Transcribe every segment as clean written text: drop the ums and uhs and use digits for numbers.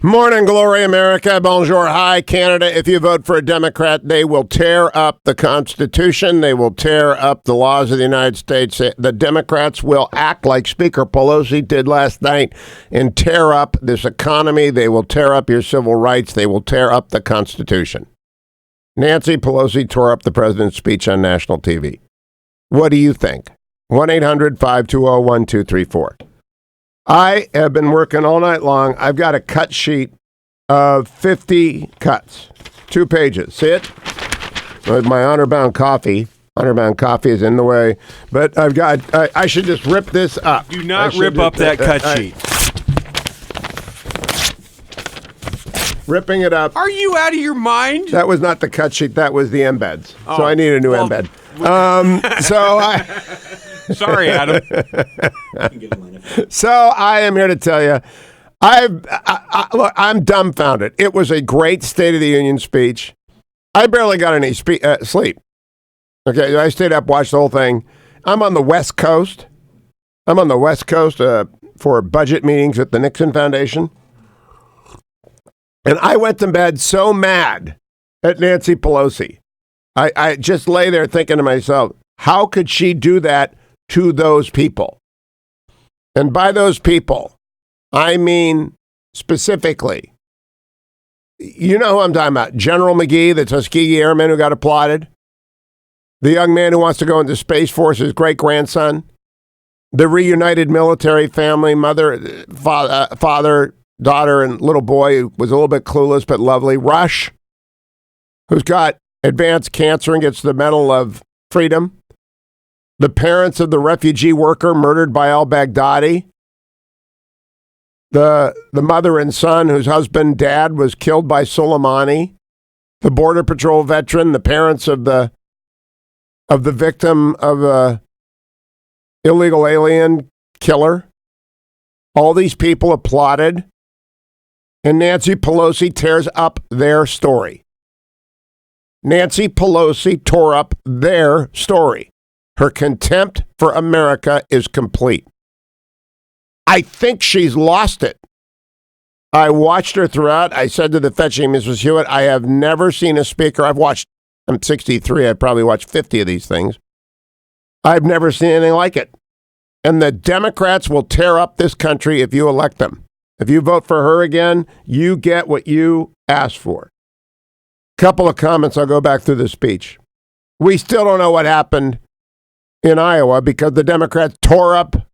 Morning, glory, America. Bonjour, hi, Canada. If you vote for a Democrat, they will tear up the Constitution. They will tear up the laws of the United States. The Democrats will act like Speaker Pelosi did last night and tear up this economy. They will tear up your civil rights. They will tear up the Constitution. Nancy Pelosi tore up the president's speech on national TV. What do you think? 1-800-520-1234. I have been working all night long. I've got a cut sheet of 50 cuts, 2 pages. See it? With my honor-bound coffee. Honor-bound coffee is in the way. But I've got, I should just rip this up. Do not rip up that cut sheet. Ripping it up. Are you out of your mind? That was not the cut sheet. That was the embeds. Oh, so I need a new embed. Sorry, Adam. So I am here to tell you, look, I'm dumbfounded. It was a great State of the Union speech. I barely got any sleep. Okay, I stayed up, watched the whole thing. I'm on the West Coast. For budget meetings at the Nixon Foundation. And I went to bed so mad at Nancy Pelosi. I just lay there thinking to myself, how could she do that to those people? And by those people, I mean specifically, you know who I'm talking about, General McGee, the Tuskegee Airman who got applauded, the young man who wants to go into Space Force, his great-grandson, the reunited military family, mother, father, daughter, and little boy who was a little bit clueless but lovely, Rush, who's got advanced cancer and gets the Medal of Freedom, the parents of the refugee worker murdered by al-Baghdadi, the mother and son whose husband, dad, was killed by Soleimani, the Border Patrol veteran, the parents of the victim of a illegal alien killer. All these people applauded, and Nancy Pelosi tears up their story. Nancy Pelosi tore up their story. Her contempt for America is complete. I think she's lost it. I watched her throughout. I said to the fetching Mrs. Hewitt, I have never seen a speaker. I'm 63. I've probably watched 50 of these things. I've never seen anything like it. And the Democrats will tear up this country if you elect them. If you vote for her again, you get what you asked for. Couple of comments. I'll go back through the speech. We still don't know what happened in Iowa because the Democrats tore up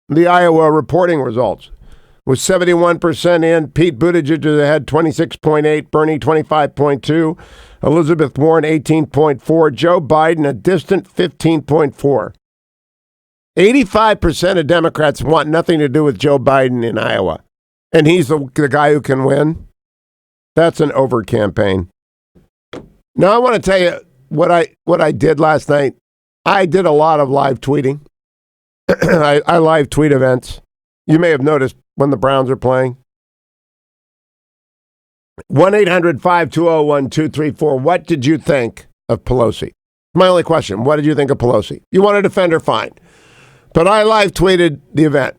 the Iowa reporting results. With 71% in, Pete Buttigieg is ahead 26.8, Bernie 25.2, Elizabeth Warren 18.4, Joe Biden a distant 15.4. 85% of Democrats want nothing to do with Joe Biden in Iowa. And he's the guy who can win. That's an over campaign. Now I want to tell you what I did last night. I did a lot of live tweeting. I live tweet events. You may have noticed when the Browns are playing. 1-800-520-1234. What did you think of Pelosi? My only question. What did you think of Pelosi? You want to defend her? Fine. But I live tweeted the event.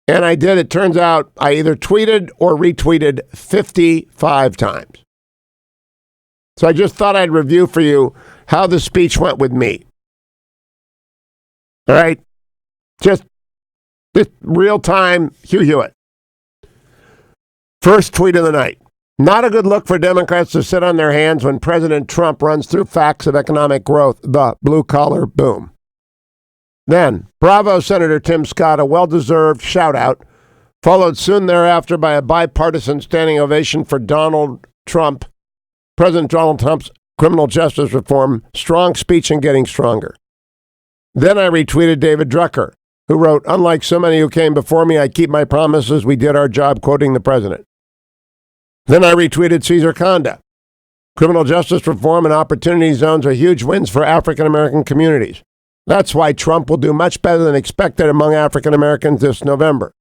And I did. It turns out I either tweeted or retweeted 55 times. So I just thought I'd review for you how the speech went with me. All right? Just real time, Hugh Hewitt. First tweet of the night. Not a good look for Democrats to sit on their hands when President Trump runs through facts of economic growth, the blue-collar boom. Then, bravo, Senator Tim Scott, a well-deserved shout-out, followed soon thereafter by a bipartisan standing ovation for President Donald Trump's criminal justice reform, strong speech and getting stronger. Then I retweeted David Drucker, who wrote, unlike so many who came before me, I keep my promises, we did our job, quoting the president. Then I retweeted Cesar Conda. Criminal justice reform and opportunity zones are huge wins for African American communities. That's why Trump will do much better than expected among African Americans this November.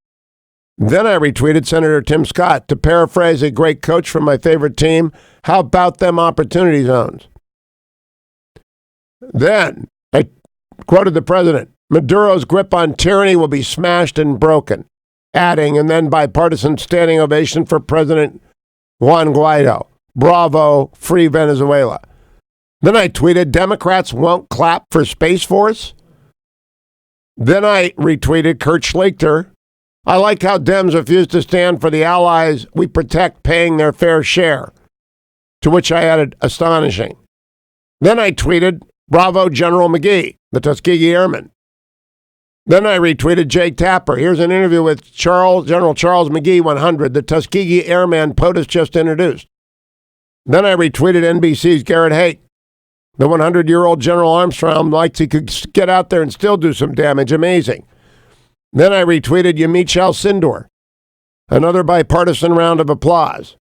Then I retweeted Senator Tim Scott. To paraphrase a great coach from my favorite team, how about them opportunity zones? Then I quoted the president. Maduro's grip on tyranny will be smashed and broken. adding, and then bipartisan standing ovation for President Juan Guaido. Bravo, free Venezuela. Then I tweeted, Democrats won't clap for Space Force. Then I retweeted Kurt Schlichter. I like how Dems refuse to stand for the allies we protect paying their fair share. To which I added, astonishing. Then I tweeted, bravo, General McGee, the Tuskegee Airman. Then I retweeted Jay Tapper. Here's an interview with General Charles McGee, 100, the Tuskegee Airman POTUS just introduced. Then I retweeted NBC's Garrett Haight. The 100-year-old General Armstrong likes he could get out there and still do some damage. Amazing. Then I retweeted Yamiche Alcindor. Another bipartisan round of applause.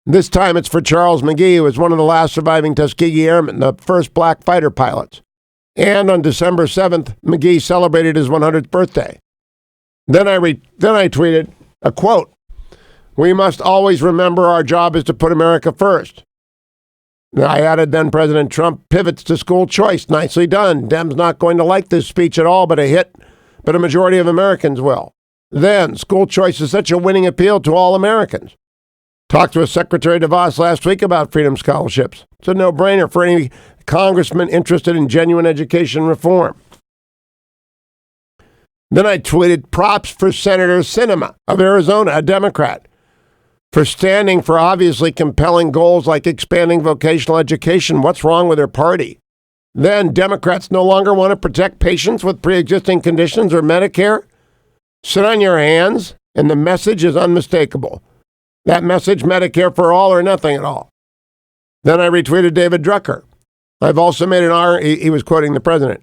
This time it's for Charles McGee, who was one of the last surviving Tuskegee Airmen, the first black fighter pilots. And on December 7th, McGee celebrated his 100th birthday. Then I tweeted a quote. We must always remember our job is to put America first. I added, then President Trump pivots to school choice. Nicely done. Dems not going to like this speech at all, but a majority of Americans will. Then, school choice is such a winning appeal to all Americans. Talked with Secretary DeVos last week about freedom scholarships. It's a no-brainer for any congressman interested in genuine education reform. Then I tweeted props for Senator Sinema of Arizona, a Democrat, for standing for obviously compelling goals like expanding vocational education. What's wrong with her party? Then Democrats no longer want to protect patients with pre-existing conditions or Medicare? Sit on your hands, and the message is unmistakable. That message, Medicare for all or nothing at all. Then I retweeted David Drucker. I've also made he was quoting the president.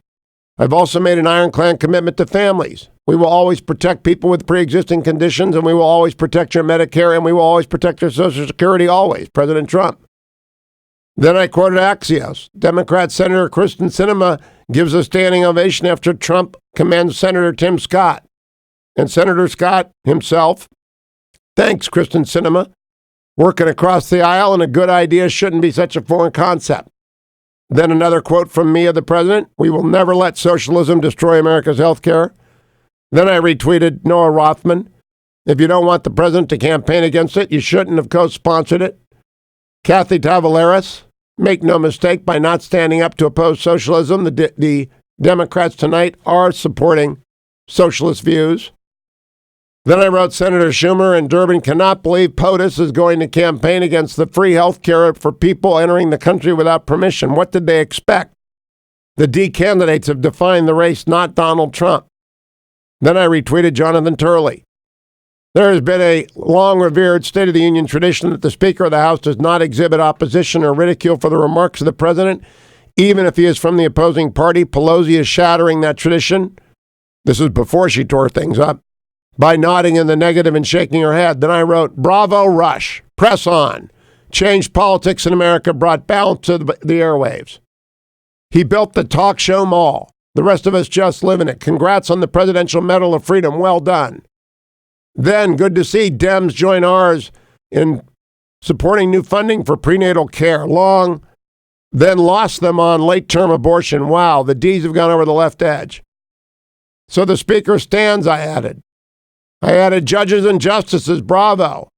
I've also made an ironclad commitment to families. We will always protect people with pre-existing conditions, and we will always protect your Medicare, and we will always protect your Social Security, always. President Trump. Then I quoted Axios. Democrat Senator Kyrsten Sinema gives a standing ovation after Trump commends Senator Tim Scott. And Senator Scott himself, thanks, Kyrsten Sinema. Working across the aisle, and a good idea shouldn't be such a foreign concept. Then another quote from me of the president. We will never let socialism destroy America's health care. Then I retweeted Noah Rothman. If you don't want the president to campaign against it, you shouldn't have co-sponsored it. Kathy Tavaleras, make no mistake, by not standing up to oppose socialism, the Democrats tonight are supporting socialist views. Then I wrote Senator Schumer and Durbin cannot believe POTUS is going to campaign against the free health care for people entering the country without permission. What did they expect? The D candidates have defined the race, not Donald Trump. Then I retweeted Jonathan Turley. There has been a long-revered State of the Union tradition that the Speaker of the House does not exhibit opposition or ridicule for the remarks of the President, even if he is from the opposing party. Pelosi is shattering that tradition. This is before she tore things up. By nodding in the negative and shaking her head. Then I wrote, bravo, Rush. Press on. Changed politics in America, brought balance to the airwaves. He built the talk show mall. The rest of us just live in it. Congrats on the Presidential Medal of Freedom. Well done. Then, good to see Dems join ours in supporting new funding for prenatal care. Long, then lost them on late-term abortion. Wow, the D's have gone over the left edge. So the Speaker stands, I added. I added judges and justices, bravo.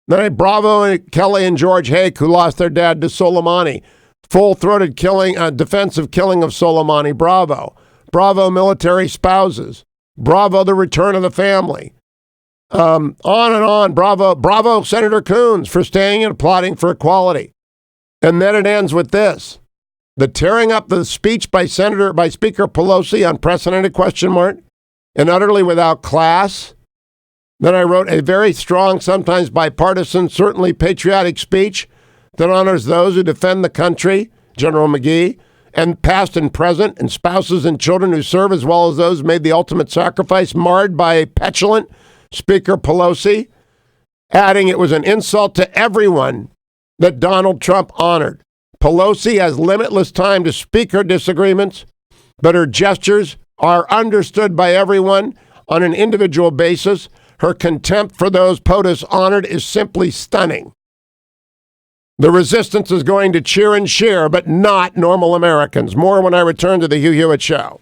Then I bravo Kelly and George Hake, who lost their dad to Soleimani. Full-throated defensive killing of Soleimani, bravo. Bravo military spouses. Bravo the return of the family. On and on, bravo Senator Coons for staying and applauding for equality. And then it ends with this. The tearing up the speech by Speaker Pelosi, unprecedented question mark, and utterly without class. Then I wrote a very strong, sometimes bipartisan, certainly patriotic speech that honors those who defend the country, General McGee, and past and present, and spouses and children who serve, as well as those who made the ultimate sacrifice, marred by a petulant Speaker Pelosi, adding it was an insult to everyone that Donald Trump honored. Pelosi has limitless time to speak her disagreements, but her gestures are understood by everyone on an individual basis. Her contempt for those POTUS honored is simply stunning. The resistance is going to cheer and cheer, but not normal Americans. More when I return to the Hugh Hewitt Show.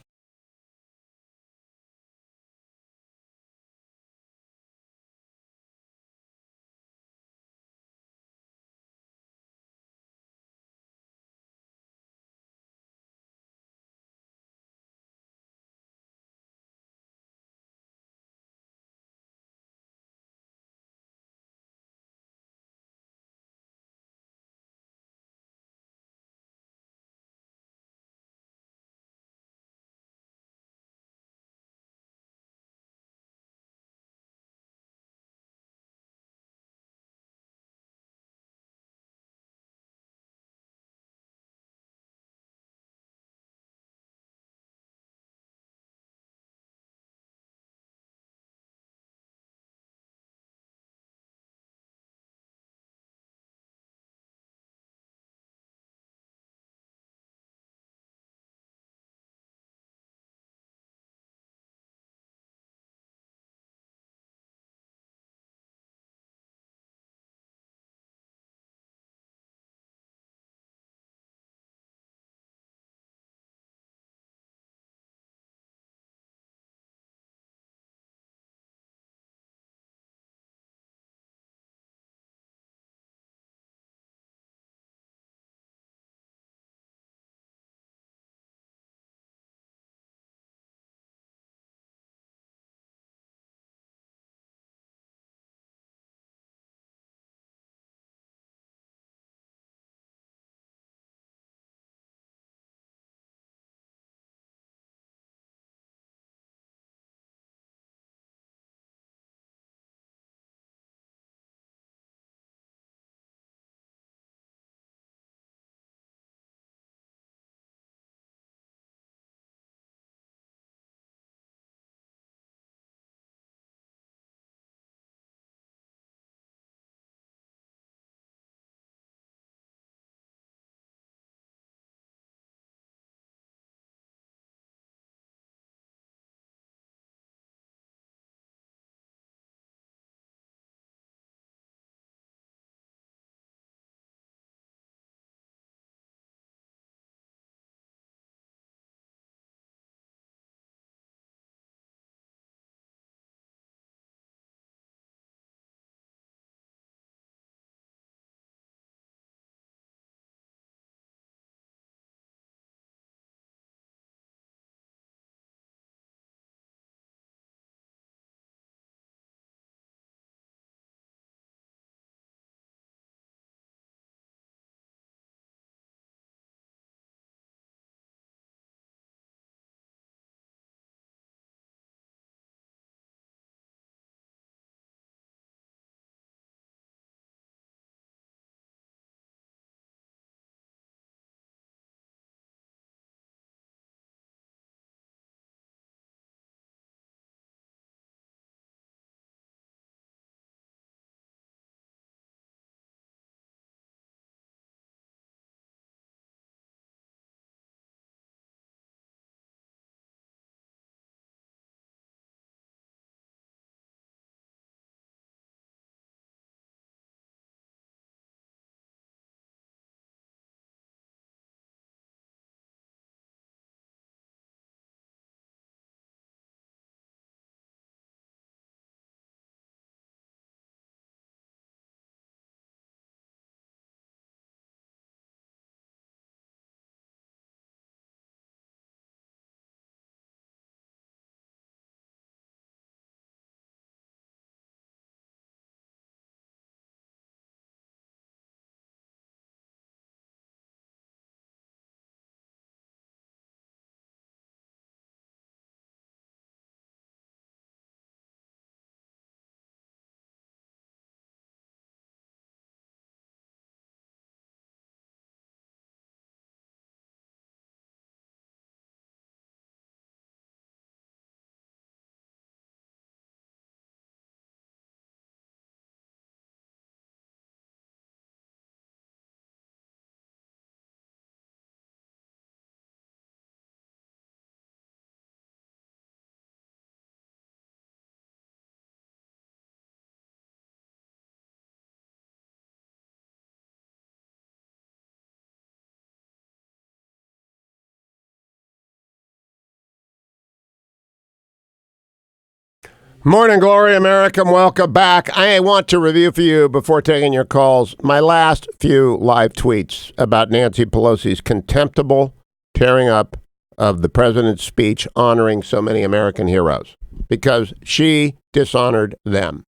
Morning, Glory America. Welcome back. I want to review for you, before taking your calls, my last few live tweets about Nancy Pelosi's contemptible tearing up of the president's speech honoring so many American heroes, because she dishonored them.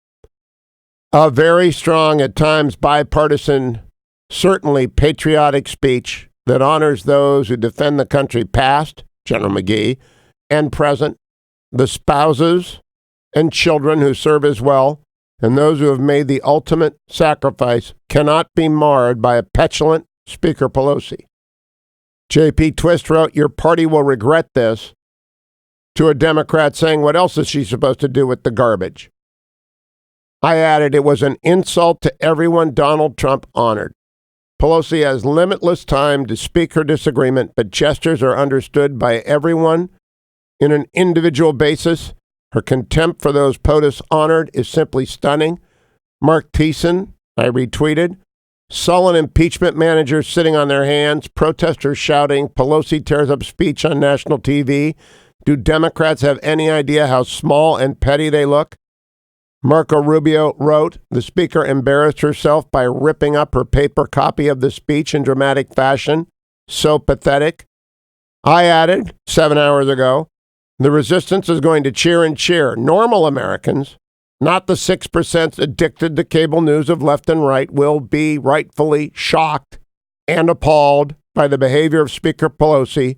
A very strong, at times bipartisan, certainly patriotic speech that honors those who defend the country past, General McGee, and present, the spouses and children who serve as well, and those who have made the ultimate sacrifice, cannot be marred by a petulant Speaker Pelosi. J.P. Twist wrote, "Your party will regret this," to a Democrat saying, "What else is she supposed to do with the garbage?" I added, "It was an insult to everyone Donald Trump honored. Pelosi has limitless time to speak her disagreement, but gestures are understood by everyone in an individual basis. Her contempt for those POTUS honored is simply stunning." Mark Thiessen, I retweeted. "Sullen impeachment managers sitting on their hands, protesters shouting, Pelosi tears up speech on national TV. Do Democrats have any idea how small and petty they look?" Marco Rubio wrote, "The speaker embarrassed herself by ripping up her paper copy of the speech in dramatic fashion. So pathetic." I added, 7 hours ago, "The resistance is going to cheer and cheer. Normal Americans, not the 6% addicted to cable news of left and right, will be rightfully shocked and appalled by the behavior of Speaker Pelosi,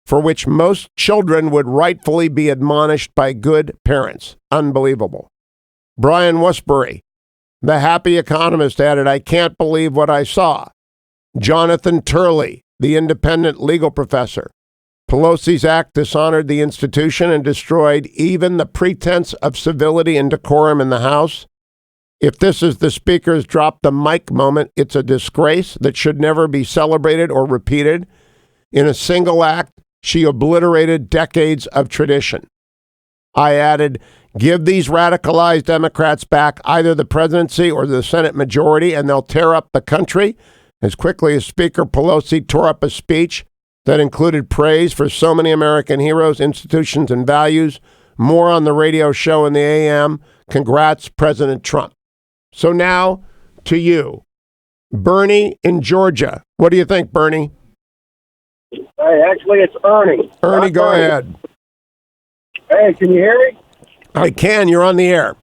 for which most children would rightfully be admonished by good parents." Unbelievable. Brian Westbury, the happy economist, added, "I can't believe what I saw." Jonathan Turley, the independent legal professor, "Pelosi's act dishonored the institution and destroyed even the pretense of civility and decorum in the House. If this is the Speaker's drop the mic moment, it's a disgrace that should never be celebrated or repeated. In a single act, she obliterated decades of tradition." I added, "Give these radicalized Democrats back either the presidency or the Senate majority, and they'll tear up the country as quickly as Speaker Pelosi tore up a speech that included praise for so many American heroes, institutions, and values. More on the radio show in the AM. Congrats, President Trump." So now to you, Bernie in Georgia. What do you think, Bernie? Hey, actually, it's Ernie. Ernie, go ahead. Hey, can you hear me? I can. You're on the air.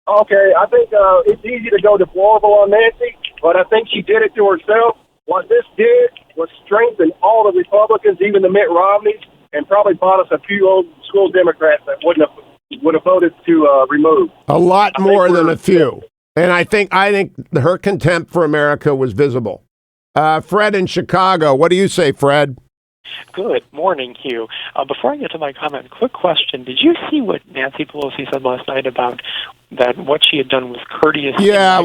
Okay, I think it's easy to go deplorable on Nancy, but I think she did it to herself. What this did was strengthen all the Republicans, even the Mitt Romneys, and probably bought us a few old school Democrats that would have voted to remove. A lot more than a few. And I think her contempt for America was visible. Fred in Chicago. What do you say, Fred? Good morning, Hugh. Before I get to my comment, quick question. Did you see what Nancy Pelosi said last night about that what she had done was courteous? Yeah,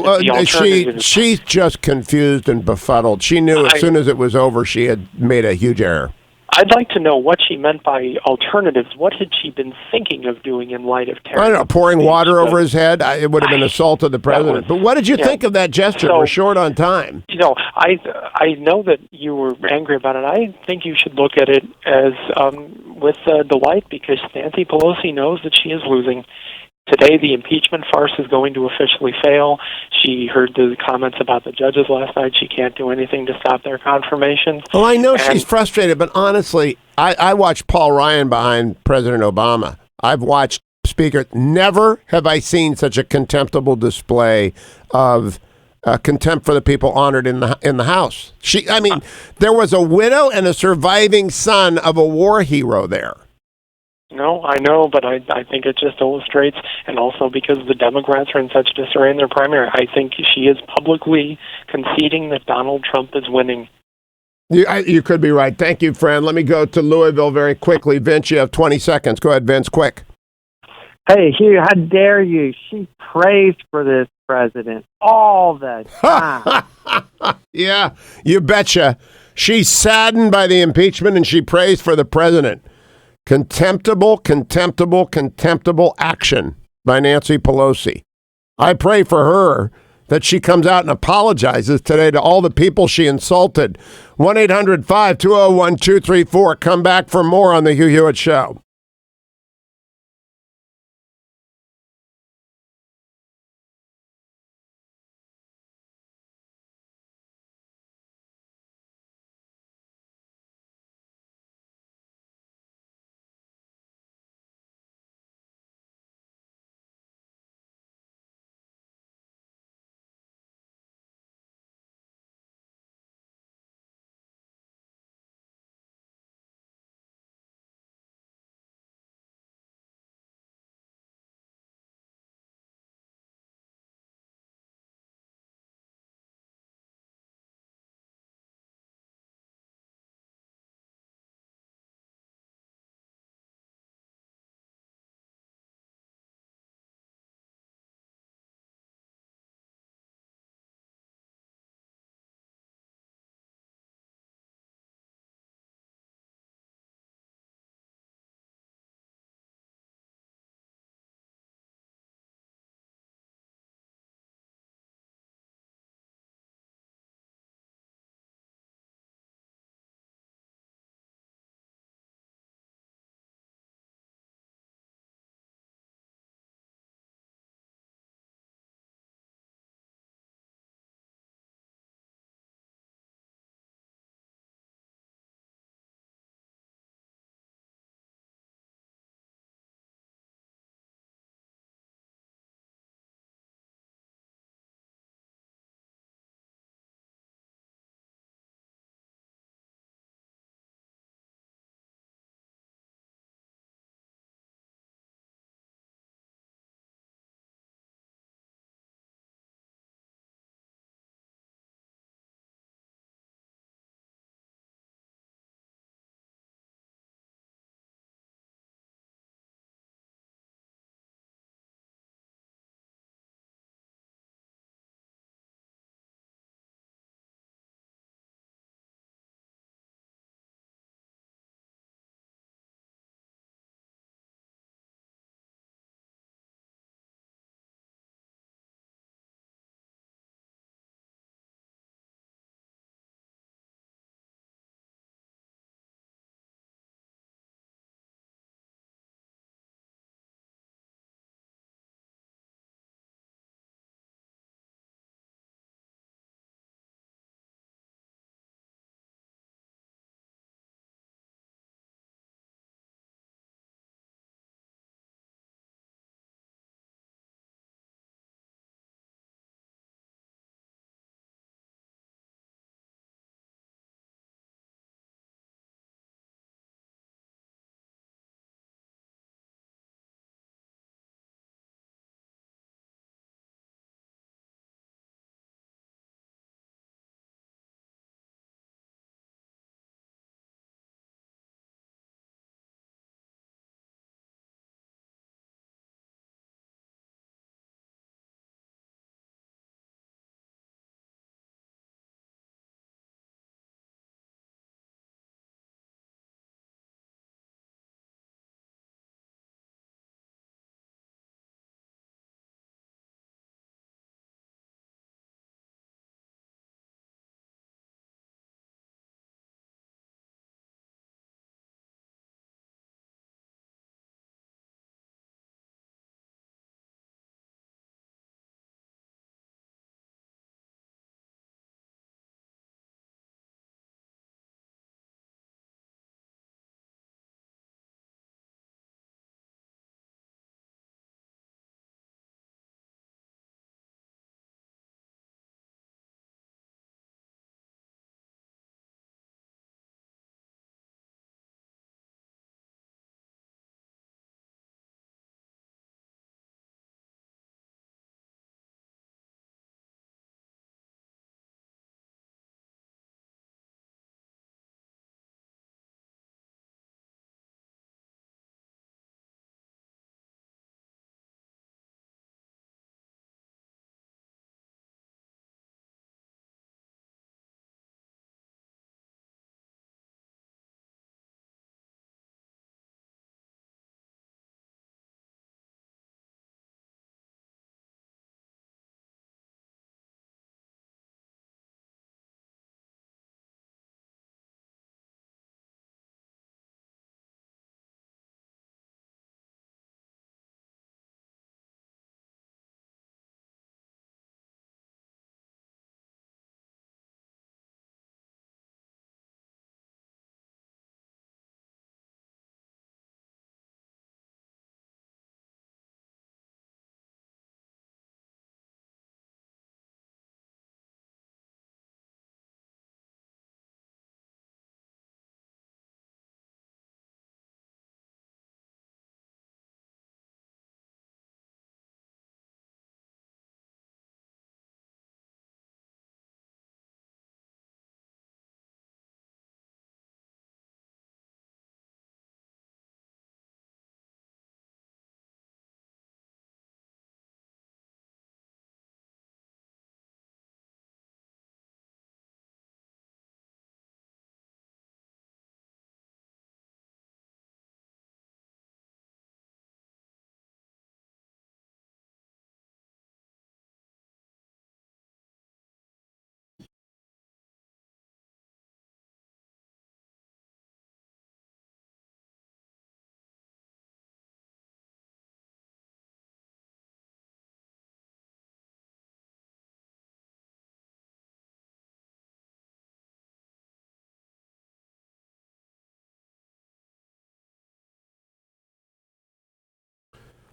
she's just confused and befuddled. She knew as soon as it was over she had made a huge error. I'd like to know what she meant by alternatives. What had she been thinking of doing in light of terror? I don't know, pouring water over his head. It would have been assault of the president. But what did you think of that gesture? We're short on time. I know that you were angry about it. I think you should look at it as with delight, because Nancy Pelosi knows that she is losing. Today, the impeachment farce is going to officially fail. She heard the comments about the judges last night. She can't do anything to stop their confirmations. Well, I know she's frustrated, but honestly, I watched Paul Ryan behind President Obama. I've watched speakers. Never have I seen such a contemptible display of contempt for the people honored in the House. There was a widow and a surviving son of a war hero there. No, I know, but I think it just illustrates, and also because the Democrats are in such disarray in their primary, I think she is publicly conceding that Donald Trump is winning. You could be right. Thank you, friend. Let me go to Louisville very quickly. Vince, you have 20 seconds. Go ahead, Vince, quick. Hey, Hugh, how dare you? She praised for this president all the time. Yeah, you betcha. She's saddened by the impeachment, and she praised for the president. Contemptible, contemptible, contemptible action by Nancy Pelosi. I pray for her that she comes out and apologizes today to all the people she insulted. 1-800-520-1234. Come back for more on the Hugh Hewitt Show.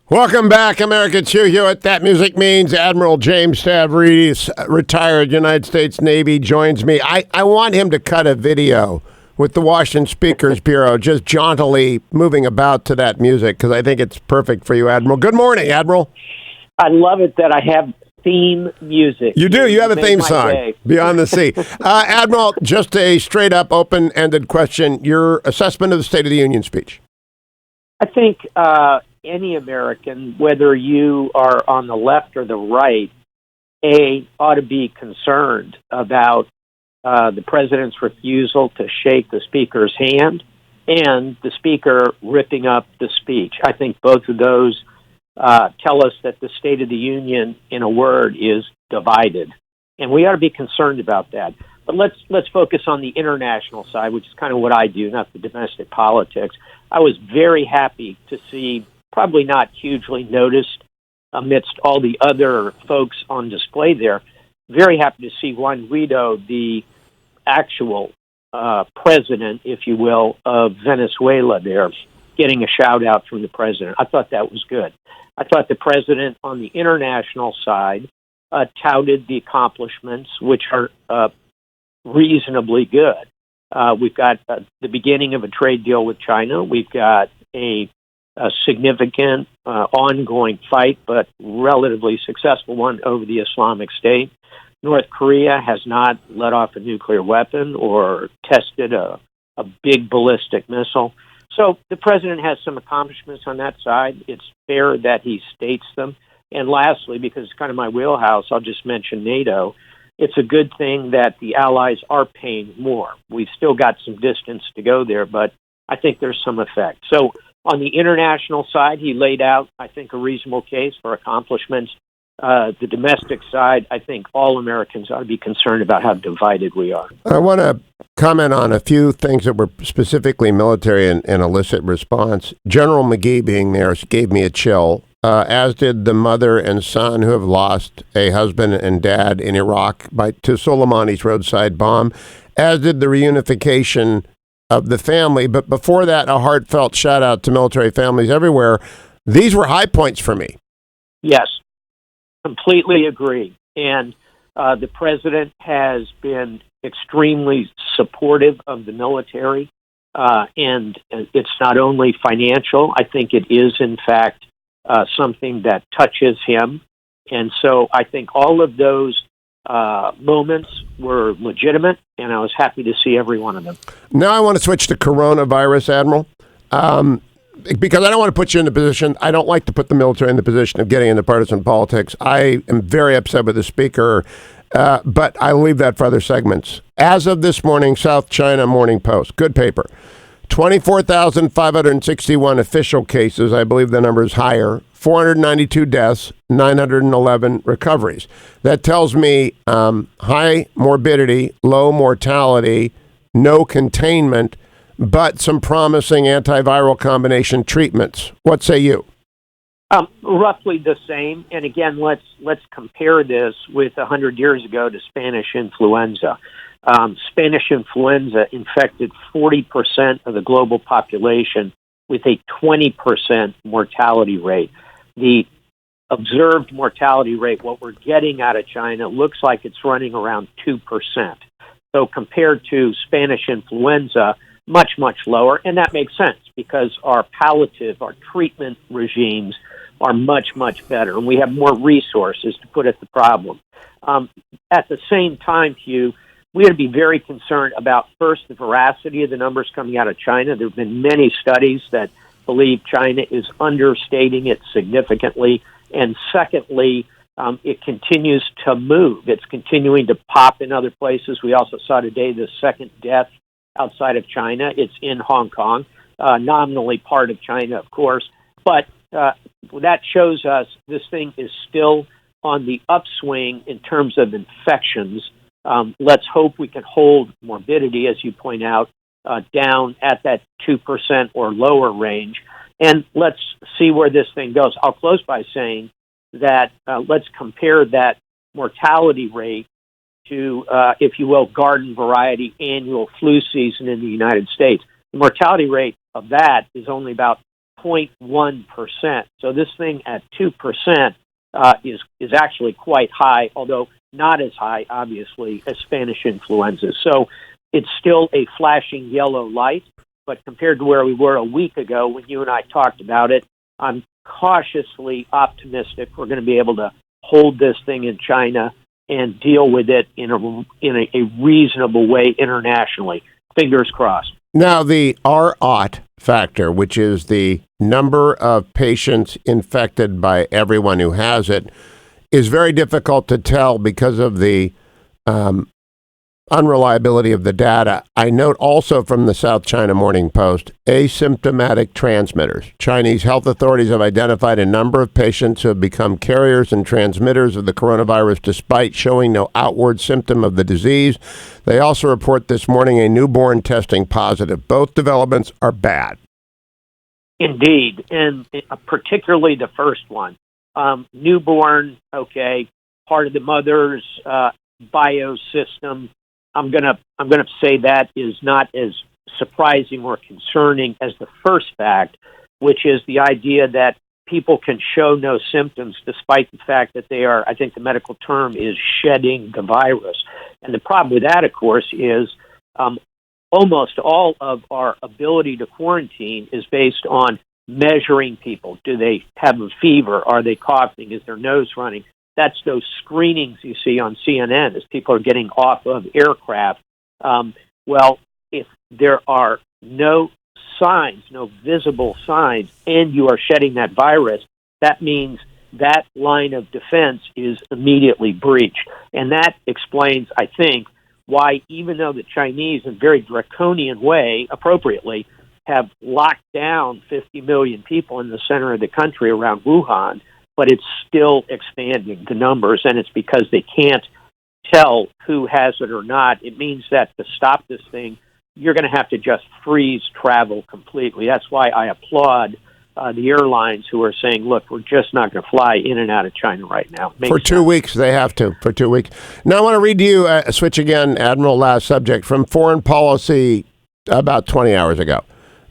Welcome back, America. It's Hugh Hewitt. That music means Admiral James Stavridis, retired United States Navy, joins me. I want him to cut a video with the Washington Speakers Bureau, just jauntily moving about to that music, because I think it's perfect for you, Admiral. Good morning, Admiral. I love it that I have theme music. You do. You have a made theme my song, day. Beyond the Sea. Admiral, just a straight-up, open-ended question. Your assessment of the State of the Union speech. I think any American, whether you are on the left or the right, ought to be concerned about the president's refusal to shake the speaker's hand and the speaker ripping up the speech. I think both of those tell us that the State of the Union, in a word, is divided, and we ought to be concerned about that. But let's focus on the international side, which is kind of what I do, not the domestic politics. I was very happy to see, probably not hugely noticed amidst all the other folks on display there, very happy to see Juan Guaido, the actual president, if you will, of Venezuela there, getting a shout-out from the president. I thought that was good. I thought the president on the international side touted the accomplishments, which are reasonably good. We've got the beginning of a trade deal with China. We've got a significant ongoing fight, but relatively successful one over the Islamic State. North Korea has not let off a nuclear weapon or tested a big ballistic missile. So the president has some accomplishments on that side. It's fair that he states them. And lastly, because it's kind of my wheelhouse, I'll just mention NATO. It's a good thing that the allies are paying more. We've still got some distance to go there, but I think there's some effect. So on the international side, he laid out, I think, a reasonable case for accomplishments. The domestic side, I think all Americans ought to be concerned about how divided we are. I want to comment on a few things that were specifically military and elicit response. General McGee being there gave me a chill, as did the mother and son who have lost a husband and dad in Iraq to Soleimani's roadside bomb, as did the reunification of the family. But before that, a heartfelt shout out to military families everywhere. These were high points for me. Yes, completely agree. And the president has been extremely supportive of the military. And it's not only financial. I think it is, in fact, something that touches him. And so I think all of those moments were legitimate, and I was happy to see every one of them. Now I want to switch to coronavirus, Admiral, because I don't want to put you in the position. I don't like to put the military in the position of getting into partisan politics. I am very upset with the speaker, but I'll leave that for other segments. As of this morning, South China Morning Post, good paper, 24,561 official cases. I believe the number is higher. 492 deaths, 911 recoveries. That tells me high morbidity, low mortality, no containment, but some promising antiviral combination treatments. What say you? Roughly the same. And again, let's compare this with 100 years ago to Spanish influenza. Spanish influenza infected 40% of the global population with a 20% mortality rate. The observed mortality rate, what we're getting out of China, looks like it's running around 2%. So compared to Spanish influenza, much, much lower. And that makes sense because our palliative, our treatment regimes are much, much better. And we have more resources to put at the problem. At the same time, Hugh, we have to be very concerned about, first, the veracity of the numbers coming out of China. There have been many studies that believe China is understating it significantly. And secondly, it continues to move. It's continuing to pop in other places. We also saw today the second death outside of China. It's in Hong Kong, nominally part of China, of course. But that shows us this thing is still on the upswing in terms of infections. Let's hope we can hold morbidity, as you point out, down at that 2% or lower range. And let's see where this thing goes. I'll close by saying that let's compare that mortality rate to, if you will, garden variety annual flu season in the United States. The mortality rate of that is only about 0.1%. So this thing at 2% is actually quite high, although not as high, obviously, as Spanish influenza. So it's still a flashing yellow light, but compared to where we were a week ago when you and I talked about it, I'm cautiously optimistic we're going to be able to hold this thing in China and deal with it in a reasonable way internationally. Fingers crossed. Now, the R-OT factor, which is the number of patients infected by everyone who has it, is very difficult to tell because of the unreliability of the data. I note also from the South China Morning Post, asymptomatic transmitters. Chinese health authorities have identified a number of patients who have become carriers and transmitters of the coronavirus despite showing no outward symptom of the disease. They also report this morning a newborn testing positive. Both developments are bad. Indeed, and particularly the first one. Newborn, okay, part of the mother's biosystem. I'm gonna say that is not as surprising or concerning as the first fact, which is the idea that people can show no symptoms despite the fact that they are, I think the medical term is shedding the virus. And the problem with that, of course, is almost all of our ability to quarantine is based on measuring people. Do they have a fever? Are they coughing? Is their nose running? That's those screenings you see on CNN as people are getting off of aircraft. Well, if there are no signs, no visible signs, and you are shedding that virus, that means that line of defense is immediately breached. And that explains, I think, why even though the Chinese, in a very draconian way, appropriately, have locked down 50 million people in the center of the country around Wuhan, but it's still expanding the numbers, and it's because they can't tell who has it or not. It means that to stop this thing, you're going to have to just freeze travel completely. That's why I applaud the airlines who are saying, look, we're just not going to fly in and out of China right now. For 2 weeks, they have to. For 2 weeks. Now, I want to read you, switch again, Admiral, last subject, from Foreign Policy about 20 hours ago.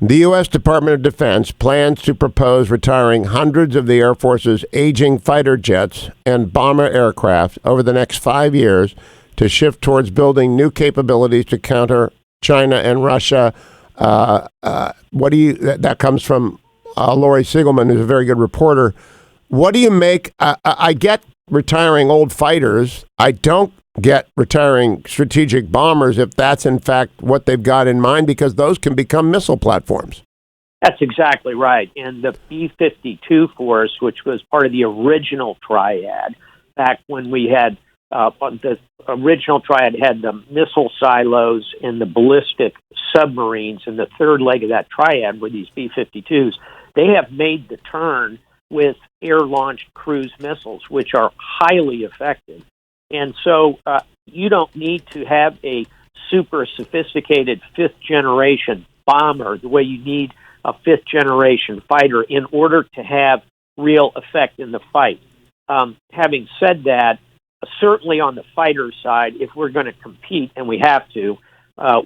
The U.S. Department of Defense plans to propose retiring hundreds of the Air Force's aging fighter jets and bomber aircraft over the next 5 years to shift towards building new capabilities to counter China and Russia. That comes from Lori Siegelman, who's a very good reporter. What do you make? I get retiring old fighters. I don't get retiring strategic bombers if that's in fact what they've got in mind, because those can become missile platforms. That's exactly right. And the B-52 force, which was part of the original triad, back when we had the original triad had the missile silos and the ballistic submarines, and the third leg of that triad were these B-52s. They have made the turn with air-launched cruise missiles, which are highly effective. And so you don't need to have a super sophisticated fifth-generation bomber the way you need a fifth-generation fighter in order to have real effect in the fight. Having said that, certainly on the fighter side, if we're going to compete, and we have to,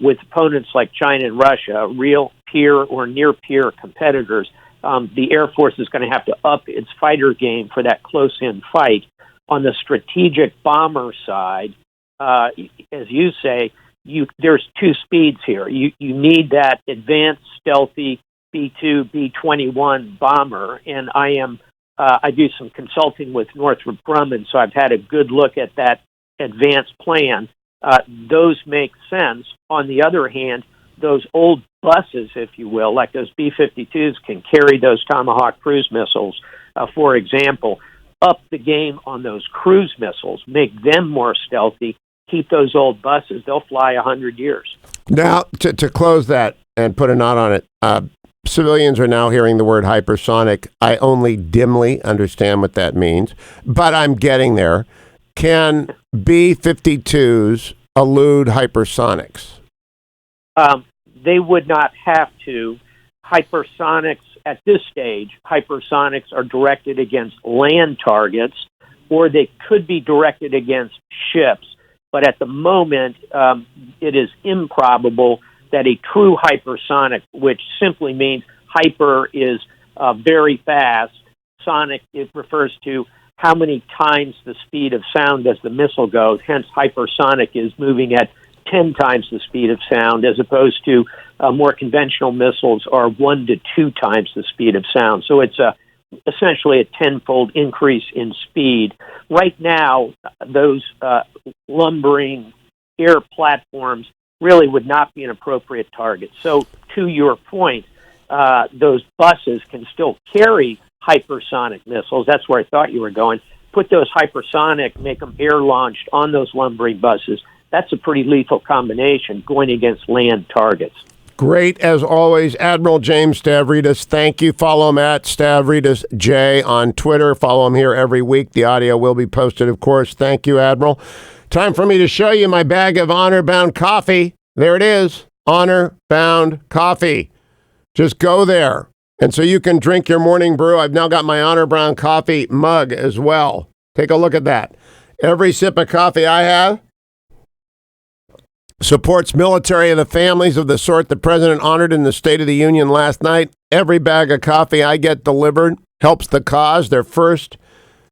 with opponents like China and Russia, real peer or near-peer competitors, the Air Force is going to have to up its fighter game for that close-in fight. On the strategic bomber side, as you say, there's two speeds here. You need that advanced, stealthy B-2, B-21 bomber, and I do some consulting with Northrop Grumman, so I've had a good look at that advanced plan. Those make sense. On the other hand, those old buses, if you will, like those B-52s, can carry those Tomahawk cruise missiles, for example. Up the game on those cruise missiles, make them more stealthy, keep those old buses, they'll fly 100 years. Now, to close that and put a knot on it, civilians are now hearing the word hypersonic. I only dimly understand what that means, but I'm getting there. Can B-52s elude hypersonics? They would not have to. Hypersonics, at this stage, hypersonics are directed against land targets, or they could be directed against ships. But at the moment, it is improbable that a true hypersonic, which simply means hyper is very fast. Sonic, it refers to how many times the speed of sound does the missile go. Hence, hypersonic is moving at 10 times the speed of sound, as opposed to more conventional missiles are 1 to 2 times the speed of sound. So it's essentially a tenfold increase in speed. Right now, those lumbering air platforms really would not be an appropriate target. So to your point, those buses can still carry hypersonic missiles. That's where I thought you were going. Put those hypersonic, make them air-launched on those lumbering buses. That's a pretty lethal combination going against land targets. Great, as always, Admiral James Stavridis. Thank you. Follow him at Stavridis J on Twitter. Follow him here every week. The audio will be posted, of course. Thank you, Admiral. Time for me to show you my bag of honor-bound coffee. There it is, honor-bound coffee. Just go there. And so you can drink your morning brew. I've now got my honor-bound coffee mug as well. Take a look at that. Every sip of coffee I have supports military and the families of the sort the president honored in the State of the Union last night. Every bag of coffee I get delivered helps the cause. Their first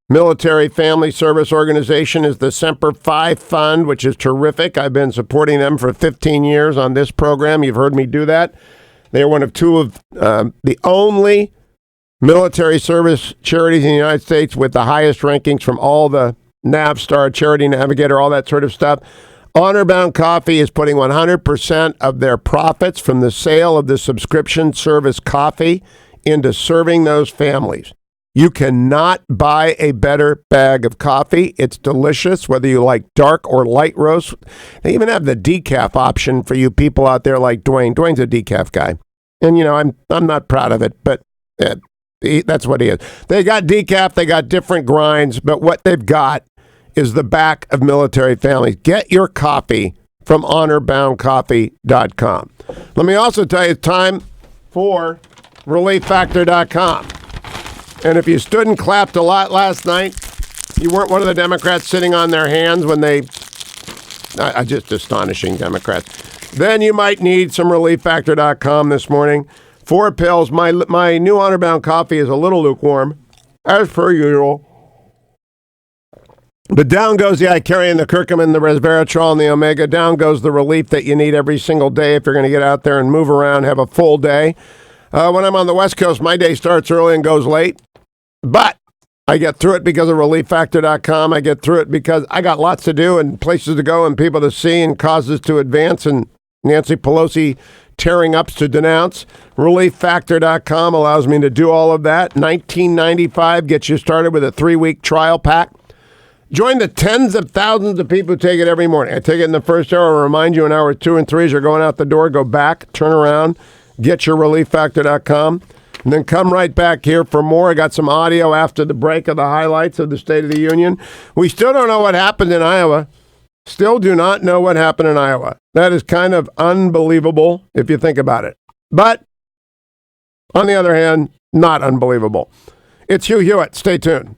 military family service organization is the Semper Fi Fund, which is terrific. I've been supporting them for 15 years on this program. You've heard me do that. They are one of two of the only military service charities in the United States with the highest rankings from all the NavStar, Charity Navigator, all that sort of stuff. Honor-bound Coffee is putting 100% of their profits from the sale of the subscription service coffee into serving those families. You cannot buy a better bag of coffee. It's delicious, whether you like dark or light roast. They even have the decaf option for you people out there like Dwayne. Dwayne's a decaf guy. And, you know, I'm not proud of it, but that's what he is. They got decaf, they got different grinds, but what they've got is the back of military families. Get your coffee from honorboundcoffee.com. Let me also tell you it's time for relieffactor.com. And if you stood and clapped a lot last night, you weren't one of the Democrats sitting on their hands when they, just astonishing Democrats, then you might need some relieffactor.com this morning. 4 pills. My new Honor Bound coffee is a little lukewarm, as per usual. But down goes the Icarian, the curcumin, the resveratrol, and the omega. Down goes the relief that you need every single day if you're going to get out there and move around, have a full day. When I'm on the West Coast, my day starts early and goes late. But I get through it because of relieffactor.com. I get through it because I got lots to do and places to go and people to see and causes to advance and Nancy Pelosi tearing ups to denounce. Relieffactor.com allows me to do all of that. $19.95 gets you started with a 3-week trial pack. Join the tens of thousands of people who take it every morning. I take it in the first hour and remind you in hour 2 and 3 as you're going out the door, go back, turn around, get your relieffactor.com, and then come right back here for more. I got some audio after the break of the highlights of the State of the Union. We still don't know what happened in Iowa. Still do not know what happened in Iowa. That is kind of unbelievable if you think about it. But, on the other hand, not unbelievable. It's Hugh Hewitt. Stay tuned.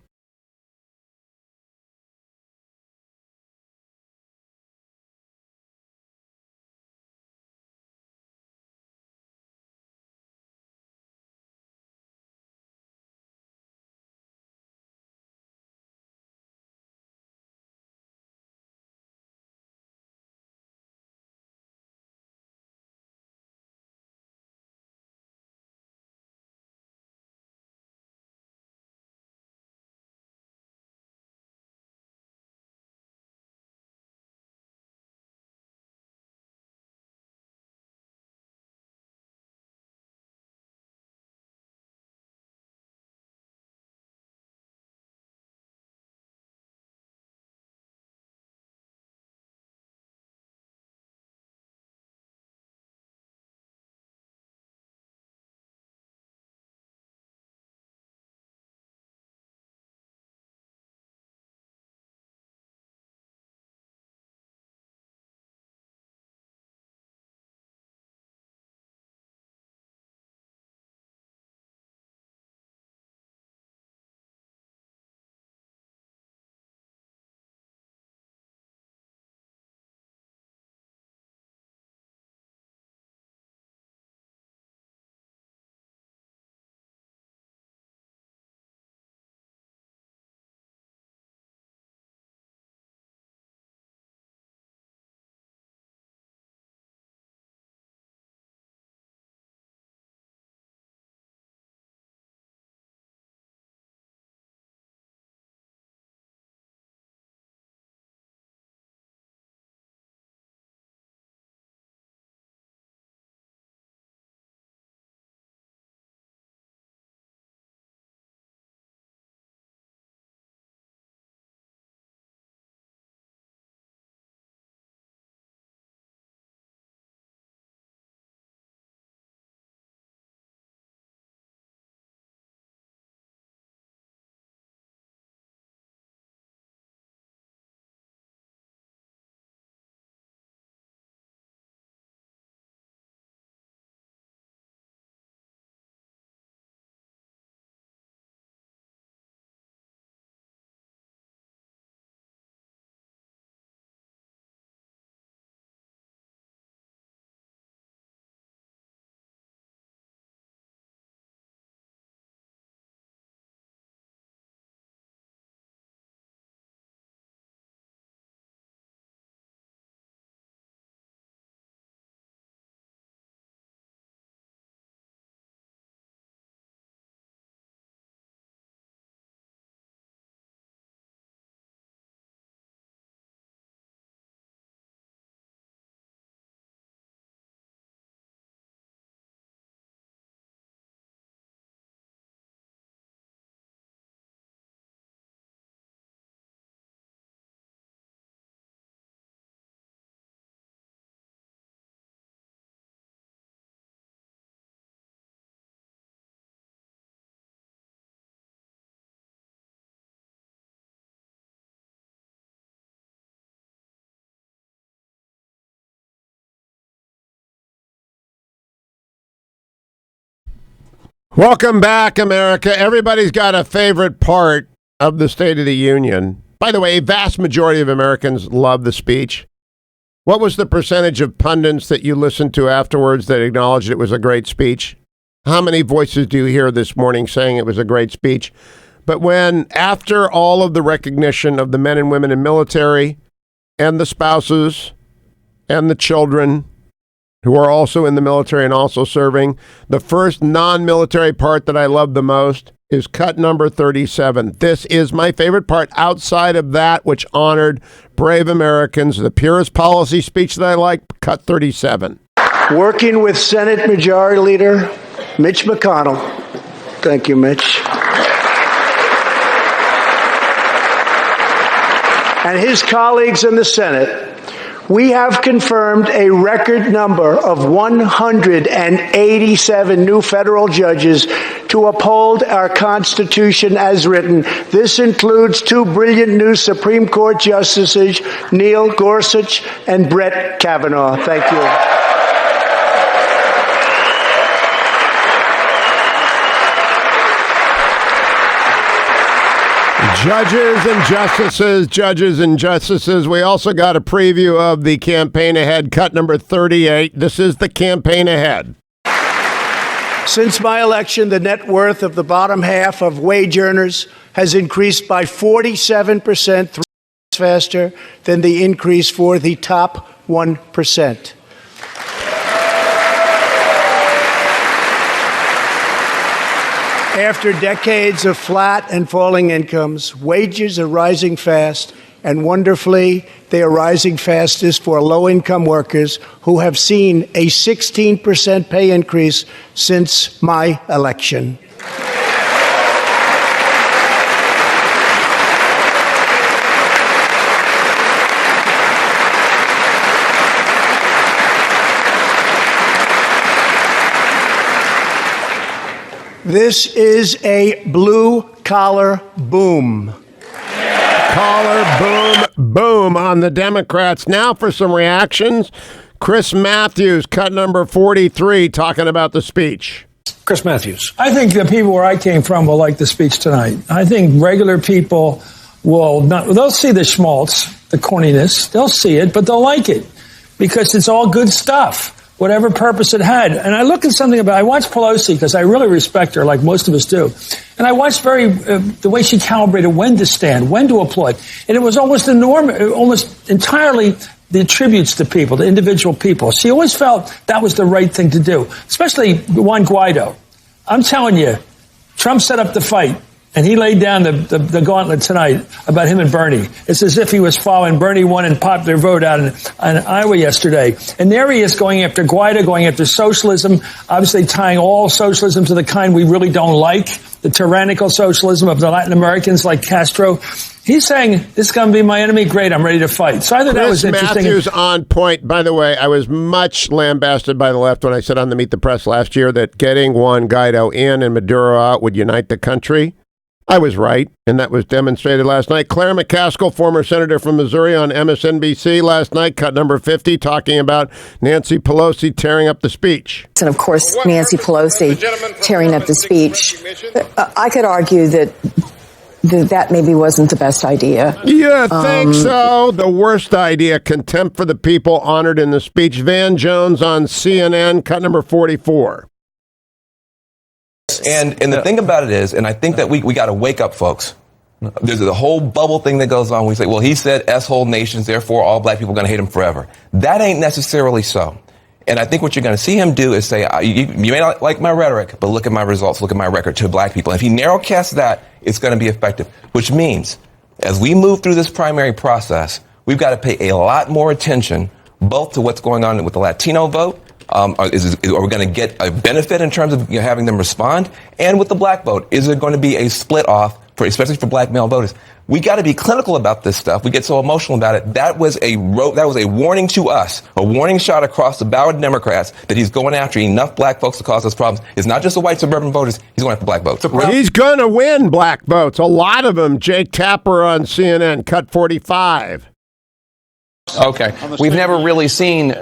Welcome back, America. Everybody's got a favorite part of the State of the Union. By the way, a vast majority of Americans love the speech. What was the percentage of pundits that you listened to afterwards that acknowledged it was a great speech? How many voices do you hear this morning saying it was a great speech? But when, after all of the recognition of the men and women in military and the spouses and the children who are also in the military and also serving, the first non-military part that I love the most is cut number 37. This is my favorite part outside of that which honored brave Americans, the purest policy speech that I like, cut 37. Working with Senate Majority Leader Mitch McConnell. Thank you, Mitch. And his colleagues in the Senate, we have confirmed a record number of 187 new federal judges to uphold our Constitution as written. This includes two brilliant new Supreme Court justices, Neil Gorsuch and Brett Kavanaugh. Thank you. Judges and justices. We also got a preview of the campaign ahead, cut number 38. This is the campaign ahead. Since my election, the net worth of the bottom half of wage earners has increased by 47%, 3 faster than the increase for the top 1%. After decades of flat and falling incomes, wages are rising fast, and wonderfully, they are rising fastest for low-income workers who have seen a 16% pay increase since my election. This is a blue-collar boom. Collar boom on the Democrats. Now for some reactions. Chris Matthews, cut number 43, talking about the speech. Chris Matthews. I think the people where I came from will like the speech tonight. I think regular people will not. They'll see the schmaltz, the corniness. They'll see it, but they'll like it because it's all good stuff. Whatever purpose it had. And I look at something about, I watched Pelosi because I really respect her, like most of us do. And I watched the way she calibrated when to stand, when to applaud. And it was almost almost entirely the tributes to people, to individual people. She always felt that was the right thing to do, especially Juan Guaido. I'm telling you, Trump set up the fight. And he laid down the gauntlet tonight about him and Bernie. It's as if he was following Bernie won in popular vote out in Iowa yesterday. And there he is going after Guaido, going after socialism, obviously tying all socialism to the kind we really don't like, the tyrannical socialism of the Latin Americans like Castro. He's saying, this is going to be my enemy. Great, I'm ready to fight. So I thought that was interesting. Matthews on point. By the way, I was much lambasted by the left when I said on the Meet the Press last year that getting Juan Guaido in and Maduro out would unite the country. I was right, and that was demonstrated last night. Claire McCaskill, former senator from Missouri, on MSNBC last night, cut number 50, talking about Nancy Pelosi tearing up the speech. And, of course, Nancy Pelosi tearing up the speech. I could argue that maybe wasn't the best idea. You think so? The worst idea. Contempt for the people honored in the speech. Van Jones on CNN, cut number 44. And the thing about it is, and I think that we got to wake up, folks. There's a whole bubble thing that goes on. We say, well, he said S-hole nations, therefore all black people are going to hate him forever. That ain't necessarily so. And I think what you're going to see him do is say, you may not like my rhetoric, but look at my results, look at my record to black people. And if he narrowcasts that, it's going to be effective, which means as we move through this primary process, we've got to pay a lot more attention both to what's going on with the Latino vote. Are we going to get a benefit in terms of having them respond? And with the black vote, is there going to be a split off, especially for black male voters? We got to be clinical about this stuff. We get so emotional about it. That was a warning to us, a warning shot across the bow of Democrats that he's going after enough black folks to cause us problems. It's not just the white suburban voters. He's going after black votes. He's going to win black votes. A lot of them. Jake Tapper on CNN, cut 45. Okay. We've never really seen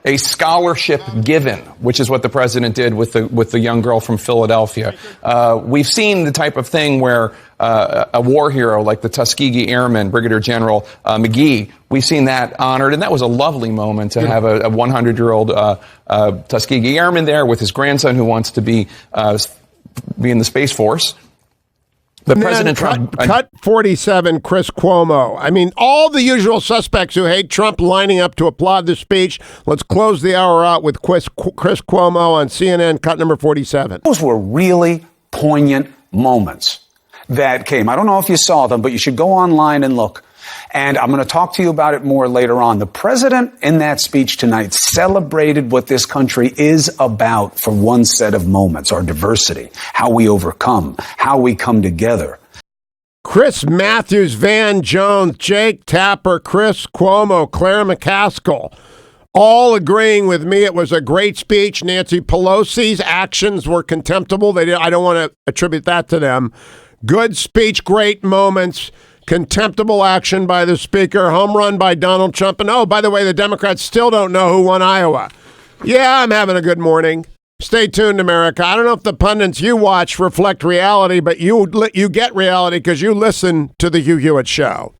a scholarship given, which is what the president did with the young girl from Philadelphia. We've seen the type of thing where a war hero like the Tuskegee Airman, Brigadier General McGee, we've seen that honored, and that was a lovely moment to have a 100-year-old Tuskegee Airman there with his grandson who wants to be in the Space Force. The President Trump cut 47, Chris Cuomo. I mean, all the usual suspects who hate Trump lining up to applaud the speech. Let's close the hour out with Chris Cuomo on CNN, cut number 47. Those were really poignant moments that came. I don't know if you saw them, but you should go online and look. And I'm going to talk to you about it more later on. The president in that speech tonight celebrated what this country is about for one set of moments, our diversity, how we overcome, how we come together. Chris Matthews, Van Jones, Jake Tapper, Chris Cuomo, Claire McCaskill, all agreeing with me it was a great speech. Nancy Pelosi's actions were contemptible. I don't want to attribute that to them. Good speech, great moments. Contemptible action by the speaker, home run by Donald Trump. And oh, by the way, the Democrats still don't know who won Iowa. Yeah, I'm having a good morning. Stay tuned, America. I don't know if the pundits you watch reflect reality, but you get reality because you listen to the Hugh Hewitt Show.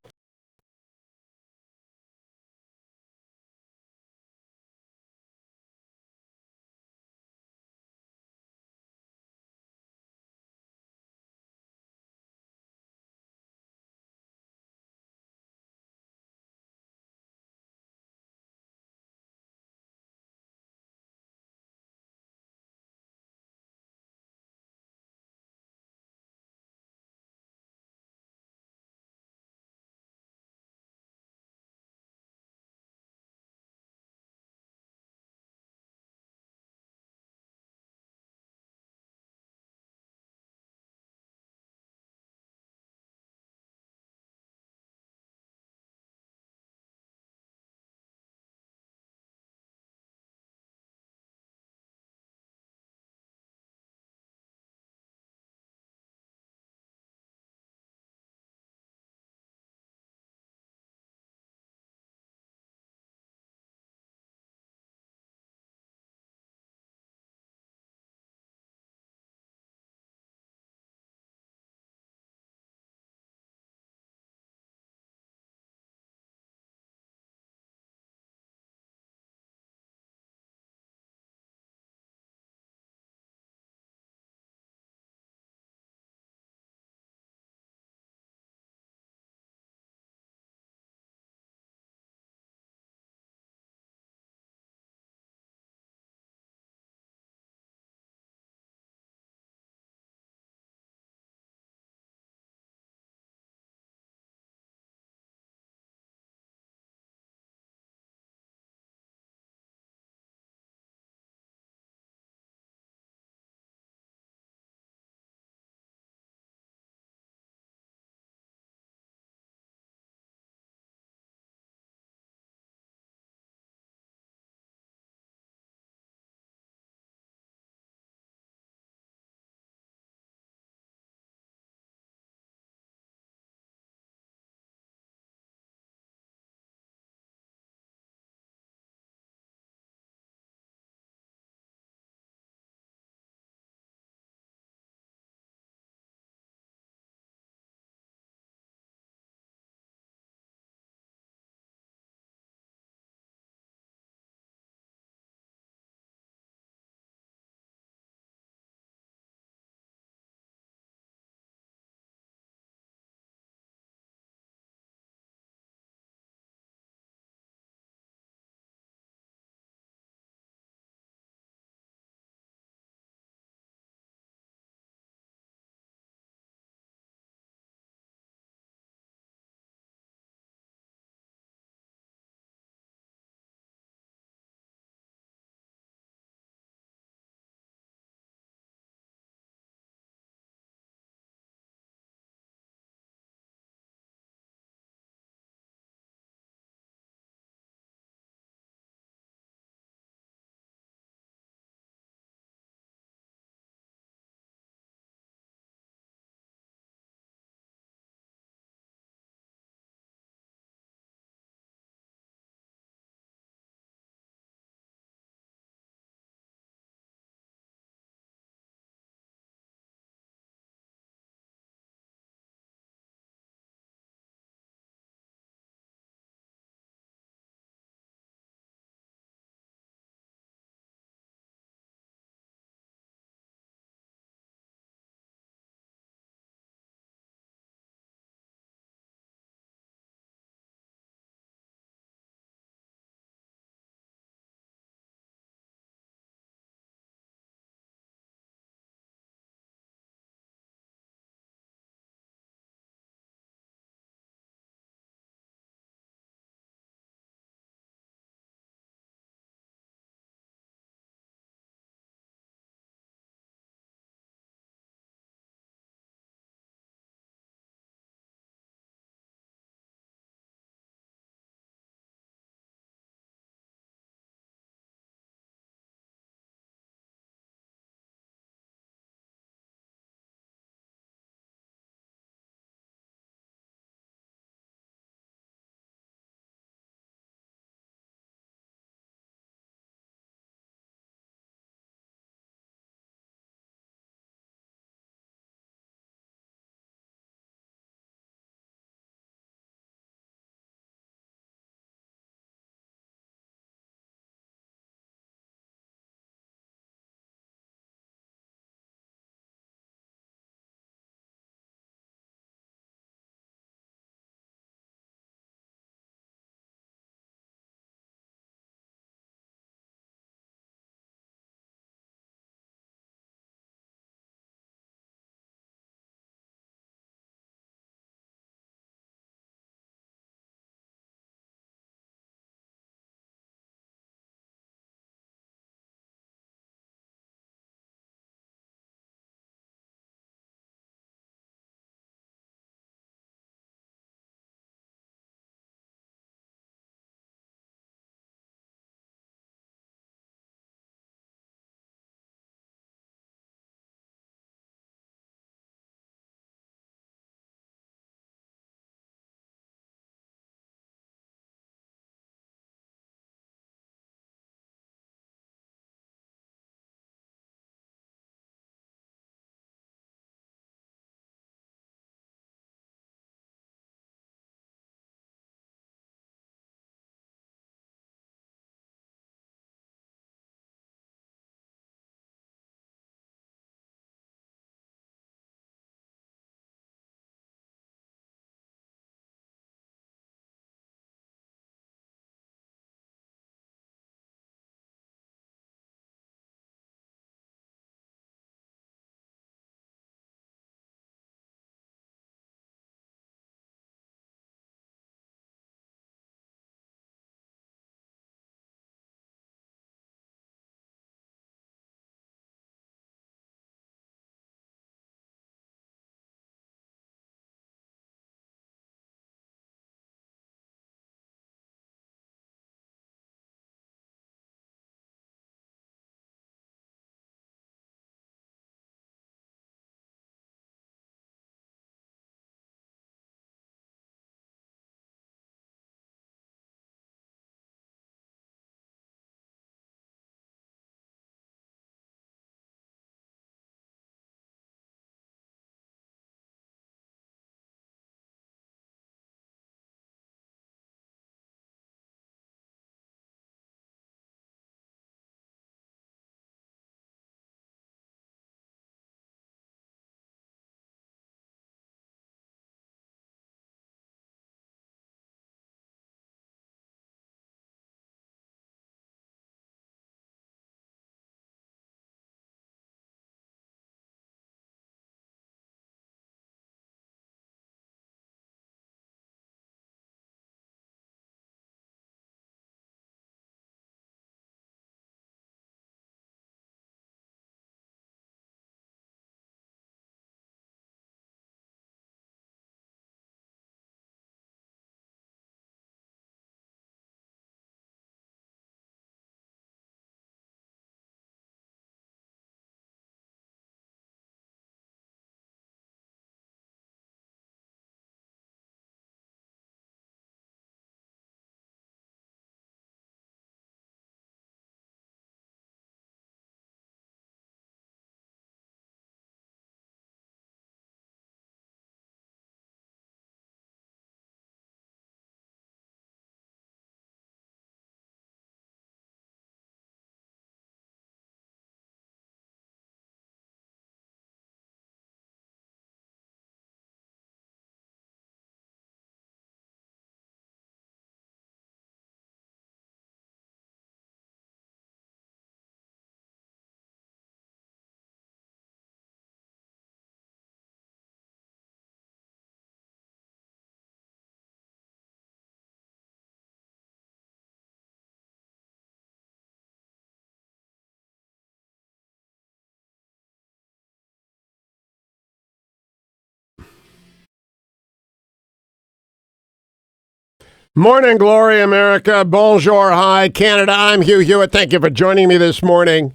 Morning, glory, America. Bonjour, hi, Canada. I'm Hugh Hewitt. Thank you for joining me this morning.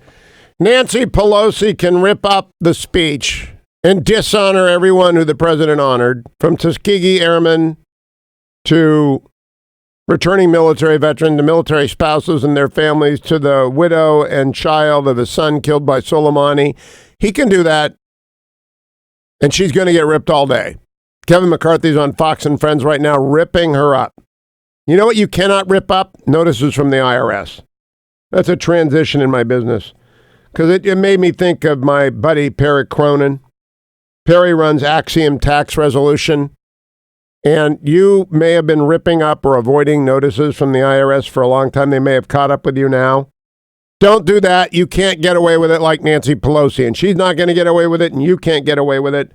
Nancy Pelosi can rip up the speech and dishonor everyone who the president honored, from Tuskegee Airmen to returning military veterans, to military spouses and their families, to the widow and child of his son killed by Soleimani. He can do that, and she's going to get ripped all day. Kevin McCarthy's on Fox and Friends right now ripping her up. You know what you cannot rip up? Notices from the IRS. That's a transition in my business, because it made me think of my buddy Perry Cornyn. Perry runs Axiom Tax Resolution, and you may have been ripping up or avoiding notices from the IRS for a long time. They may have caught up with you now. Don't do that. You can't get away with it like Nancy Pelosi, and she's not going to get away with it, and you can't get away with it.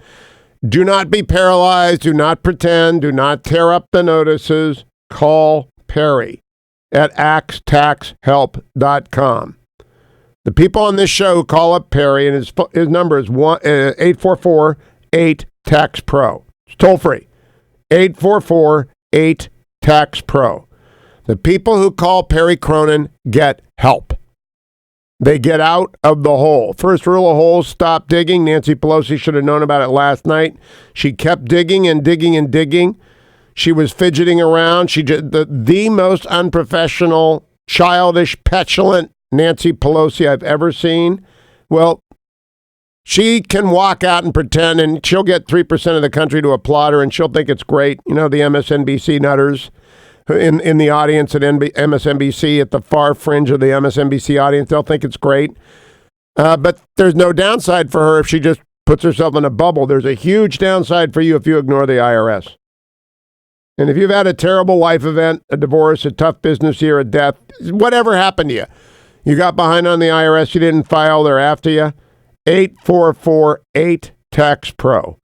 Do not be paralyzed. Do not pretend. Do not tear up the notices. Call Perry at axtaxhelp.com. The people on this show who call up Perry, and his number is 844-8-TAX-PRO. It's toll free. 844-8-TAX-PRO. The people who call Perry Cronin get help. They get out of the hole. First rule of holes, stop digging. Nancy Pelosi should have known about it last night. She kept digging and digging and digging. She was fidgeting around. She did the most unprofessional, childish, petulant Nancy Pelosi I've ever seen. Well, she can walk out and pretend, and she'll get 3% of the country to applaud her, and she'll think it's great. You know, the MSNBC nutters in the audience at MSNBC, at the far fringe of the MSNBC audience, they'll think it's great. But there's no downside for her if she just puts herself in a bubble. There's a huge downside for you if you ignore the IRS. And if you've had a terrible life event, a divorce, a tough business year, a death, whatever happened to you, you got behind on the IRS, you didn't file, they're after you, 844-8-TAX-PRO.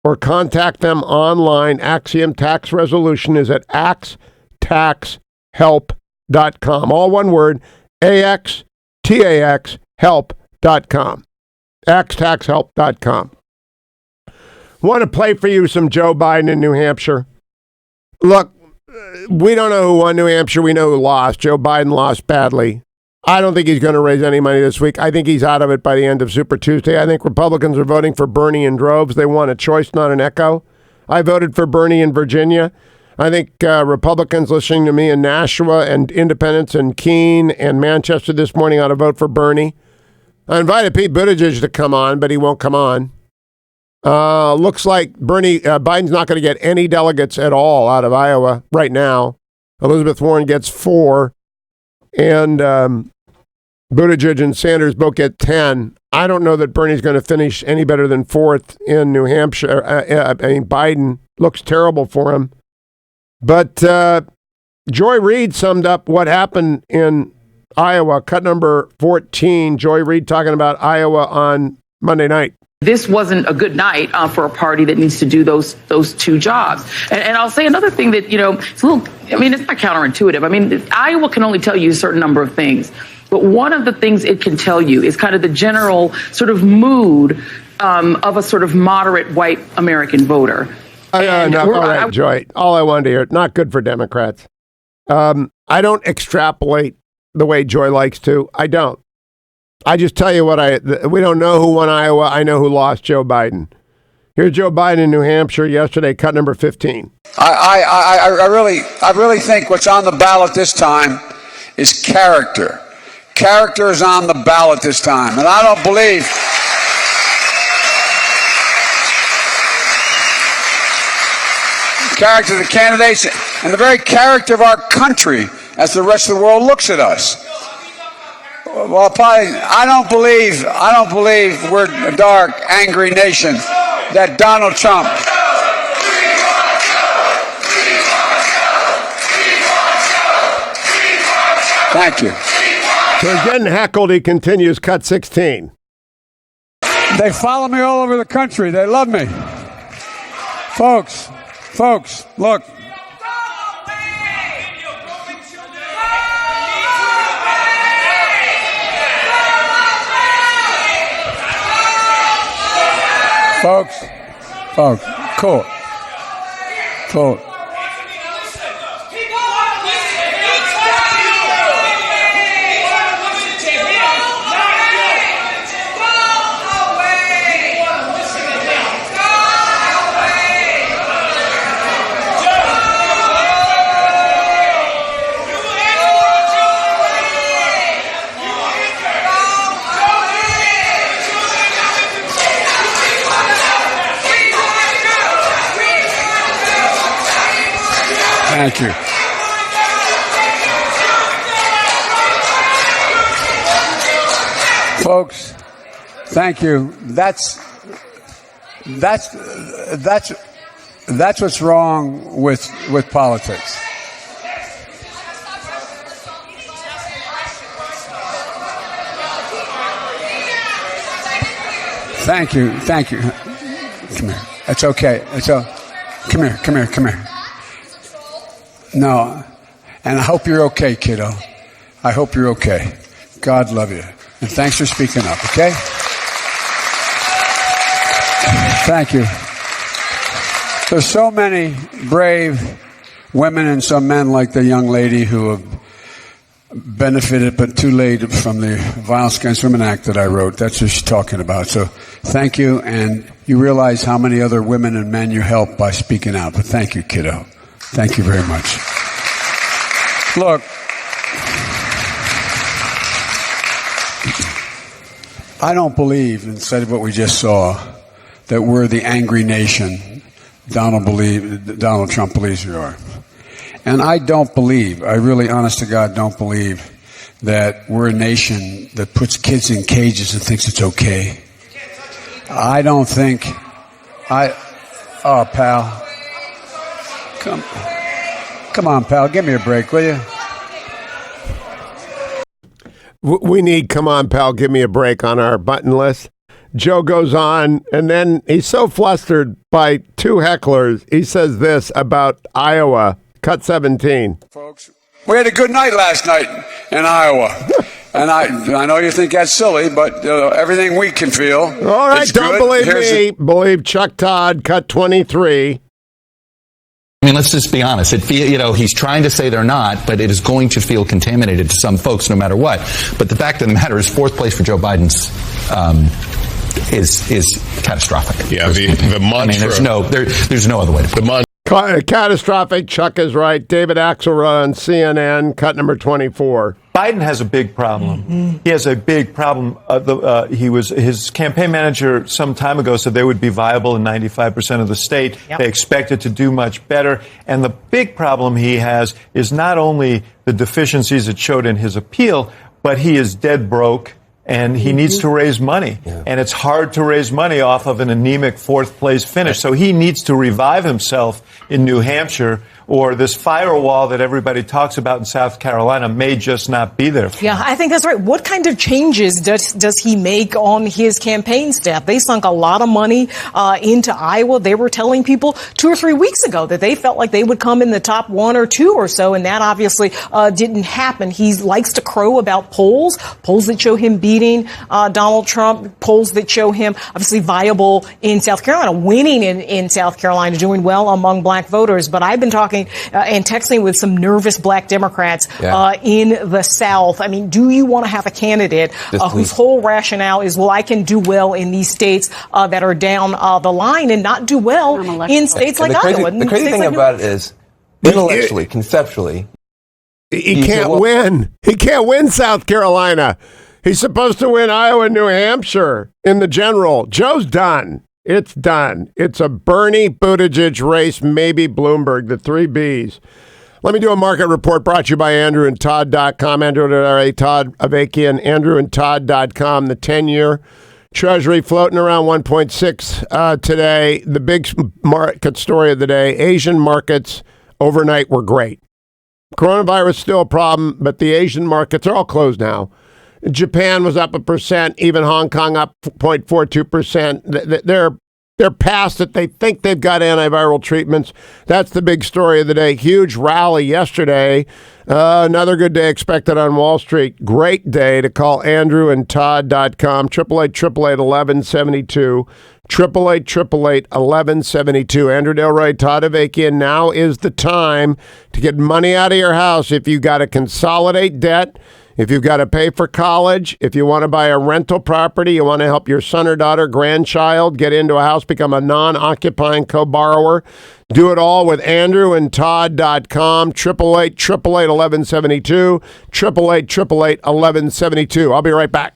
Or contact them online. Axiom Tax Resolution is at axtaxhelp.com. All one word, AXTAX help.com. axtaxhelp.com. Want to play for you some Joe Biden in New Hampshire? Look, we don't know who won New Hampshire. We know who lost. Joe Biden lost badly. I don't think he's going to raise any money this week. I think he's out of it by the end of Super Tuesday. I think Republicans are voting for Bernie in droves. They want a choice, not an echo. I voted for Bernie in Virginia. I think Republicans listening to me in Nashua and independents in Keene and Manchester this morning ought to vote for Bernie. I invited Pete Buttigieg to come on, but he won't come on. Looks like Biden's not going to get any delegates at all out of Iowa right now. Elizabeth Warren gets 4, and Buttigieg and Sanders both get 10. I don't know that Bernie's going to finish any better than 4th in New Hampshire. Biden looks terrible for him. But Joy Reid summed up what happened in Iowa. Cut number 14. Joy Reid talking about Iowa on Monday night. This wasn't a good night for a party that needs to do those two jobs. And I'll say another thing that, it's a little, it's not counterintuitive. Iowa can only tell you a certain number of things. But one of the things it can tell you is kind of the general sort of mood of a sort of moderate white American voter. All right, Joy. All I wanted to hear, not good for Democrats. I don't extrapolate the way Joy likes to. I don't. I just tell you we don't know who won Iowa. I know who lost Joe Biden. Here's Joe Biden in New Hampshire yesterday, cut number 15. I really think what's on the ballot this time is character. Character is on the ballot this time. And I don't believe character of the candidates and the very character of our country as the rest of the world looks at us. Well, I don't believe we're a dark, angry nation that Donald Trump. Thank you. So he's getting heckled. He continues. Cut 16. They follow me all over the country. They love me. Folks, look. Folks, cool. Thank you. Folks, thank you. That's what's wrong with politics. Thank you. Come here. It's okay. Come here. No. And I hope you're okay, kiddo. I hope you're okay. God love you. And thanks for speaking up, okay? Thank you. There's so many brave women and some men like the young lady who have benefited but too late from the Violence Against Women Act that I wrote. That's what she's talking about. So thank you, and you realize how many other women and men you help by speaking out. But thank you, kiddo. Thank you very much. Look, I don't believe, instead of what we just saw, that we're the angry nation Donald Trump believes we are. And I don't believe, I really, honest to God, don't believe that we're a nation that puts kids in cages and thinks it's okay. I don't think, oh, pal. Come on, pal, give me a break, will you? We need, come on, pal, give me a break on our button list. Joe goes on, and then he's so flustered by two hecklers. He says this about Iowa. Cut 17. Folks, we had a good night last night in Iowa. And I know you think that's silly, but everything we can feel. All right, don't believe me. Believe Chuck Todd. Cut 23. I mean, let's just be honest. He's trying to say they're not, but it is going to feel contaminated to some folks no matter what. But the fact of the matter is, fourth place for Joe Biden's is catastrophic. Yeah, the mantra. I mean, there's no other way to put it. Catastrophic. Chuck is right. David Axelrod on CNN. Cut number 24. Biden has a big problem. Mm-hmm. He has a big problem. His campaign manager some time ago said they would be viable in 95% of the state. Yep. They expected to do much better. And the big problem he has is not only the deficiencies it showed in his appeal, but he is dead broke. And he needs to raise money. Yeah. And it's hard to raise money off of an anemic fourth place finish. So he needs to revive himself in New Hampshire, or this firewall that everybody talks about in South Carolina may just not be there. Yeah, I think that's right. What kind of changes does he make on his campaign staff? They sunk a lot of money into Iowa. They were telling people 2 or 3 weeks ago that they felt like they would come in the top 1 or 2 or so, and that obviously didn't happen. He likes to crow about polls that show him beating Donald Trump, polls that show him obviously viable in South Carolina, winning in South Carolina, doing well among black voters. But I've been talking and texting with some nervous black Democrats in the South. I mean, do you want to have a candidate whose whole rationale is, well, I can do well in these states that are down the line and not do well in states like Iowa? The crazy thing about it is, intellectually, conceptually, he can't win. He can't win South Carolina. He's supposed to win Iowa and New Hampshire in the general. Joe's done. It's done. It's a Bernie Buttigieg race, maybe Bloomberg, the 3 Bs. Let me do a market report brought to you by AndrewandTodd.com. Andrew, Todd Avakian, AndrewandTodd.com. The 10-year Treasury floating around 1.6 today. The big market story of the day, Asian markets overnight were great. Coronavirus still a problem, but the Asian markets are all closed now. Japan was up 1%, even Hong Kong up 0.42%. They're past it. They think they've got antiviral treatments. That's the big story of the day. Huge rally yesterday. Another good day expected on Wall Street. Great day to call AndrewandTodd.com, 888-888-1172, 888-888-1172. Andrew Del Rey, Todd Avakian. Now is the time to get money out of your house. If you got to consolidate debt, if you've got to pay for college, if you want to buy a rental property, you want to help your son or daughter, grandchild get into a house, become a non-occupying co-borrower, do it all with AndrewandTodd.com, 888-888-1172, 888-888-1172. I'll be right back.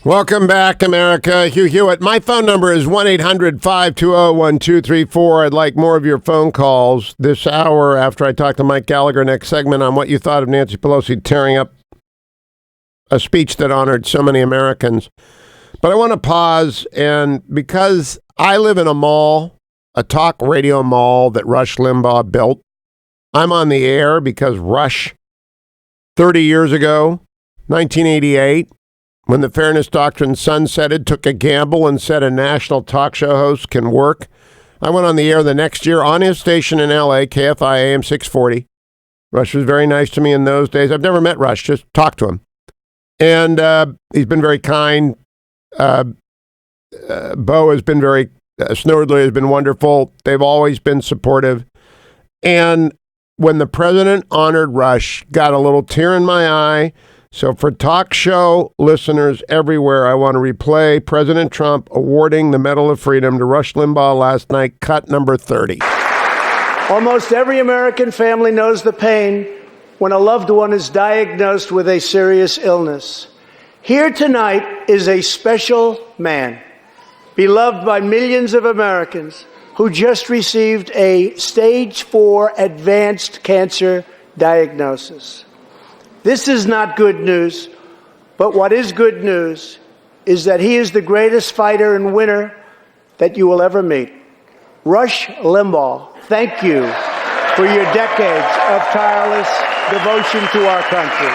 Welcome back, America. Hugh Hewitt. My phone number is 1-800-520-1234. I'd like more of your phone calls this hour after I talk to Mike Gallagher next segment on what you thought of Nancy Pelosi tearing up a speech that honored so many Americans. But I want to pause, and because I live in a mall, a talk radio mall that Rush Limbaugh built, I'm on the air because Rush, 30 years ago, 1988, when the Fairness Doctrine sunsetted, took a gamble and said a national talk show host can work. I went on the air the next year on his station in L.A., KFI AM 640. Rush was very nice to me in those days. I've never met Rush, just talked to him. And he's been very kind. Bo has been very, Snowdley has been wonderful. They've always been supportive. And when the president honored Rush, got a little tear in my eye. So for talk show listeners everywhere, I want to replay President Trump awarding the Medal of Freedom to Rush Limbaugh last night, cut number 30. Almost every American family knows the pain when a loved one is diagnosed with a serious illness. Here tonight is a special man, beloved by millions of Americans, who just received a stage 4 advanced cancer diagnosis. This is not good news, but what is good news is that he is the greatest fighter and winner that you will ever meet. Rush Limbaugh, thank you for your decades of tireless devotion to our country.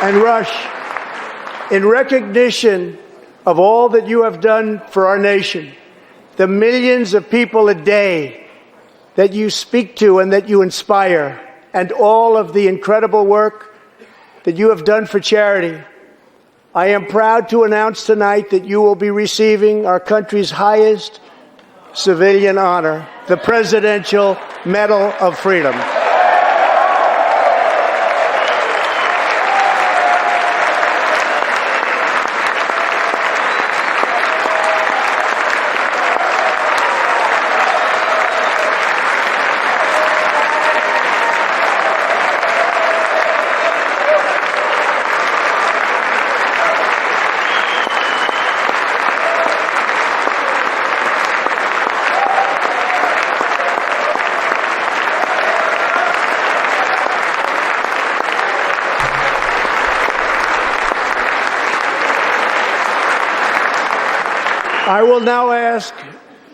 And Rush, in recognition of all that you have done for our nation, the millions of people a day that you speak to and that you inspire, and all of the incredible work that you have done for charity, I am proud to announce tonight that you will be receiving our country's highest civilian honor, the Presidential Medal of Freedom. I will now ask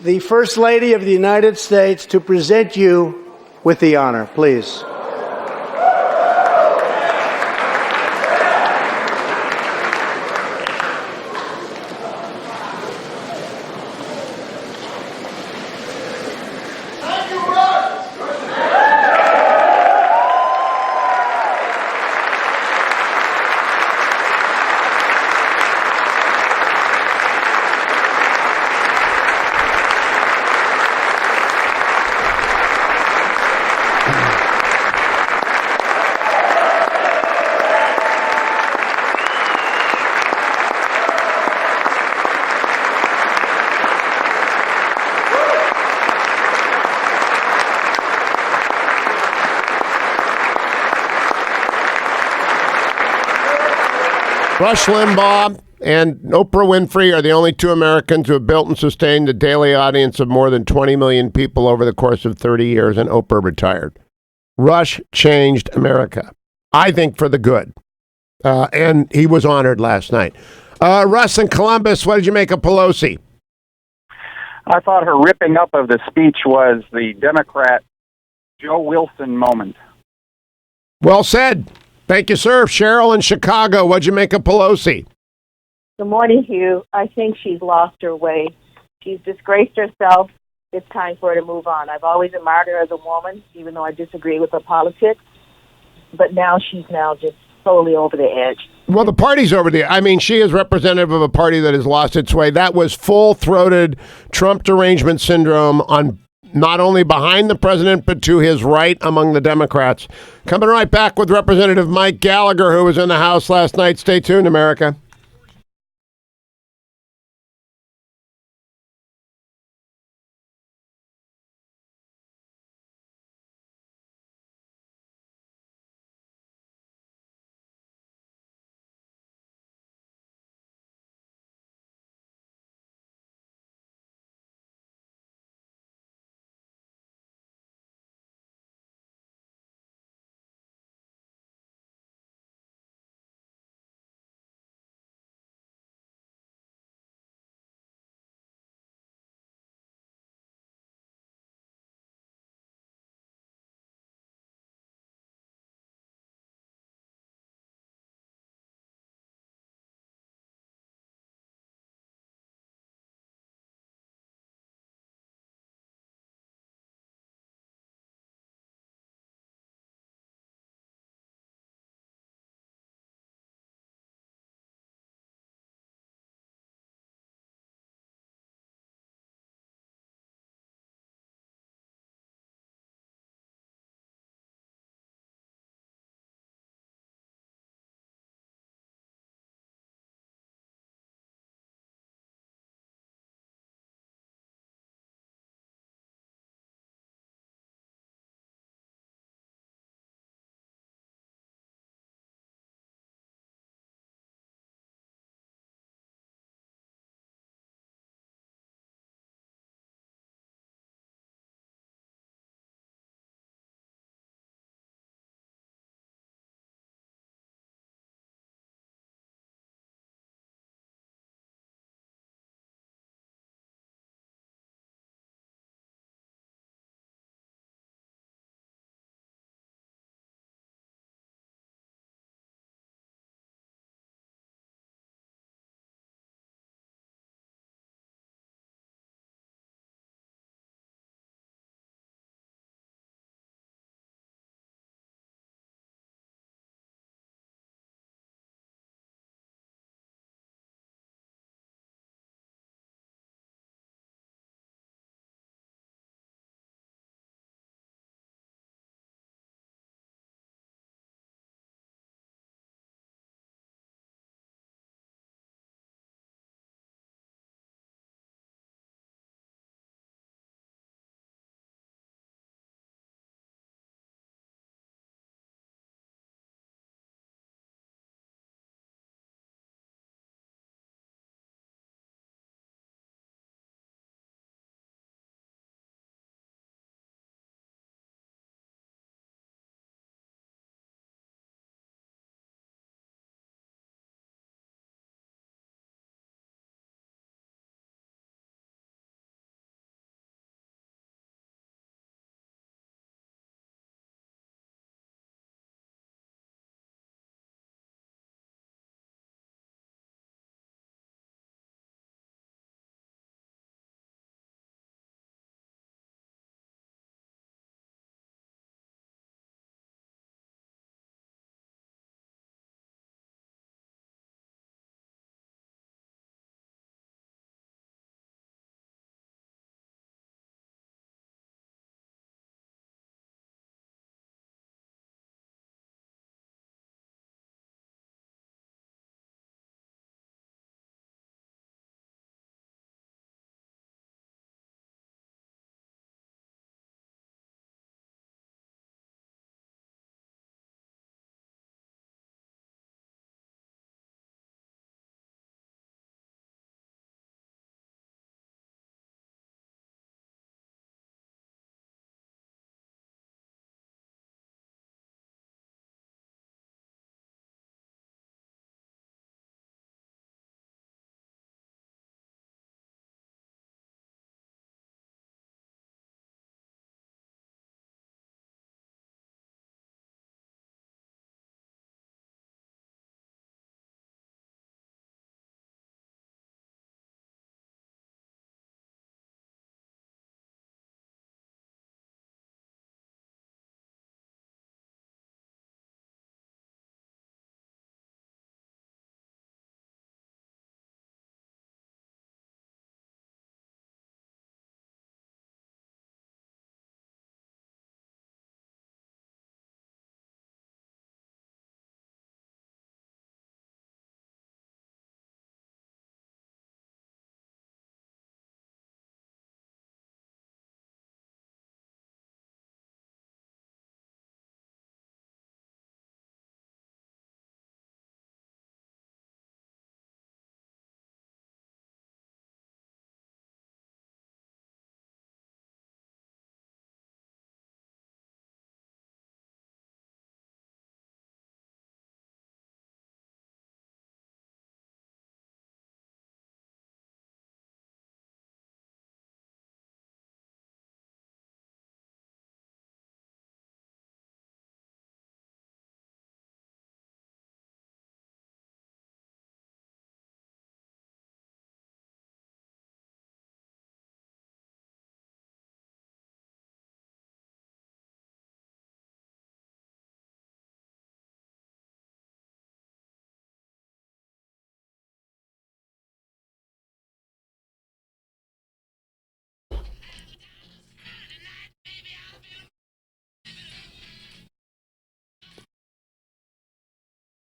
the First Lady of the United States to present you with the honor, please. Rush Limbaugh and Oprah Winfrey are the only two Americans who have built and sustained a daily audience of more than 20 million people over the course of 30 years, and Oprah retired. Rush changed America, I think, for the good. And he was honored last night. Russ in Columbus, what did you make of Pelosi? I thought her ripping up of the speech was the Democrat Joe Wilson moment. Well said. Thank you, sir. Cheryl in Chicago, what'd you make of Pelosi? Good morning, Hugh. I think she's lost her way. She's disgraced herself. It's time for her to move on. I've always admired her as a woman, even though I disagree with her politics. But now she's just totally over the edge. Well, the party's over the. I mean, she is representative of a party that has lost its way. That was full-throated Trump derangement syndrome on not only behind the president, but to his right among the Democrats. Coming right back with Representative Mike Gallagher, who was in the House last night. Stay tuned, America.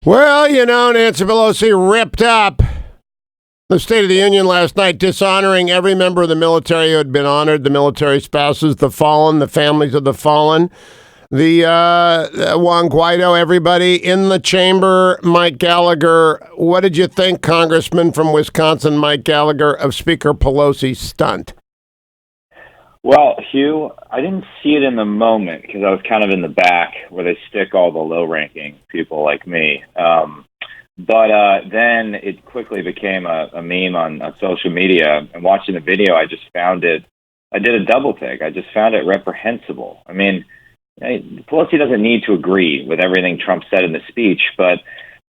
Well, Nancy Pelosi ripped up the State of the Union last night, dishonoring every member of the military who had been honored, the military spouses, the fallen, the families of the fallen, the Juan Guaido, everybody in the chamber. Mike Gallagher, what did you think, Congressman from Wisconsin, Mike Gallagher, of Speaker Pelosi's stunt? Well, Hugh, I didn't see it in the moment because I was kind of in the back where they stick all the low-ranking people like me. But then it quickly became a meme on social media. And watching the video, I just found it, I did a double take. I just found it reprehensible. I mean, Pelosi doesn't need to agree with everything Trump said in the speech, but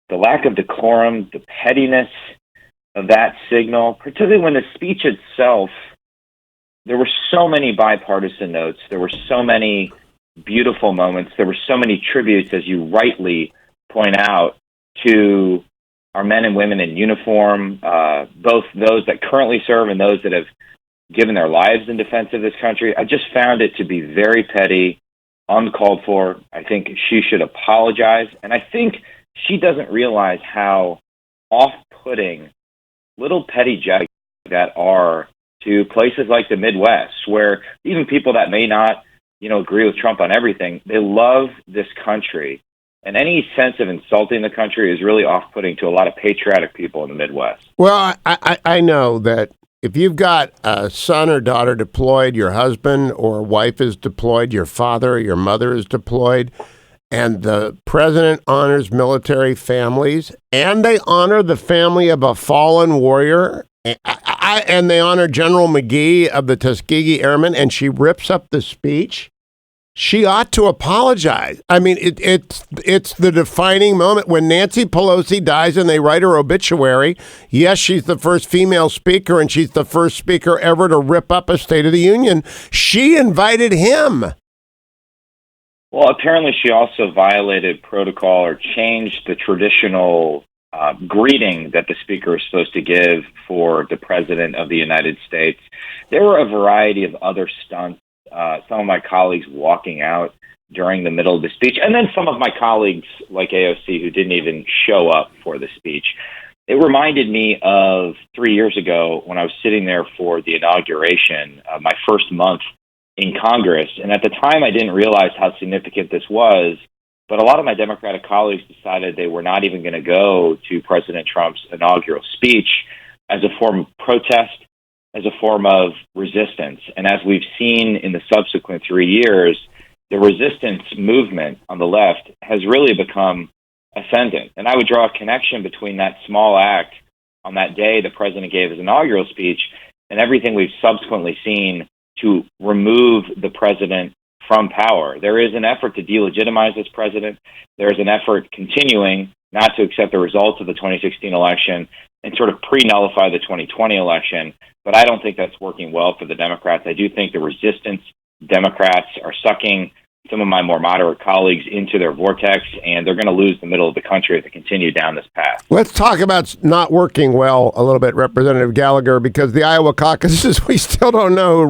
the lack of decorum, the pettiness of that signal, particularly when the speech itself, there were so many bipartisan notes. There were so many beautiful moments. There were so many tributes, as you rightly point out, to our men and women in uniform, both those that currently serve and those that have given their lives in defense of this country. I just found it to be very petty, uncalled for. I think she should apologize. And I think she doesn't realize how off-putting little petty jabs that are to places like the Midwest, where even people that may not, agree with Trump on everything, they love this country. And any sense of insulting the country is really off-putting to a lot of patriotic people in the Midwest. Well, I know that if you've got a son or daughter deployed, your husband or wife is deployed, your father or your mother is deployed, and the president honors military families, and they honor the family of a fallen warrior, and they honor General McGee of the Tuskegee Airmen, and she rips up the speech, she ought to apologize. I mean, it's the defining moment when Nancy Pelosi dies and they write her obituary. Yes, she's the first female speaker, and she's the first speaker ever to rip up a State of the Union. She invited him. Well, apparently she also violated protocol or changed the traditional greeting that the speaker is supposed to give for the president of the United States. There were a variety of other stunts. Some of my colleagues walking out during the middle of the speech, and then some of my colleagues like AOC who didn't even show up for the speech. It reminded me of 3 years ago when I was sitting there for the inauguration, my first month in Congress. And at the time, I didn't realize how significant this was. But a lot of my Democratic colleagues decided they were not even going to go to President Trump's inaugural speech as a form of protest, as a form of resistance. And as we've seen in the subsequent 3 years, the resistance movement on the left has really become ascendant. And I would draw a connection between that small act on that day the president gave his inaugural speech and everything we've subsequently seen to remove the president from power. There is an effort to delegitimize this president. There is an effort continuing not to accept the results of the 2016 election and sort of pre-nullify the 2020 election. But I don't think that's working well for the Democrats. I do think the resistance Democrats are sucking some of my more moderate colleagues into their vortex, and they're going to lose the middle of the country if they continue down this path. Let's talk about not working well a little bit, Representative Gallagher, because the Iowa caucuses, we still don't know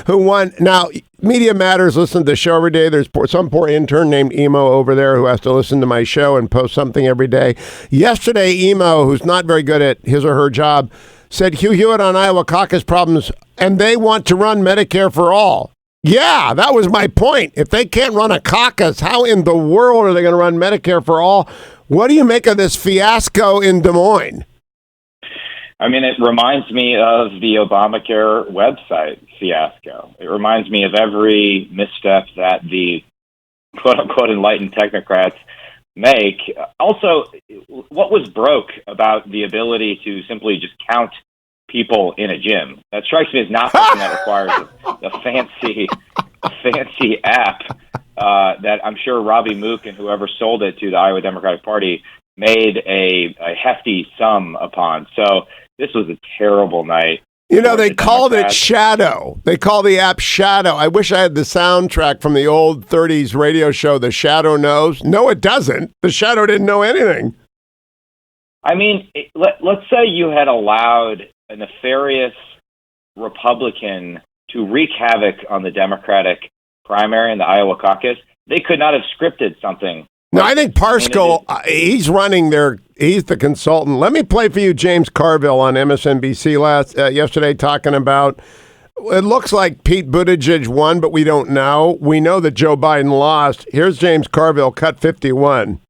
who won. Now, Media Matters listen to the show every day. There's some poor intern named Emo over there who has to listen to my show and post something every day. Yesterday, Emo, who's not very good at his or her job, said Hugh Hewitt on Iowa caucus problems, and they want to run Medicare for all. Yeah, that was my point. If they can't run a caucus, how in the world are they going to run Medicare for all? What do you make of this fiasco in Des Moines? I mean, it reminds me of the Obamacare website fiasco. It reminds me of every misstep that the quote-unquote enlightened technocrats make. Also, what was broke about the ability to simply just count people in a gym? That strikes me as not something that requires a fancy app that I'm sure Robbie Mook and whoever sold it to the Iowa Democratic Party made a hefty sum upon. So this was a terrible night. You know, they called it Shadow. They call the app Shadow. I wish I had the soundtrack from the old 30s radio show, The Shadow Knows. No, it doesn't. The Shadow didn't know anything. I mean, let's say you had allowed a nefarious Republican to wreak havoc on the Democratic primary in the Iowa caucus. They could not have scripted something No, I think Parscale, he's running he's the consultant. Let me play for you James Carville on MSNBC yesterday talking about, it looks like Pete Buttigieg won, but we don't know. We know that Joe Biden lost. Here's James Carville, cut 51.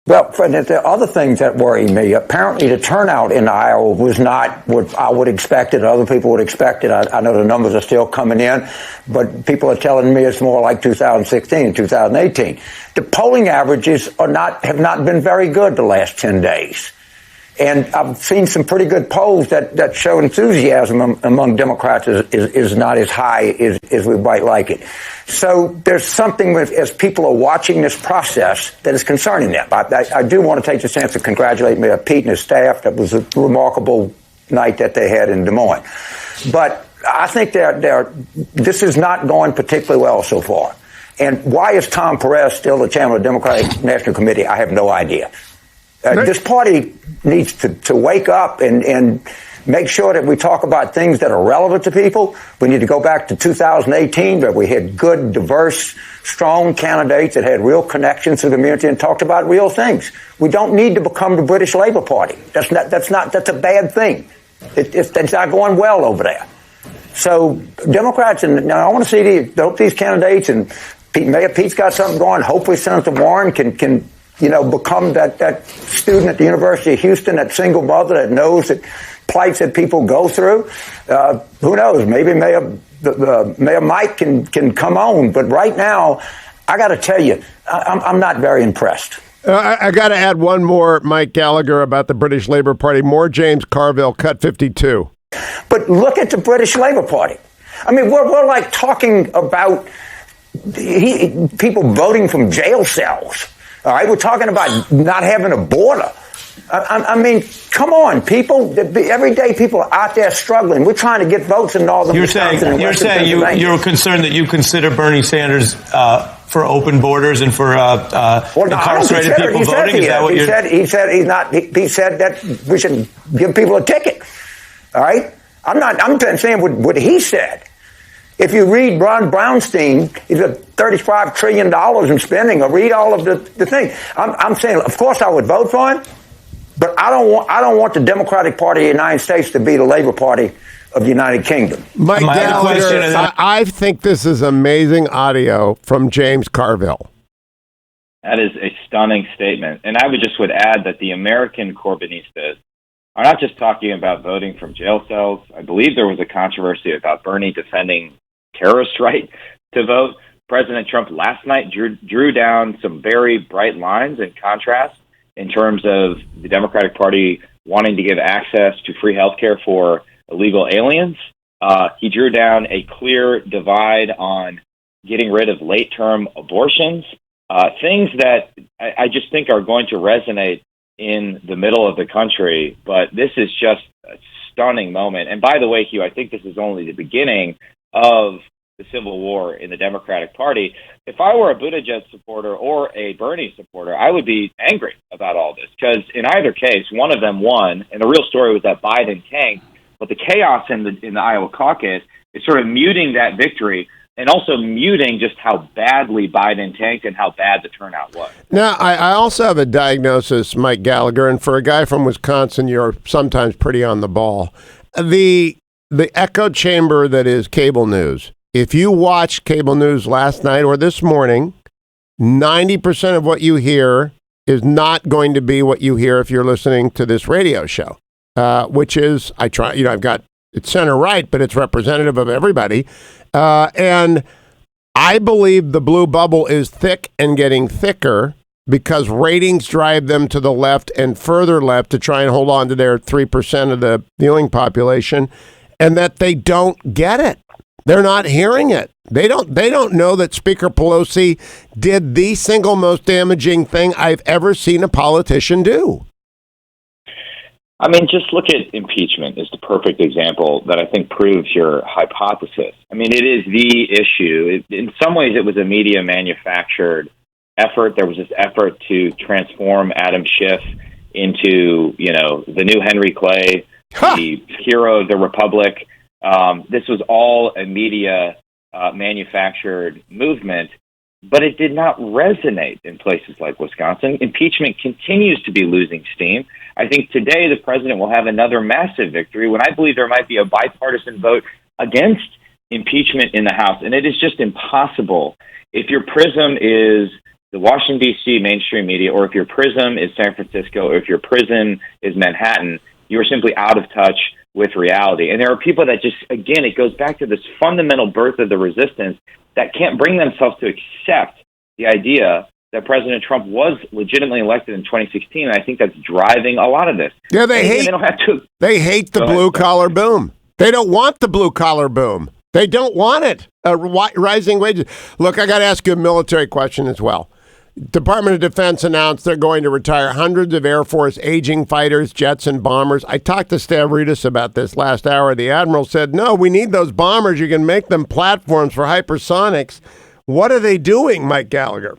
Well, the other things that worry me, apparently the turnout in Iowa was not what I would expect it, other people would expect it. I know the numbers are still coming in, but people are telling me it's more like 2016, 2018. The polling averages have not been very good the last 10 days. And I've seen some pretty good polls that show enthusiasm among Democrats is not as high as we might like it. So there's something as people are watching this process that is concerning them. I do want to take the chance to congratulate Mayor Pete and his staff. That was a remarkable night that they had in Des Moines. But I think this is not going particularly well so far. And why is Tom Perez still the chairman of the Democratic National Committee? I have no idea. This party needs to wake up and make sure that we talk about things that are relevant to people. We need to go back to 2018, where we had good, diverse, strong candidates that had real connections to the community and talked about real things. We don't need to become the British Labour Party. That's a bad thing. It's not going well over there. So Democrats, and now I want to see these candidates, and Mayor Pete's got something going. Hopefully Senator Warren can become that student at the University of Houston, that single mother that knows that plights that people go through. Who knows? Maybe Mayor Mike can come on. But right now, I got to tell you, I'm not very impressed. I got to add one more, Mike Gallagher, about the British Labour Party. More James Carville, cut 52. But look at the British Labour Party. I mean, we're like talking about people voting from jail cells. All right, we're talking about not having a border. I mean, come on, people. Every day people are out there struggling. We're trying to get votes in northern Wisconsin. You're saying you're concerned that you consider Bernie Sanders for open borders and for incarcerated people voting? Is that what you're saying? He said he's not. He said that we should give people a ticket. All right? I'm saying what he said. If you read Ron Brownstein, he's got $35 trillion in spending. Or read all of the thing. I'm saying, of course, I would vote for him, but I don't want the Democratic Party of the United States to be the Labor Party of the United Kingdom. Mike Gallagher, I think this is amazing audio from James Carville. That is a stunning statement. And I would add that the American Corbynistas are not just talking about voting from jail cells. I believe there was a controversy about Bernie defending terrorist right to vote. President Trump last night drew down some very bright lines in contrast in terms of the Democratic Party wanting to give access to free health care for illegal aliens. He drew down a clear divide on getting rid of late-term abortions, things that I just think are going to resonate in the middle of the country. But this is just a stunning moment. And by the way, Hugh, I think this is only the beginning of the civil war in the Democratic Party. If I were a Buttigieg supporter or a Bernie supporter, I would be angry about all this, because in either case, one of them won, and the real story was that Biden tanked. But the chaos in the Iowa caucus is sort of muting that victory, and also muting just how badly Biden tanked and how bad the turnout was. Now, I also have a diagnosis, Mike Gallagher, and for a guy from Wisconsin, you're sometimes pretty on the ball. The echo chamber that is cable news. If you watched cable news last night or this morning, 90% of what you hear is not going to be what you hear if you're listening to this radio show, which is, I've got it center right, but it's representative of everybody. And I believe the blue bubble is thick and getting thicker because ratings drive them to the left and further left to try and hold on to their 3% of the viewing population, and that they don't get it. They're not hearing it. They don't know that Speaker Pelosi did the single most damaging thing I've ever seen a politician do. I mean, just look at impeachment as the perfect example that I think proves your hypothesis. I mean, it is the issue. In some ways, it was a media manufactured effort. There was this effort to transform Adam Schiff into, the new Henry Clay, the hero of the Republic. This was all a media manufactured movement. but it did not resonate in places like Wisconsin. Impeachment continues to be losing steam. I think today the president will have another massive victory when I believe there might be a bipartisan vote against impeachment in the House. And it is just impossible if your prism is the Washington, D.C. mainstream media, or if your prism is San Francisco, or if your prism is Manhattan, you are simply out of touch with reality. And there are people that just, again, it goes back to this fundamental birth of the resistance that can't bring themselves to accept the idea that President Trump was legitimately elected in 2016. And I think that's driving a lot of this. Yeah, they hate the blue collar boom. They don't want the blue collar boom. They don't want it. Rising wages. Look, I got to ask you a military question as well. Department of Defense announced they're going to retire hundreds of Air Force aging fighters, jets, and bombers. I talked to Stavridis about this last hour. The Admiral said, no, we need those bombers. You can make them platforms for hypersonics. What are they doing, Mike Gallagher?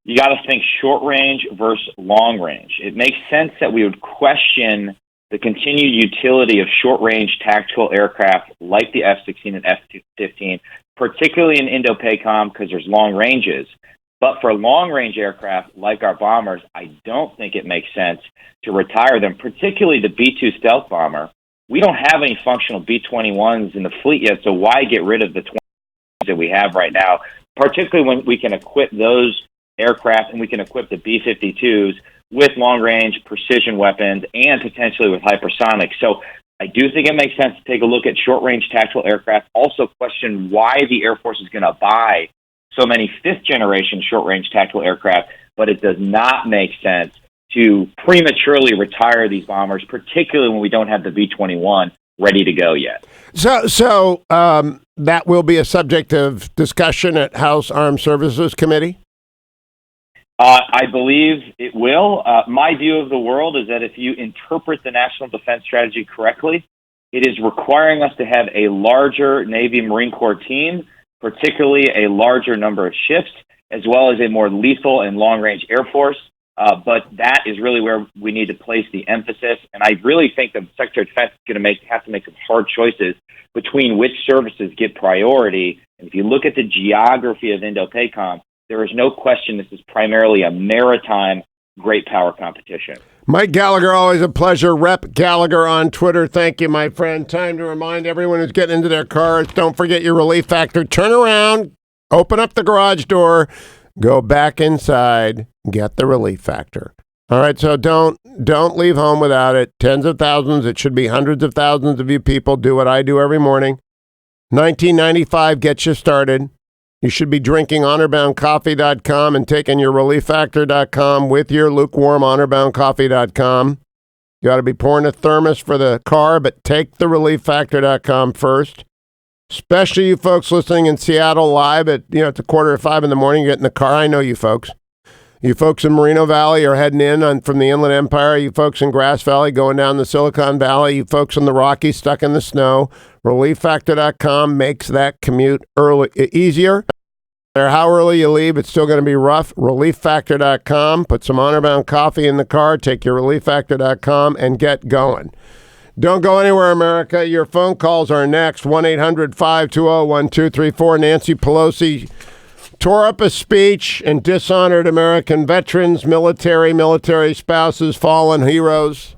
You got to think short range versus long range. It makes sense that we would question the continued utility of short range tactical aircraft like the F-16 and F-15, particularly in Indo-PACOM because there's long ranges. But for long-range aircraft like our bombers, I don't think it makes sense to retire them, particularly the B-2 stealth bomber. We don't have any functional B-21s in the fleet yet, so why get rid of the 20 that we have right now, particularly when we can equip those aircraft and we can equip the B-52s with long-range precision weapons and potentially with hypersonics. So I do think it makes sense to take a look at short-range tactical aircraft, also question why the Air Force is going to buy so many fifth-generation short-range tactical aircraft, but it does not make sense to prematurely retire these bombers, particularly when we don't have the B-21 ready to go yet. So that will be a subject of discussion at House Armed Services Committee? I believe it will. My view of the world is that if you interpret the National Defense Strategy correctly, it is requiring us to have a larger Navy Marine Corps team, particularly a larger number of ships, as well as a more lethal and long-range Air Force. But that is really where we need to place the emphasis. And I really think the Secretary of Defense is going to have to make some hard choices between which services get priority. And if you look at the geography of Indo-PACOM, there is no question this is primarily a maritime great power competition. Mike Gallagher, always a pleasure. Rep Gallagher on Twitter. Thank you, my friend. Time to remind everyone who's getting into their cars, don't forget your relief factor. Turn around, open up the garage door, go back inside, get the relief factor. All right, so don't leave home without it. Tens of thousands, it should be hundreds of thousands of you people do what I do every morning. $19.95 gets you started. You should be drinking honorboundcoffee.com and taking your relieffactor.com with your lukewarm honorboundcoffee.com. You ought to be pouring a thermos for the car, but take the relieffactor.com first. Especially you folks listening in Seattle live at, it's 4:45 in the morning, you get in the car. I know you folks. You folks in Moreno Valley are heading in from the Inland Empire. You folks in Grass Valley going down the Silicon Valley. You folks in the Rockies stuck in the snow. ReliefFactor.com makes that commute easier. No matter how early you leave, it's still going to be rough. ReliefFactor.com. Put some Honorbound coffee in the car. Take your ReliefFactor.com and get going. Don't go anywhere, America. Your phone calls are next. 1-800-520-1234. Nancy Pelosi tore up a speech and dishonored American veterans, military spouses, fallen heroes.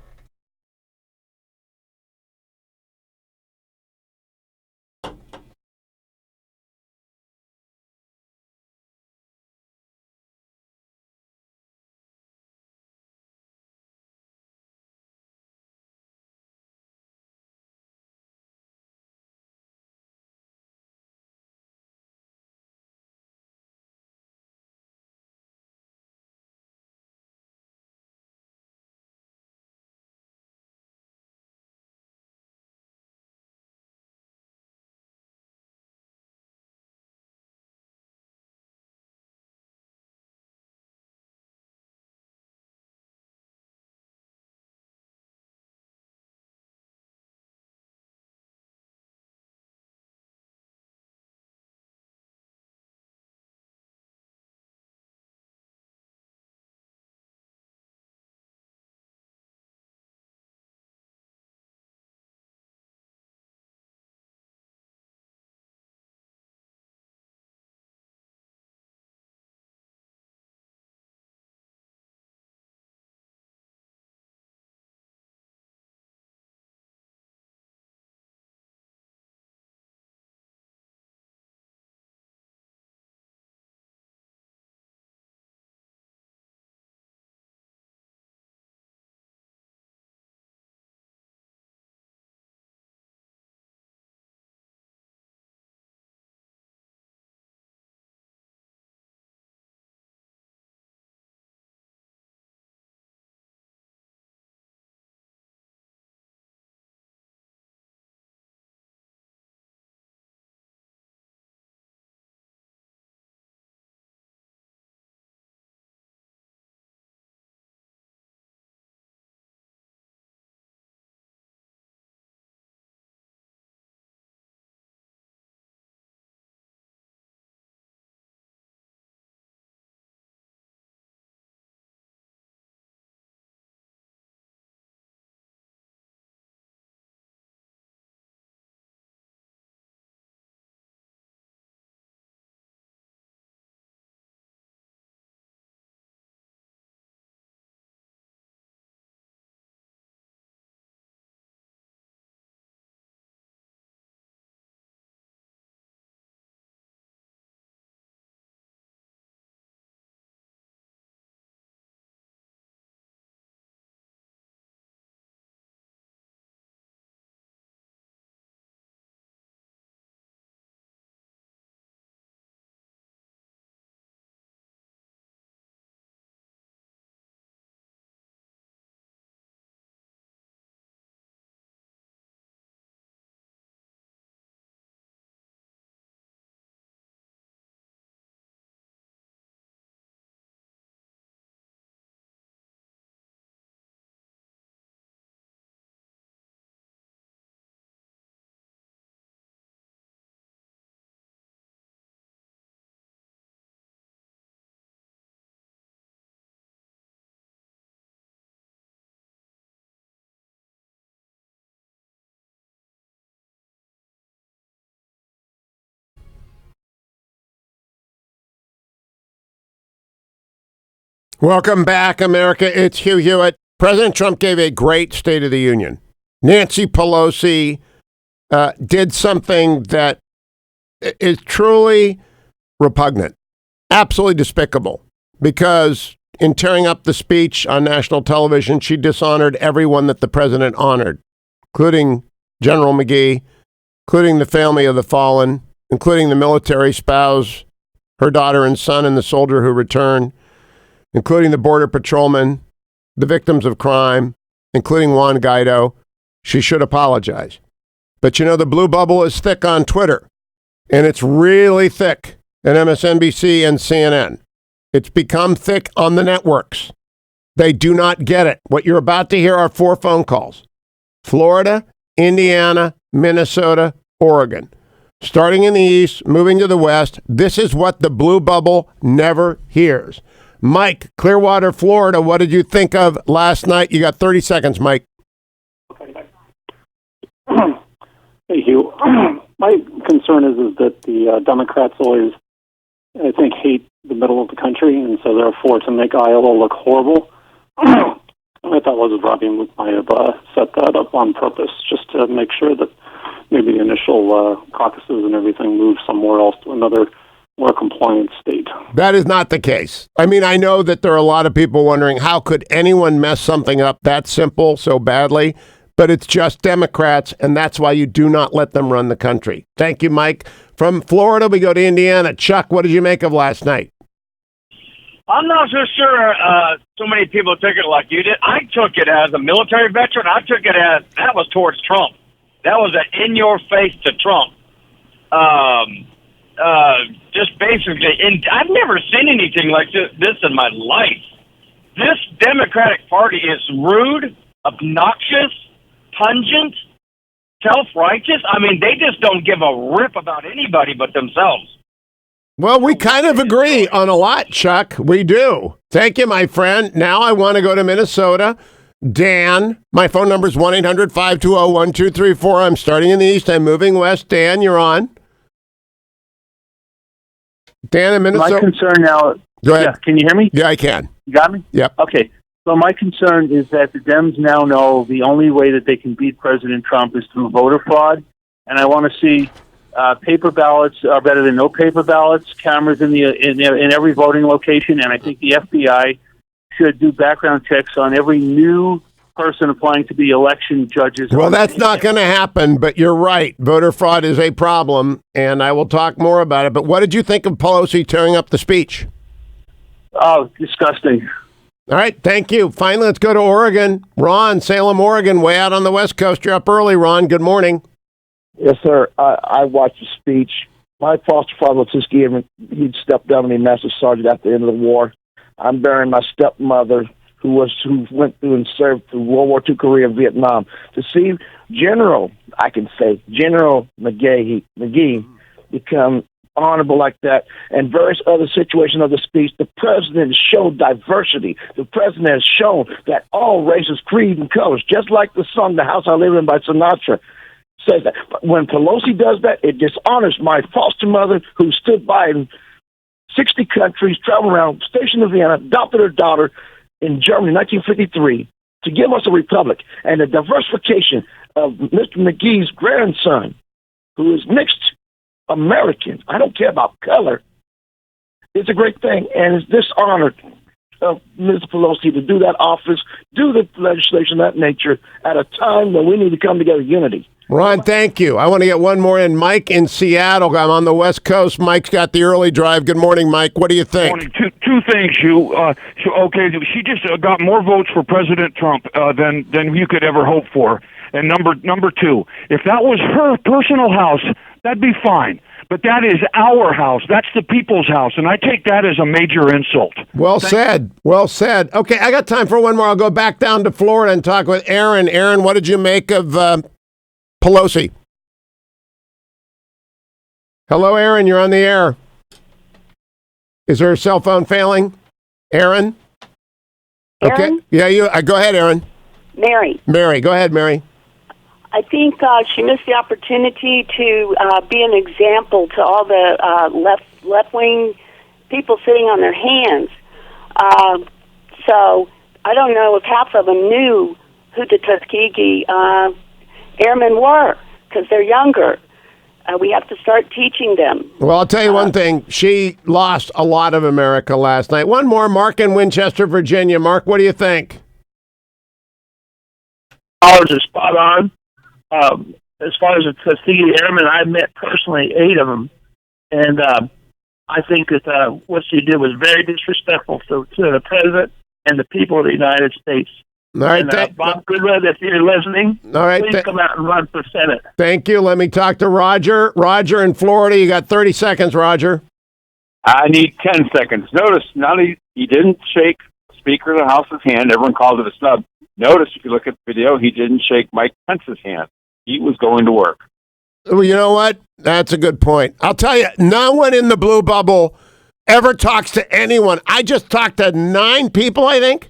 Welcome back, America. It's Hugh Hewitt. President Trump gave a great State of the Union. Nancy Pelosi did something that is truly repugnant, absolutely despicable, because in tearing up the speech on national television, she dishonored everyone that the president honored, including General McGee, including the family of the fallen, including the military spouse, her daughter and son, and the soldier who returned, including the border patrolmen, the victims of crime, including Juan Guaido. She should apologize. But you know, the blue bubble is thick on Twitter, and it's really thick at MSNBC and CNN. It's become thick on the networks. They do not get it. What you're about to hear are 4 phone calls. Florida, Indiana, Minnesota, Oregon. Starting in the east, moving to the west, this is what the blue bubble never hears. Mike, Clearwater, Florida, what did you think of last night? You got 30 seconds, Mike. Hey, Hugh. My concern is that the Democrats always, I think, hate the middle of the country, and so therefore to make Iowa look horrible, I thought Elizabeth Robbie might have set that up on purpose just to make sure that maybe the initial caucuses and everything move somewhere else to another more compliant state. That is not the case. I mean, I know that there are a lot of people wondering how could anyone mess something up that simple so badly, but it's just Democrats, and that's why you do not let them run the country. Thank you, Mike. From Florida, we go to Indiana. Chuck, what did you make of last night? I'm not so sure so many people took it like you did. I took it as a military veteran. I took it as that was towards Trump. That was an in-your-face to Trump. Just basically, and I've never seen anything like this in my life. This Democratic Party is rude, obnoxious, pungent, self-righteous. I mean, they just don't give a rip about anybody but themselves. Well, we kind of agree on a lot, Chuck. We do. Thank you, my friend. Now I want to go to Minnesota. Dan, my phone number is 1-800-520-1234. I'm starting in the east. I'm moving west. Dan, you're on. Dan in Minnesota. My concern now... Go ahead. Yeah, can you hear me? Yeah, I can. You got me? Yep. Okay. So my concern is that the Dems now know the only way that they can beat President Trump is through voter fraud. And I want to see paper ballots are better than no paper ballots, cameras in every voting location, and I think the FBI should do background checks on every new person applying to be election judges. Well, that's not going to happen, but you're right. Voter fraud is a problem, and I will talk more about it. But what did you think of Pelosi tearing up the speech? Oh, disgusting. All right, thank you. Finally, let's go to Oregon. Ron, Salem, Oregon, way out on the West Coast. You're up early, Ron. Good morning. Yes, sir. I watched the speech. My foster father, Tuskegee, he'd stepped down to be Master Sergeant at the end of the war. I'm burying my stepmother, who went through and served through World War II, Korea, Vietnam. To see General McGee become honorable like that, and various other situations of the speech, the president showed diversity. The president has shown that all races, creed, and colors, just like the song "The House I Live In" by Sinatra says that. But when Pelosi does that, it dishonors my foster mother, who stood by in 60 countries, traveled around, stationed in Vienna, adopted her daughter in Germany in 1953 to give us a republic, and the diversification of Mr. McGee's grandson, who is mixed American. I don't care about color. It's a great thing, and it's dishonored of Ms. Pelosi to do that office, do the legislation of that nature at a time when we need to come together unity. Ron, thank you. I want to get one more in. Mike in Seattle. I'm on the West Coast. Mike's got the early drive. Good morning, Mike. What do you think? Morning. Two things, Hugh. Okay, she just got more votes for President Trump than you could ever hope for. And number two, if that was her personal house, that'd be fine. But that is our house. That's the people's house. And I take that as a major insult. Well said. Well said. Okay, I got time for one more. I'll go back down to Florida and talk with Aaron. Aaron, what did you make of Pelosi? Hello, Aaron. You're on the air. Is her cell phone failing? Aaron? Okay. Aaron? Yeah, you. Go ahead, Aaron. Mary. Mary. Go ahead, Mary. I think she missed the opportunity to be an example to all the left-wing people sitting on their hands. so I don't know if half of them knew who the Tuskegee airmen were because they're younger. We have to start teaching them. Well, I'll tell you one thing. She lost a lot of America last night. One more, Mark in Winchester, Virginia. Mark, what do you think? Ours is spot on. As far as the Tuskegee Airmen, I've met personally 8 of them. And I think that what she did was very disrespectful to the president and the people of the United States. All right, And, Bob Goodwin, if you're listening, all right, please come out and run for Senate. Thank you. Let me talk to Roger. Roger in Florida. You got 30 seconds, Roger. I need 10 seconds. Notice, not he didn't shake Speaker of the House's hand. Everyone called it a snub. Notice, if you look at the video, he didn't shake Mike Pence's hand. He was going to work. Well, you know what? That's a good point. I'll tell you, no one in the blue bubble ever talks to anyone. I just talked to 9 people, I think.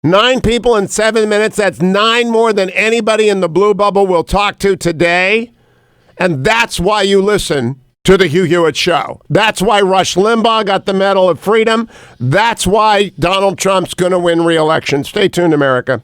9 people in 7 minutes. That's 9 more than anybody in the blue bubble will talk to today. And that's why you listen to the Hugh Hewitt Show. That's why Rush Limbaugh got the Medal of Freedom. That's why Donald Trump's going to win re-election. Stay tuned, America.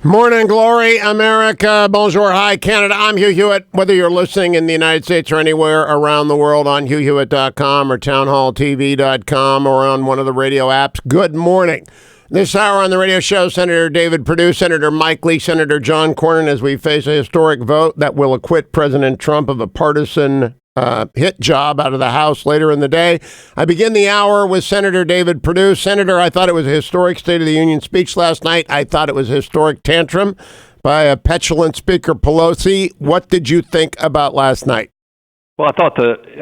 Morning glory, America. Bonjour, hi, Canada. I'm Hugh Hewitt. Whether you're listening in the United States or anywhere around the world on HughHewitt.com or TownHallTV.com or on one of the radio apps, good morning. This hour on the radio show, Senator David Perdue, Senator Mike Lee, Senator John Cornyn, as we face a historic vote that will acquit President Trump of a partisan hit job out of the House later in the day. I begin the hour with Senator David Perdue. Senator, I thought it was a historic State of the Union speech last night. I thought it was a historic tantrum by a petulant Speaker Pelosi. What did you think about last night? Well,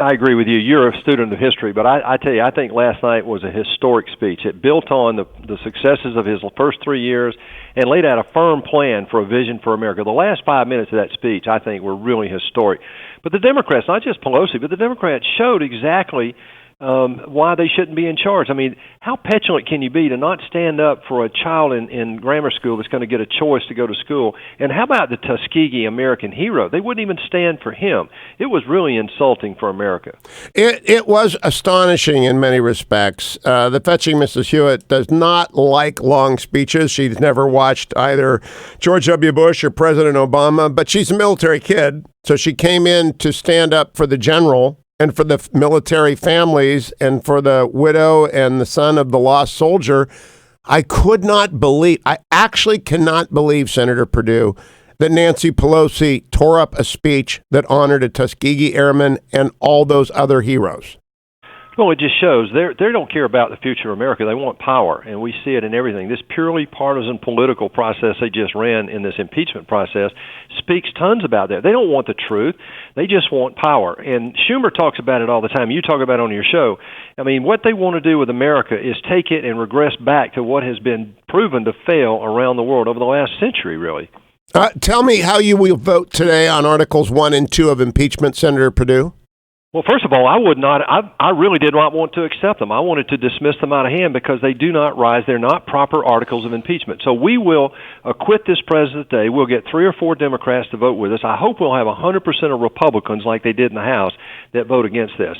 I agree with you. You're a student of history, but I tell you, I think last night was a historic speech. It built on the successes of his first 3 years and laid out a firm plan for a vision for America. The last 5 minutes of that speech, I think, were really historic. But the Democrats, not just Pelosi, but the Democrats showed exactly why they shouldn't be in charge. I mean, how petulant can you be to not stand up for a child in grammar school that's going to get a choice to go to school? And how about the Tuskegee American hero? They wouldn't even stand for him. It was really insulting for America. It was astonishing in many respects. The fetching Mrs. Hewitt does not like long speeches. She's never watched either George W. Bush or President Obama, but she's a military kid, so she came in to stand up for the general and for the military families and for the widow and the son of the lost soldier. I actually cannot believe, Senator Perdue, that Nancy Pelosi tore up a speech that honored a Tuskegee Airman and all those other heroes. Well, it just shows they don't care about the future of America. They want power, and we see it in everything. This purely partisan political process they just ran in this impeachment process speaks tons about that. They don't want the truth. They just want power. And Schumer talks about it all the time. You talk about it on your show. I mean, what they want to do with America is take it and regress back to what has been proven to fail around the world over the last century, really. Tell me how you will vote today on Articles 1 and 2 of impeachment, Senator Perdue. Well, first of all, I would not. I really did not want to accept them. I wanted to dismiss them out of hand because they do not rise. They're not proper articles of impeachment. So we will acquit this president today. We'll get 3 or 4 Democrats to vote with us. I hope we'll have 100% of Republicans, like they did in the House, that vote against this.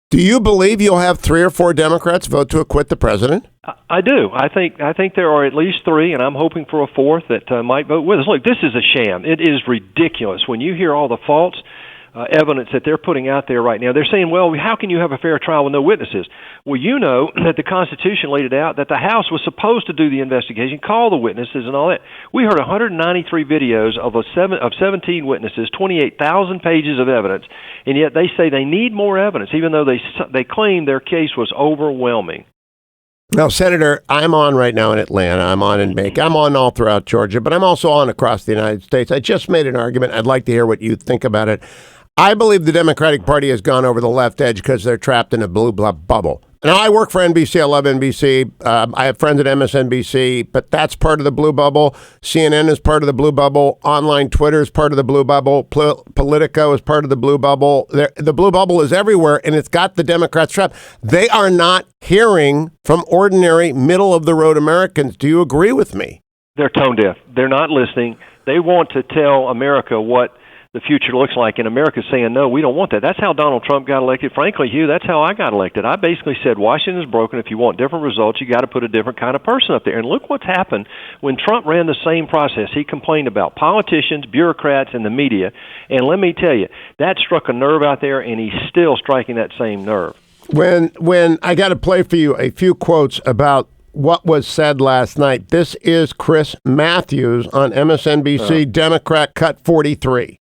Do you believe you'll have 3 or 4 Democrats vote to acquit the president? I do. I think there are at least 3, and I'm hoping for a 4th that might vote with us. Look, this is a sham. It is ridiculous when you hear all the false evidence that they're putting out there right now. They're saying, well, how can you have a fair trial with no witnesses? Well, you know that the Constitution laid it out that the House was supposed to do the investigation, call the witnesses and all that. We heard 193 videos of 17 witnesses, 28,000 pages of evidence, and yet they say they need more evidence, even though they claim their case was overwhelming. Now, Senator, I'm on right now in Atlanta. I'm on in Macon. I'm on all throughout Georgia, but I'm also on across the United States. I just made an argument. I'd like to hear what you think about it. I believe the Democratic Party has gone over the left edge because they're trapped in a blue bubble. Now, I work for NBC. I love NBC. I have friends at MSNBC, but that's part of the blue bubble. CNN is part of the blue bubble. Online Twitter is part of the blue bubble. Politico is part of the blue bubble. The blue bubble is everywhere, and it's got the Democrats trapped. They are not hearing from ordinary, middle-of-the-road Americans. Do you agree with me? They're tone deaf. They're not listening. They want to tell America what the future looks like, and America's saying, no, we don't want that. That's how Donald Trump got elected. Frankly, Hugh, that's how I got elected. I basically said, Washington is broken. If you want different results, you got to put a different kind of person up there. And look what's happened. When Trump ran the same process, he complained about politicians, bureaucrats, and the media. And let me tell you, that struck a nerve out there, and he's still striking that same nerve. When I got to play for you a few quotes about what was said last night. This is Chris Matthews on MSNBC, Democrat cut 43.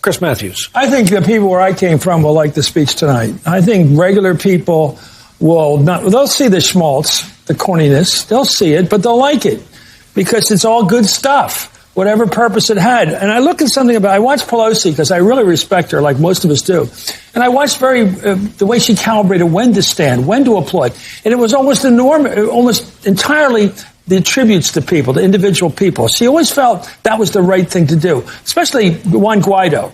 Chris Matthews. I think the people where I came from will like the speech tonight. I think regular people will not. They'll see the schmaltz, the corniness. They'll see it, but they'll like it because it's all good stuff, whatever purpose it had. And I look at something about. I watched Pelosi because I really respect her, like most of us do. And I watched the way she calibrated when to stand, when to applaud, and it was almost almost entirely the tributes to people, to individual people. She always felt that was the right thing to do, especially Juan Guaido.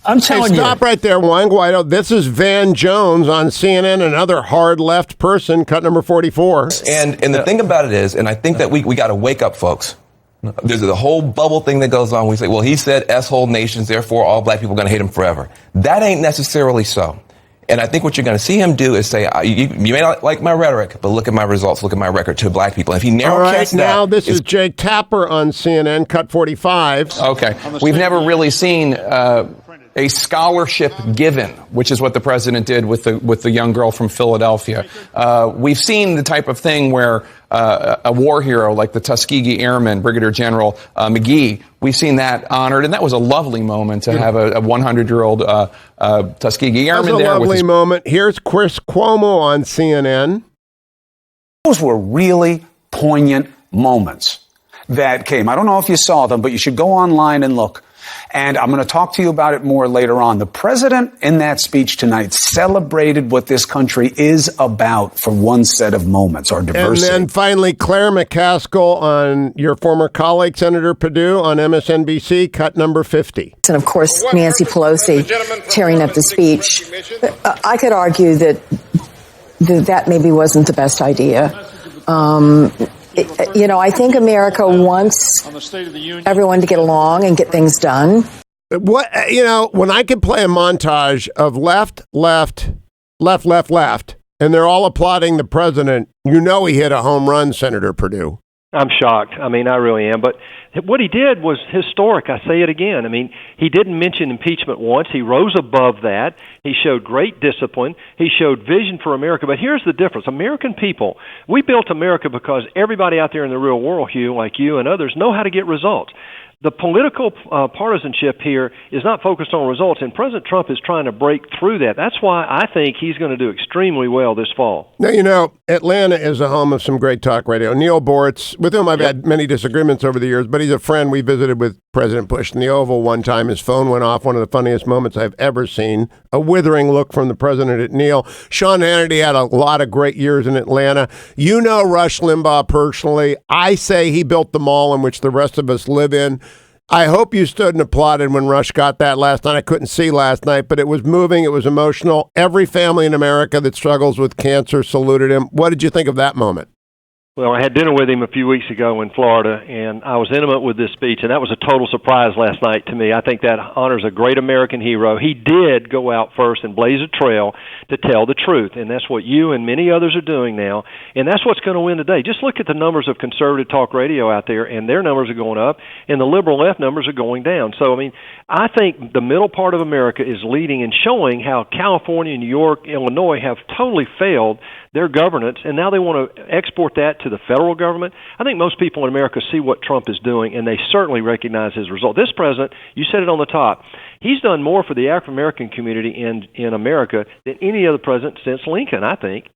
I'm telling you. Stop right there, Juan Guaido. This is Van Jones on CNN, another hard left person, cut number 44. And the thing about it is, and I think that we got to wake up, folks. There's the whole bubble thing that goes on. We say, well, he said S-hole nations, therefore all black people are going to hate him forever. That ain't necessarily so. And I think what you're going to see him do is say, you may not like my rhetoric, but look at my results, look at my record to black people. And if he narrow casts that... Now this is Jake Tapper on CNN, Cut 45. Okay. We've never really seen a scholarship given, which is what the president did with the young girl from Philadelphia. We've seen the type of thing where a war hero like the Tuskegee Airman, Brigadier General McGee, we've seen that honored, and that was a lovely moment to have a 100-year-old Tuskegee Airman there. That was a lovely moment. Here's Chris Cuomo on CNN. Those were really poignant moments that came. I don't know if you saw them, but you should go online and look. And I'm going to talk to you about it more later on. The president in that speech tonight celebrated what this country is about for one set of moments, our diversity. And then finally, Claire McCaskill on your former colleague, Senator Perdue, on MSNBC, cut number 50. And of course, Nancy Pelosi tearing up the speech. I could argue that maybe wasn't the best idea. I think America wants everyone to get along and get things done. When I could play a montage of left, and they're all applauding the president, he hit a home run, Senator Perdue. I'm shocked. I really am. But what he did was historic. I say it again. He didn't mention impeachment once. He rose above that. He showed great discipline. He showed vision for America. But here's the difference. American people, we built America because everybody out there in the real world, Hugh, like you and others, know how to get results. The political partisanship here is not focused on results, and President Trump is trying to break through that. That's why I think he's going to do extremely well this fall. Now, Atlanta is a home of some great talk radio. Neil Boritz, with whom I've had many disagreements over the years, but he's a friend. We visited with President Bush in the Oval one time. His phone went off, one of the funniest moments I've ever seen. A withering look from the president at Neil. Sean Hannity had a lot of great years in Atlanta. You know Rush Limbaugh personally. I say he built the mall in which the rest of us live in. I hope you stood and applauded when Rush got that last night. I couldn't see last night, but it was moving. It was emotional. Every family in America that struggles with cancer saluted him. What did you think of that moment? Well, I had dinner with him a few weeks ago in Florida, and I was intimate with this speech, and that was a total surprise last night to me. I think that honors a great American hero. He did go out first and blaze a trail to tell the truth, and that's what you and many others are doing now, and that's what's going to win today. Just look at the numbers of conservative talk radio out there, and their numbers are going up, and the liberal left numbers are going down. So, I think the middle part of America is leading and showing how California, New York, Illinois have totally failed their governance, and now they want to export that to the federal government. I think most people in America see what Trump is doing, and they certainly recognize his result. This president, you said it on the top, he's done more for the African-American community in America than any other president since Lincoln, I think.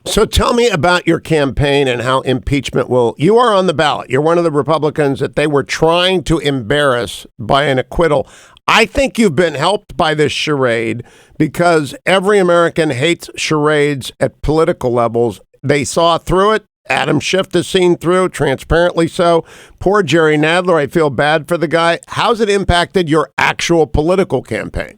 So tell me about your campaign and how impeachment will... You are on the ballot. You're one of the Republicans that they were trying to embarrass by an acquittal. I think you've been helped by this charade because every American hates charades at political levels. They saw through it. Adam Schiff has seen through, transparently so. Poor Jerry Nadler, I feel bad for the guy. How's it impacted your actual political campaign?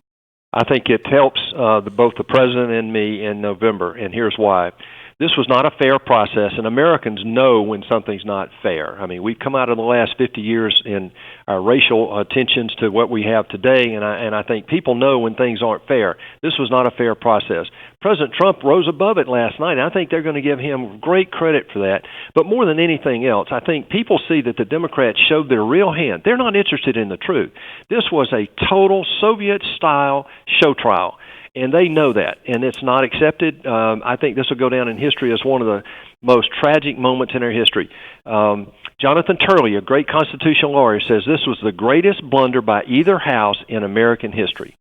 I think it helps both the president and me in November, and here's why. This was not a fair process, and Americans know when something's not fair. We've come out of the last 50 years in our racial tensions to what we have today, and I think people know when things aren't fair. This was not a fair process. President Trump rose above it last night, and I think they're going to give him great credit for that. But more than anything else, I think people see that the Democrats showed their real hand. They're not interested in the truth. This was a total Soviet-style show trial. And they know that, and it's not accepted. I think this will go down in history as one of the most tragic moments in our history. Jonathan Turley, a great constitutional lawyer, says this was the greatest blunder by either house in American history.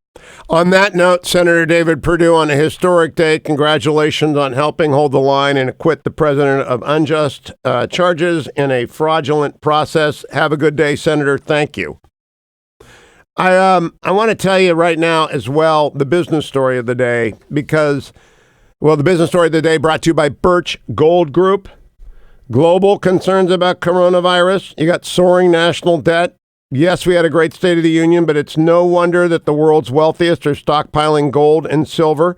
On that note, Senator David Perdue, on a historic day, congratulations on helping hold the line and acquit the president of unjust charges in a fraudulent process. Have a good day, Senator. Thank you. I want to tell you right now as well the business story of the day because, the business story of the day brought to you by Birch Gold Group. Global concerns about coronavirus. You got soaring national debt. Yes, we had a great State of the Union, but it's no wonder that the world's wealthiest are stockpiling gold and silver.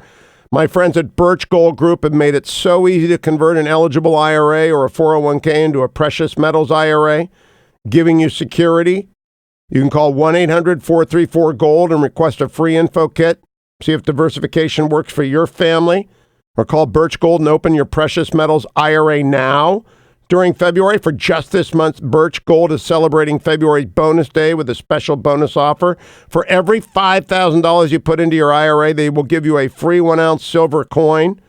My friends at Birch Gold Group have made it so easy to convert an eligible IRA or a 401k into a precious metals IRA, giving you security. You can call 1-800-434-GOLD and request a free info kit. See if diversification works for your family. Or call Birch Gold and open your precious metals IRA now. During February, for just this month, Birch Gold is celebrating February's bonus day with a special bonus offer. For every $5,000 you put into your IRA, they will give you a free 1-ounce silver coin.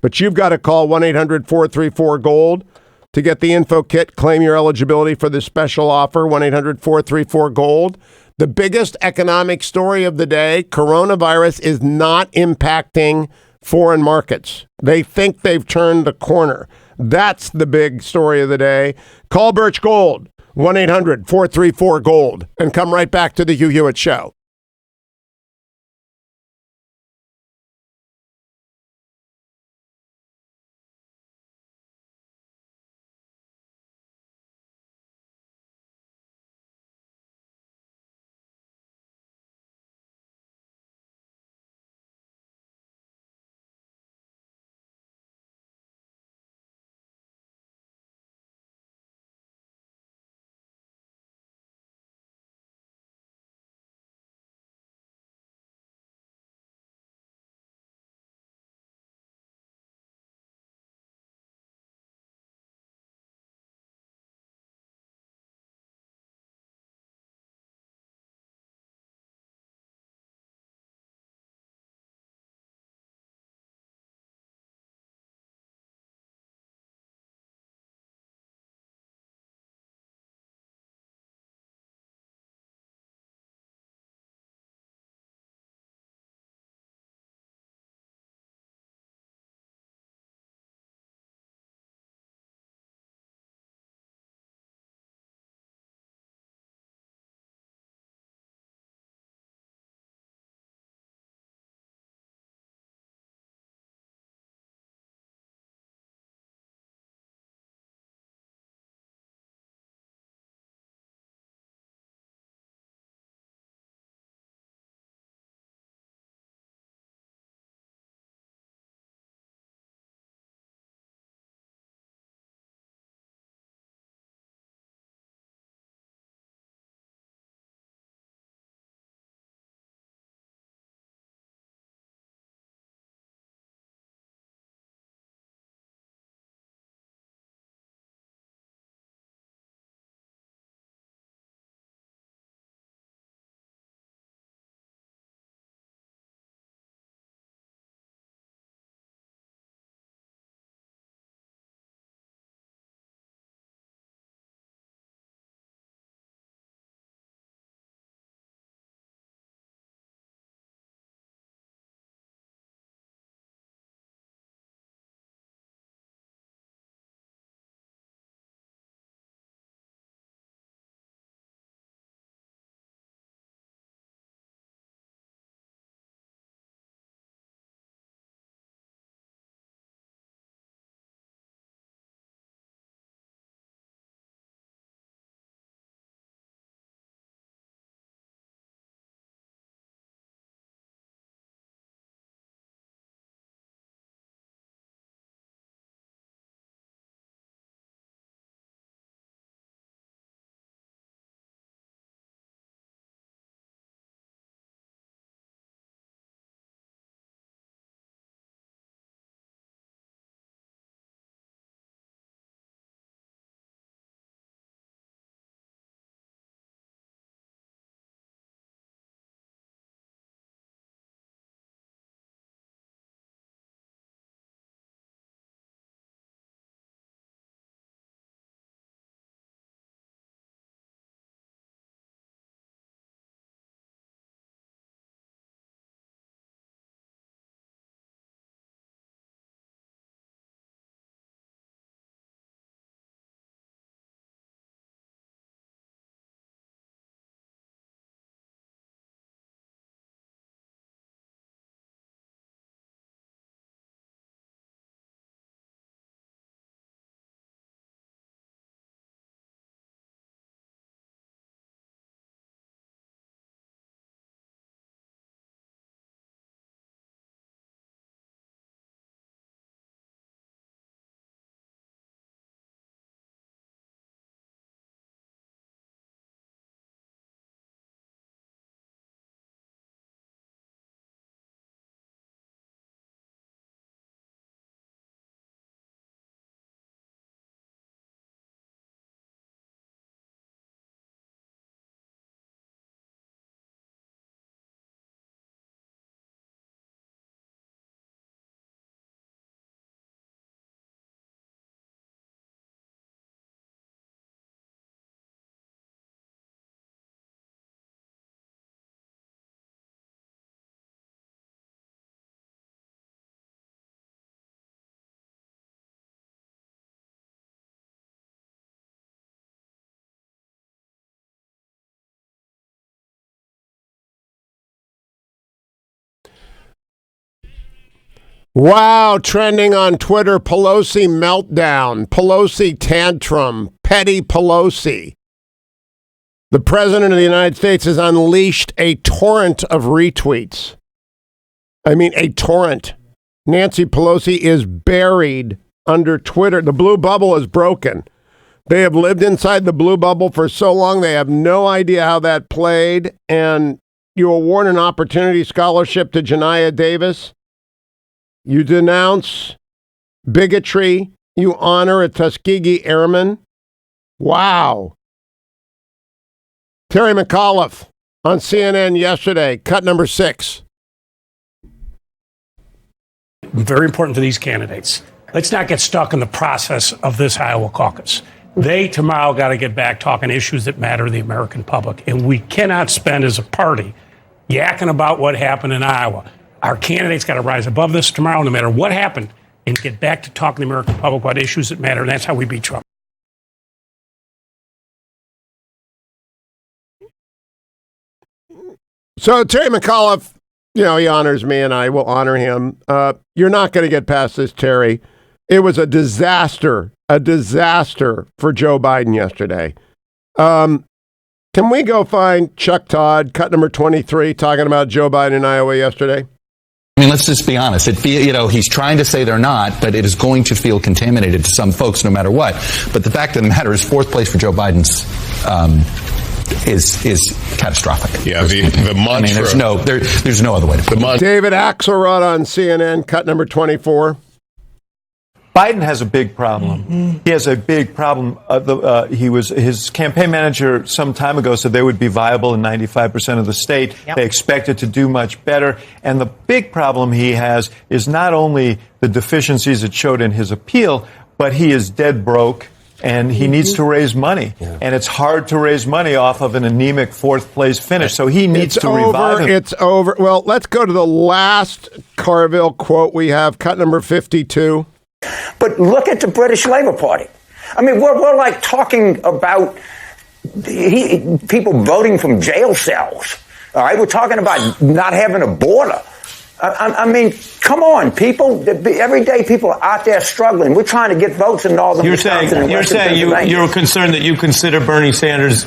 But you've got to call 1-800-434-GOLD to get the info kit. Claim your eligibility for this special offer, 1-800-434-GOLD. The biggest economic story of the day, coronavirus is not impacting foreign markets. They think they've turned the corner. That's the big story of the day. Call Birch Gold, 1-800-434-GOLD, and come right back to the Hugh Hewitt Show. Wow, trending on Twitter, Pelosi meltdown, Pelosi tantrum, petty Pelosi. The President of the United States has unleashed a torrent of retweets. I mean, a torrent. Nancy Pelosi is buried under Twitter. The blue bubble is broken. They have lived inside the blue bubble for so long, they have no idea how that played. And you award an opportunity scholarship to Janiyah Davis. You denounce bigotry. You honor a Tuskegee Airman. Wow. Terry McAuliffe on CNN yesterday, cut number 6. Very important for these candidates. Let's not get stuck in the process of this Iowa caucus. They tomorrow got to get back talking issues that matter to the American public. And we cannot spend as a party yakking about what happened in Iowa. Our candidates got to rise above this tomorrow, no matter what happened, and get back to talking to the American public about issues that matter. And that's how we beat Trump. So Terry McAuliffe, he honors me and I will honor him. You're not going to get past this, Terry. It was a disaster for Joe Biden yesterday. Can we go find Chuck Todd, cut number 23, talking about Joe Biden in Iowa yesterday? I mean, let's just be honest. He's trying to say they're not, but it is going to feel contaminated to some folks no matter what. But the fact of the matter is, fourth place for Joe Biden's is catastrophic. Yeah, the mantra. I mean, there's no other way to put it. David Axelrod on CNN, cut number 24. Biden has a big problem. Mm-hmm. He has a big problem. His campaign manager some time ago said they would be viable in 95% of the state. Yep. They expect it to do much better. And the big problem he has is not only the deficiencies it showed in his appeal, but he is dead broke. And he needs to raise money. Yeah. And it's hard to raise money off of an anemic fourth-place finish. So he needs to revive him. It's over. Well, let's go to the last Carville quote we have, cut number 52. But look at the British Labour Party. I mean, we're like talking about people voting from jail cells. All right, we're talking about not having a border. I mean, come on, people. Every day people are out there struggling. We're trying to get votes in northern Wisconsin. You're saying you're concerned that you consider Bernie Sanders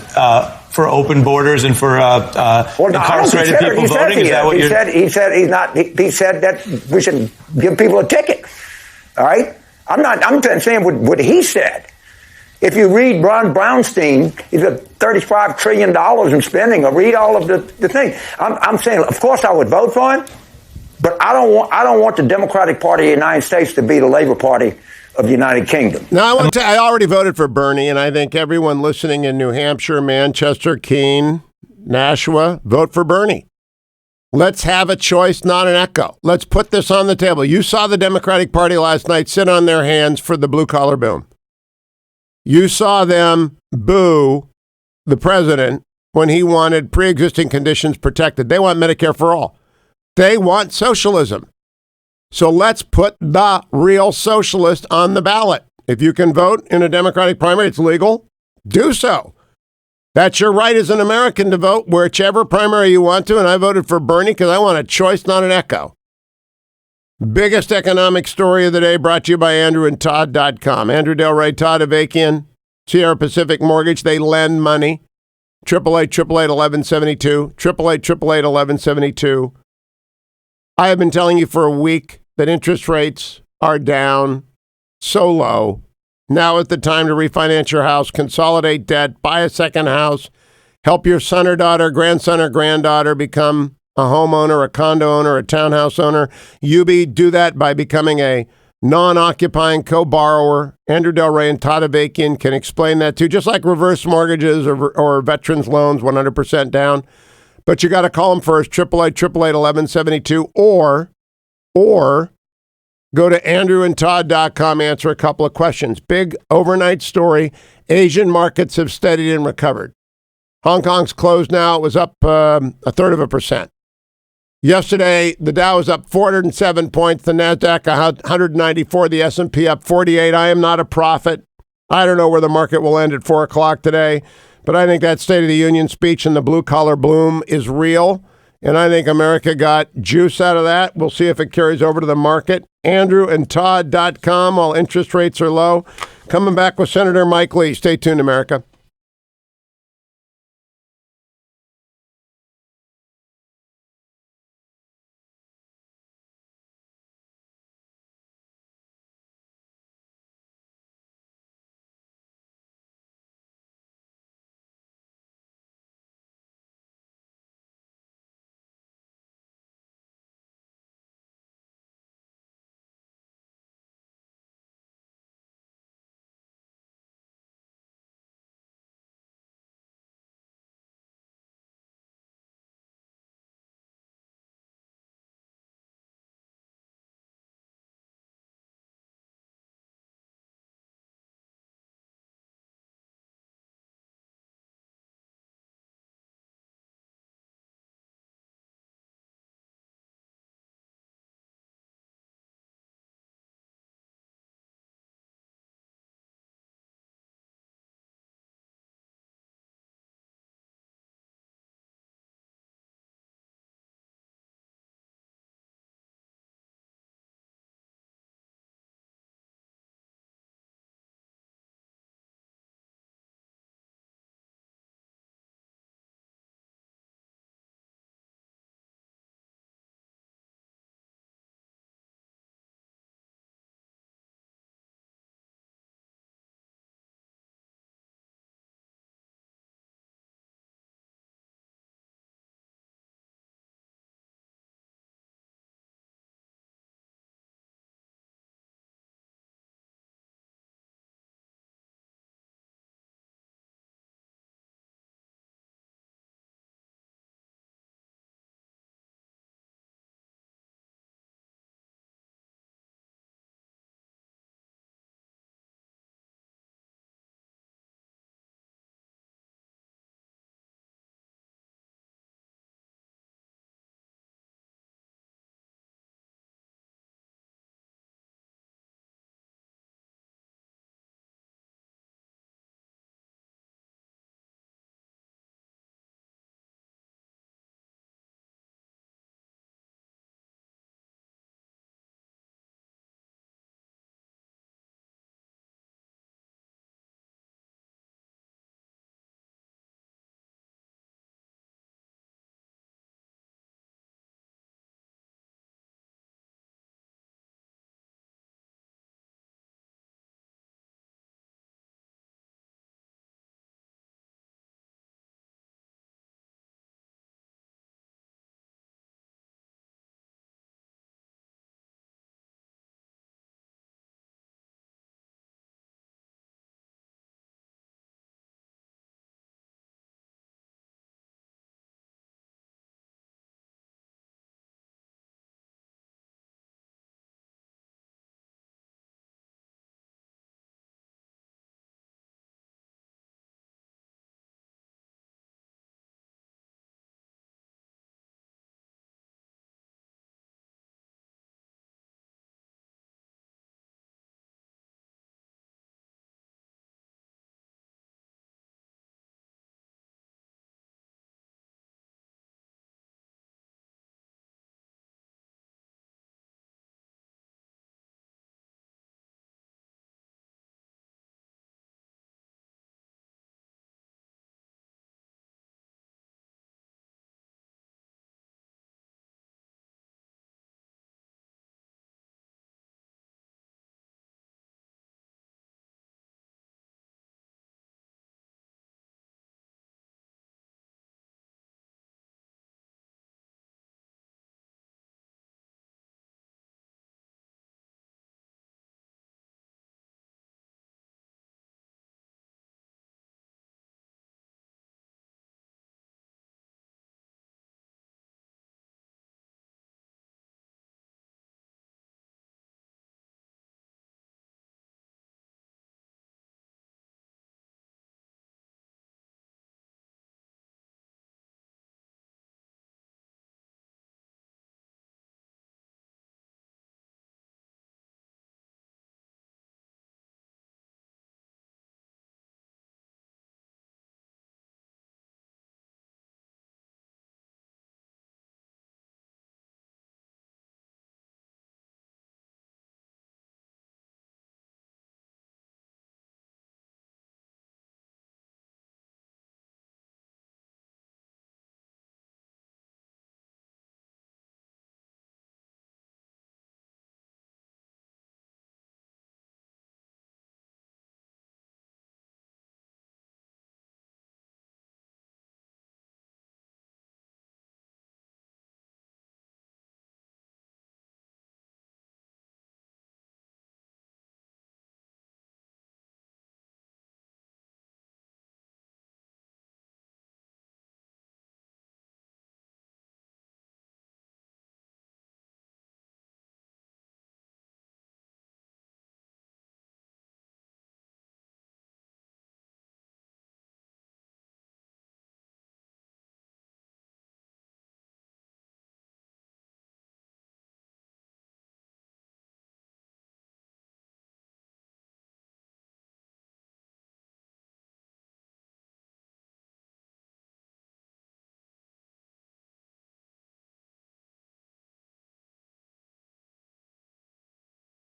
for open borders and for incarcerated people voting? Is that what you're saying? He said he's not. He said that we should give people a ticket. All right? I'm saying what he said. If you read Ron Brownstein, he's got $35 trillion in spending. Or read all of the thing. I'm saying, of course, I would vote for him. But I don't want the Democratic Party of the United States to be the Labour Party of the United Kingdom. Now, I already voted for Bernie, and I think everyone listening in New Hampshire, Manchester, Keene, Nashua, vote for Bernie. Let's have a choice, not an echo. Let's put this on the table. You saw the Democratic Party last night sit on their hands for the blue-collar boom. You saw them boo the president when he wanted pre-existing conditions protected. They want Medicare for all. They want socialism. So let's put the real socialist on the ballot. If you can vote in a Democratic primary, it's legal. Do so. That's your right as an American to vote whichever primary you want to. And I voted for Bernie because I want a choice, not an echo. Biggest economic story of the day brought to you by AndrewandTodd.com. Andrew Del Rey, Todd Avakian, Sierra Pacific Mortgage. They lend money. 888-1172. 888-1172. I have been telling you for a week that interest rates are down so low. Now is the time to refinance your house, consolidate debt, buy a second house, help your son or daughter, grandson or granddaughter become a homeowner, a condo owner, a townhouse owner. Do that by becoming a non-occupying co-borrower. Andrew Del Rey and Todd Avakian can explain that too, just like reverse mortgages or veterans loans, 100% down. But you got to call them first, 888-1172, or go to andrewandtodd.com, answer a couple of questions. Big overnight story. Asian markets have steadied and recovered. Hong Kong's closed now. It was up 0.33%. Yesterday, the Dow was up 407 points, the NASDAQ 194, the S&P up 48. I am not a prophet. I don't know where the market will end at 4 o'clock today. But I think that State of the Union speech and the blue-collar bloom is real. And I think America got juice out of that. We'll see if it carries over to the market. AndrewandTodd.com while interest rates are low. Coming back with Senator Mike Lee. Stay tuned, America.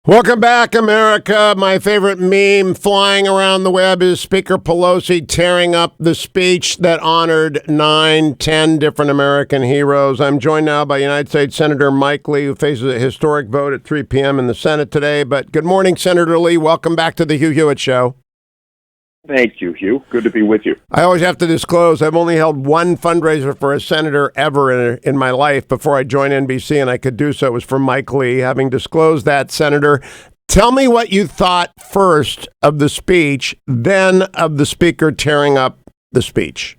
Welcome back, America. My favorite meme flying around the web is Speaker Pelosi tearing up the speech that honored 10 different American heroes. I'm joined now by United States Senator Mike Lee, who faces a historic vote at 3 p.m. in the Senate today. But good morning, Senator Lee. Welcome back to the Hugh Hewitt Show. Thank you, Hugh. Good to be with you. I always have to disclose, I've only held one fundraiser for a senator ever in my life before I joined NBC, and I could do so. It was for Mike Lee. Having disclosed that, Senator, tell me what you thought first of the speech, then of the speaker tearing up the speech.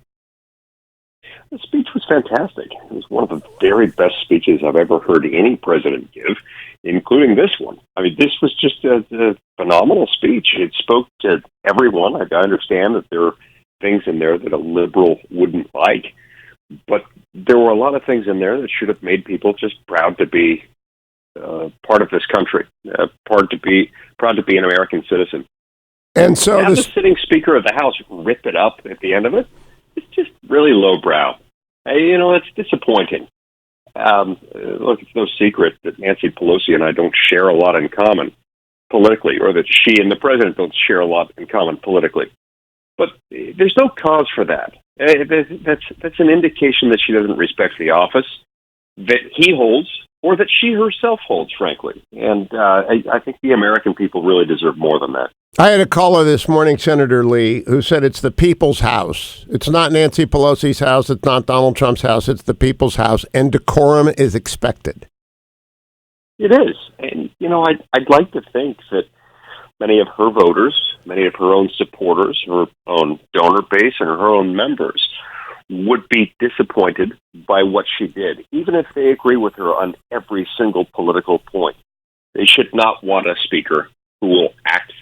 The speech was fantastic. It was one of the very best speeches I've ever heard any president give, including this one. I mean, this was just a phenomenal speech. It spoke to everyone. I understand that there are things in there that a liberal wouldn't like, but there were a lot of things in there that should have made people just proud to be part of this country, proud to be an American citizen. And so the sitting Speaker of the House rip it up at the end of it. It's just really lowbrow. It's disappointing. Look, it's no secret that Nancy Pelosi and I don't share a lot in common politically, or that she and the president don't share a lot in common politically. But there's no cause for that. That's an indication that she doesn't respect the office that he holds, or that she herself holds, frankly. And I think the American people really deserve more than that. I had a caller this morning, Senator Lee, who said it's the people's house. It's not Nancy Pelosi's house. It's not Donald Trump's house. It's the people's house, and decorum is expected. It is. And, I'd like to think that many of her voters, many of her own supporters, her own donor base, and her own members would be disappointed by what she did, even if they agree with her on every single political point. They should not want a speaker who will act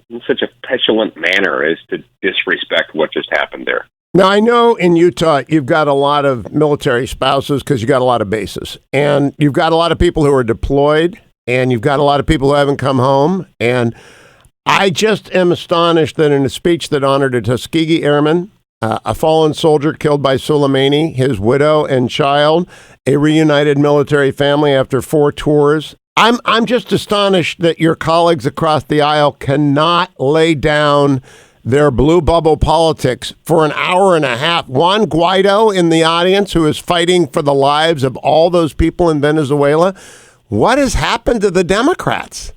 in such a petulant manner as to disrespect what just happened there. Now, I know in Utah you've got a lot of military spouses because you got a lot of bases, and you've got a lot of people who are deployed, and you've got a lot of people who haven't come home. And I just am astonished that in a speech that honored a Tuskegee airman, a fallen soldier killed by Soleimani, his widow and child, a reunited military family after 4 tours, I'm just astonished that your colleagues across the aisle cannot lay down their blue bubble politics for an hour and a half. Juan Guaido in the audience, who is fighting for the lives of all those people in Venezuela. What has happened to the Democrats?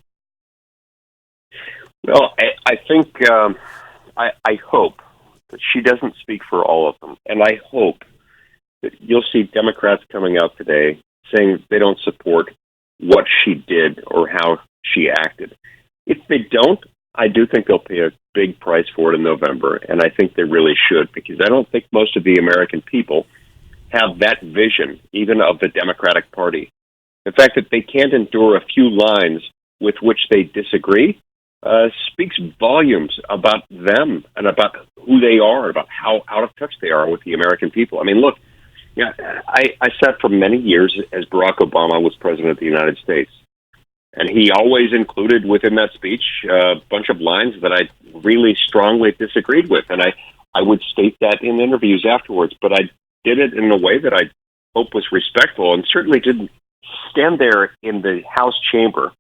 Well, I think I hope that she doesn't speak for all of them, and I hope that you'll see Democrats coming out today saying they don't support what she did or how she acted. If they don't, I do think they'll pay a big price for it in November, and I think they really should, because I don't think most of the American people have that vision, even of the Democratic Party. The fact that they can't endure a few lines with which they disagree speaks volumes about them and about who they are, about how out of touch they are with the American people. I mean, look, I sat for many years as Barack Obama was president of the United States, and he always included within that speech a bunch of lines that I really strongly disagreed with, and I would state that in interviews afterwards, but I did it in a way that I hope was respectful, and certainly didn't stand there in the House chamber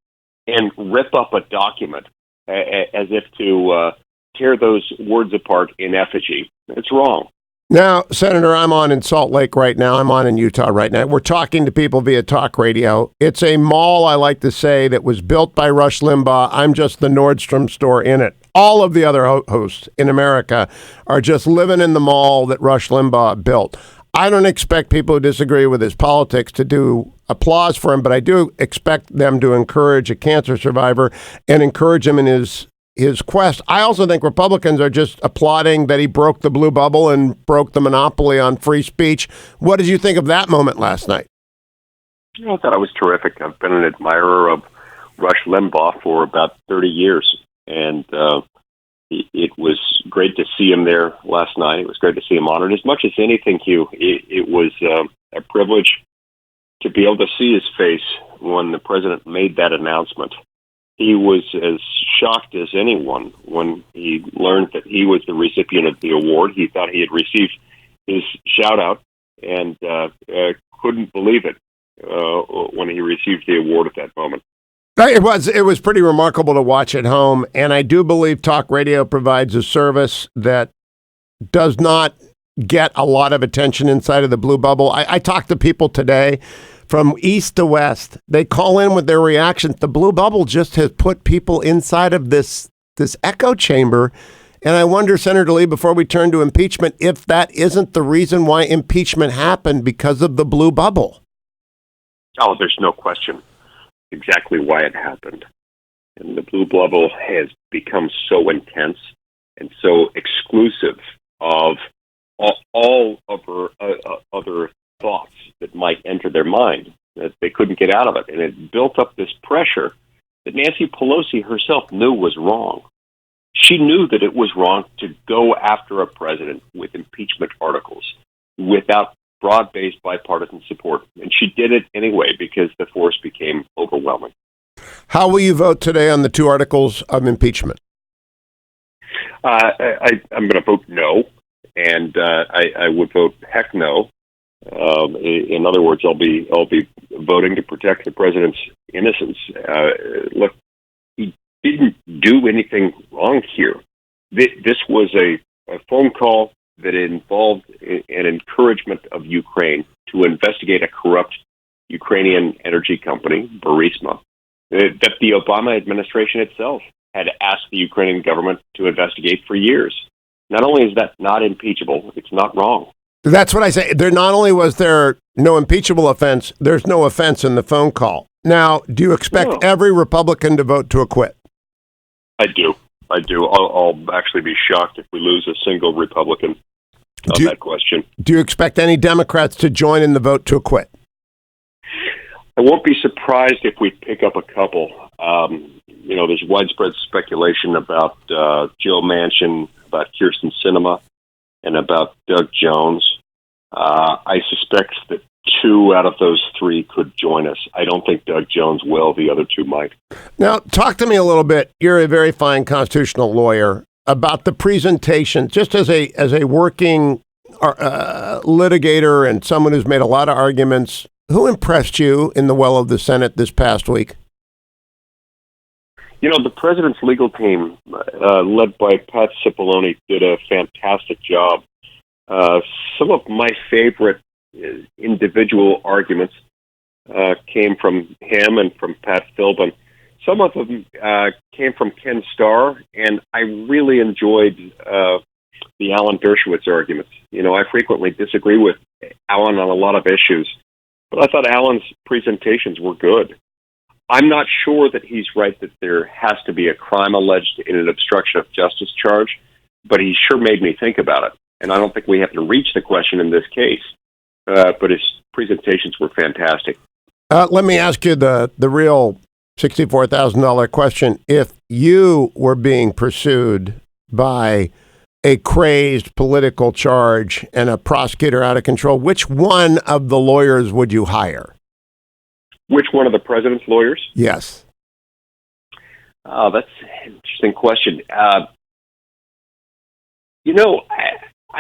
and rip up a document as if to tear those words apart in effigy. It's wrong. Now, Senator, I'm on in Salt Lake right now. I'm on in Utah right now. We're talking to people via talk radio. It's a mall, I like to say, that was built by Rush Limbaugh. I'm just the Nordstrom store in it. All of the other hosts in America are just living in the mall that Rush Limbaugh built. I don't expect people who disagree with his politics to do applause for him, but I do expect them to encourage a cancer survivor and encourage him in his quest. I also think Republicans are just applauding that he broke the blue bubble and broke the monopoly on free speech. What did you think of that moment last night? I thought it was terrific. I've been an admirer of Rush Limbaugh for about 30 years, and it was great to see him there last night. It was great to see him honored. As much as anything, Hugh, it was a privilege to be able to see his face when the president made that announcement. He was as shocked as anyone when he learned that he was the recipient of the award. He thought he had received his shout-out and couldn't believe it when he received the award at that moment. It was pretty remarkable to watch at home, and I do believe talk radio provides a service that does not get a lot of attention inside of the blue bubble. I talked to people today from east to west. They call in with their reactions. The blue bubble just has put people inside of this echo chamber. And I wonder, Senator Lee, before we turn to impeachment, if that isn't the reason why impeachment happened, because of the blue bubble. Oh, there's no question exactly why it happened. And the blue bubble has become so intense and so exclusive of all other thoughts that might enter their mind, that they couldn't get out of it. And it built up this pressure that Nancy Pelosi herself knew was wrong. She knew that it was wrong to go after a president with impeachment articles without broad-based bipartisan support. And she did it anyway because the force became overwhelming. How will you vote today on the 2 articles of impeachment? I'm going to vote no, and I would vote heck no. In other words, I'll be voting to protect the president's innocence. Look, he didn't do anything wrong here. This was a phone call that involved an encouragement of Ukraine to investigate a corrupt Ukrainian energy company, Burisma, that the Obama administration itself had asked the Ukrainian government to investigate for years. Not only is that not impeachable, it's not wrong. That's what I say. There not only was there no impeachable offense, there's no offense in the phone call. Now, do you expect every Republican to vote to acquit? I do. I'll actually be shocked if we lose a single Republican on that question. Do you expect any Democrats to join in the vote to acquit? I won't be surprised if we pick up a couple. There's widespread speculation about Joe Manchin, about Kyrsten Sinema, and about Doug Jones. I suspect that 2 out of those 3 could join us. I don't think Doug Jones will. The other 2 might. Now, talk to me a little bit. You're a very fine constitutional lawyer. About the presentation, just as a working litigator and someone who's made a lot of arguments, who impressed you in the well of the Senate this past week? The president's legal team, led by Pat Cipollone, did a fantastic job. Some of my favorite individual arguments came from him and from Pat Philbin. Some of them came from Ken Starr, and I really enjoyed the Alan Dershowitz arguments. I frequently disagree with Alan on a lot of issues, but I thought Alan's presentations were good. I'm not sure that he's right that there has to be a crime alleged in an obstruction of justice charge, but he sure made me think about it. And I don't think we have to reach the question in this case, but his presentations were fantastic. Let me ask you the real $64,000 question. If you were being pursued by a crazed political charge and a prosecutor out of control, which one of the lawyers would you hire? Which one of the president's lawyers? Yes. That's an interesting question. I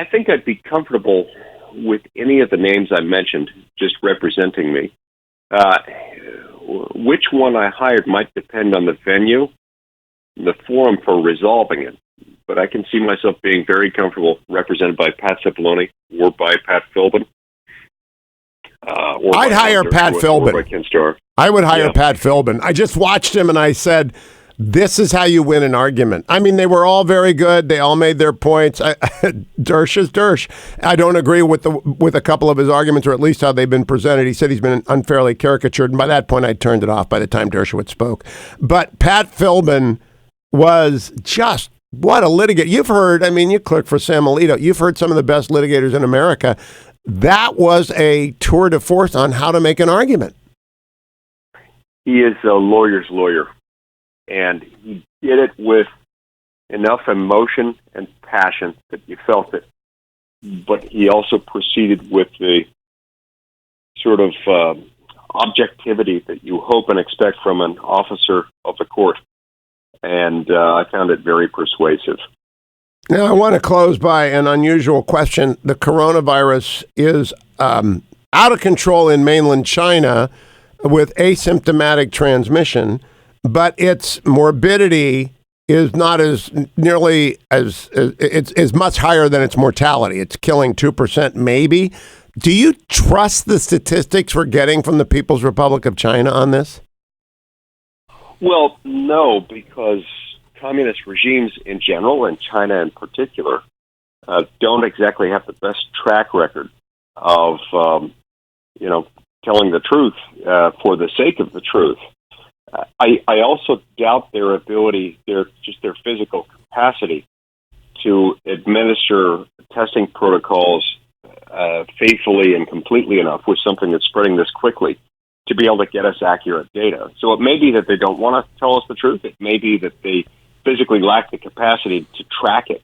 think I'd be comfortable with any of the names I mentioned just representing me. Which one I hired might depend on the venue, the forum for resolving it. But I can see myself being very comfortable represented by Pat Cipollone or by Pat Philbin. I'd hire Pat Philbin. I would hire Pat Philbin. I just watched him and I said, this is how you win an argument. I mean, they were all very good. They all made their points. Dersh is Dersh. I don't agree with a couple of his arguments, or at least how they've been presented. He said he's been unfairly caricatured, and by that point, I turned it off by the time Dershowitz spoke. But Pat Philbin was just, what a litigator. You've heard, you clerk for Sam Alito. You've heard some of the best litigators in America. That was a tour de force on how to make an argument. He is a lawyer's lawyer. And he did it with enough emotion and passion that you felt it. But he also proceeded with the sort of objectivity that you hope and expect from an officer of the court. And I found it very persuasive. Now, I want to close by an unusual question. The coronavirus is out of control in mainland China with asymptomatic transmission. but its morbidity is not as nearly as it's much higher than its mortality. It's killing 2% maybe. Do you trust the statistics we're getting from the People's Republic of China on this? Well, no, because communist regimes in general, and China in particular, don't exactly have the best track record of, telling the truth for the sake of the truth. I also doubt their ability, their physical capacity to administer testing protocols faithfully and completely enough with something that's spreading this quickly to be able to get us accurate data. So it may be that they don't want to tell us the truth. It may be that they physically lack the capacity to track it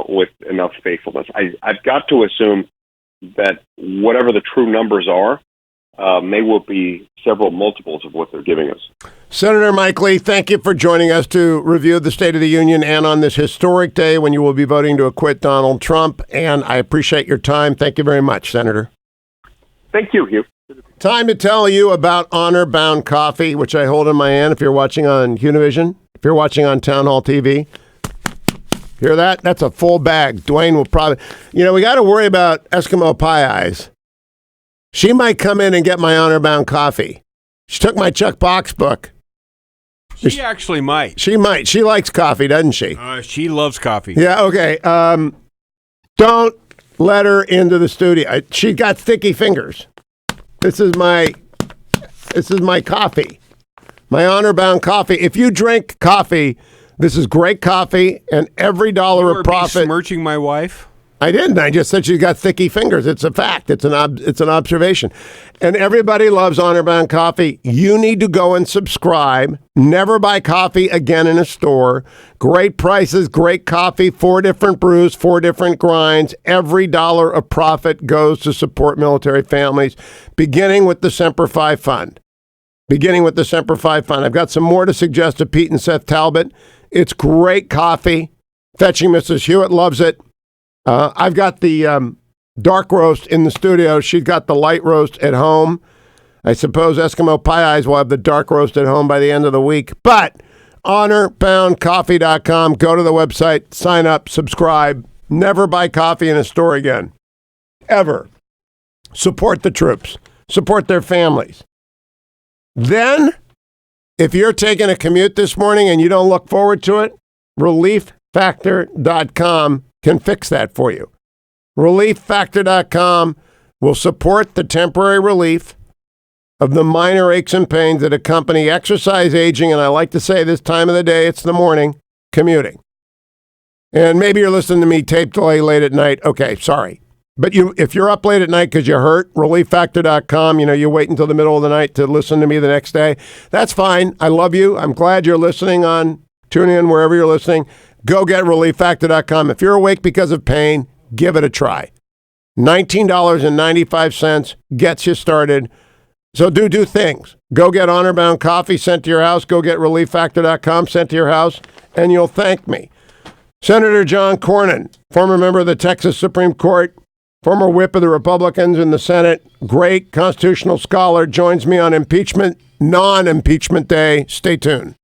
with enough faithfulness. I've got to assume that whatever the true numbers are, they will be several multiples of what they're giving us. Senator Mike Lee, thank you for joining us to review the State of the Union and on this historic day when you will be voting to acquit Donald Trump. And I appreciate your time. Thank you very much, Senator. Thank you, Hugh. Time to tell you about Honor Bound Coffee, which I hold in my hand if you're watching on Univision, if you're watching on Town Hall TV. Hear that? That's a full bag. Dwayne will probably... we got to worry about Eskimo Pie Eyes. She might come in and get my Honor Bound Coffee. She took my Chuck Box book. She actually might. She might. She likes coffee, doesn't she? She loves coffee. Yeah, okay. Don't let her into the studio. She's got sticky fingers. This is my coffee. My Honor Bound coffee. If you drink coffee, this is great coffee, and every dollar of profit. Besmirching my wife? I didn't. I just said she's got sticky fingers. It's a fact. It's an observation. And everybody loves Honor Bound coffee. You need to go and subscribe. Never buy coffee again in a store. Great prices, great coffee, 4 different brews, 4 different grinds. Every dollar of profit goes to support military families, beginning with the Semper Fi Fund. I've got some more to suggest to Pete and Seth Talbot. It's great coffee. Fetching Mrs. Hewitt loves it. I've got the dark roast in the studio. She's got the light roast at home. I suppose Eskimo Pie Eyes will have the dark roast at home by the end of the week. But honorboundcoffee.com. Go to the website, sign up, subscribe. Never buy coffee in a store again. Ever. Support the troops. Support their families. Then, if you're taking a commute this morning and you don't look forward to it, relieffactor.com can fix that for you. Relieffactor.com will support the temporary relief of the minor aches and pains that accompany exercise, aging, and I like to say this time of the day, it's the morning, commuting. And maybe you're listening to me tape delay late at night. Okay, sorry. But if you're up late at night because you hurt, relieffactor.com, you wait until the middle of the night to listen to me the next day. That's fine. I love you. I'm glad you're listening on TuneIn, wherever you're listening. Go get relieffactor.com. If you're awake because of pain, give it a try. $19.95 gets you started. So do things. Go get Honor Bound coffee sent to your house. Go get relieffactor.com sent to your house, and you'll thank me. Senator John Cornyn, former member of the Texas Supreme Court, former whip of the Republicans in the Senate, great constitutional scholar, joins me on non-impeachment day. Stay tuned.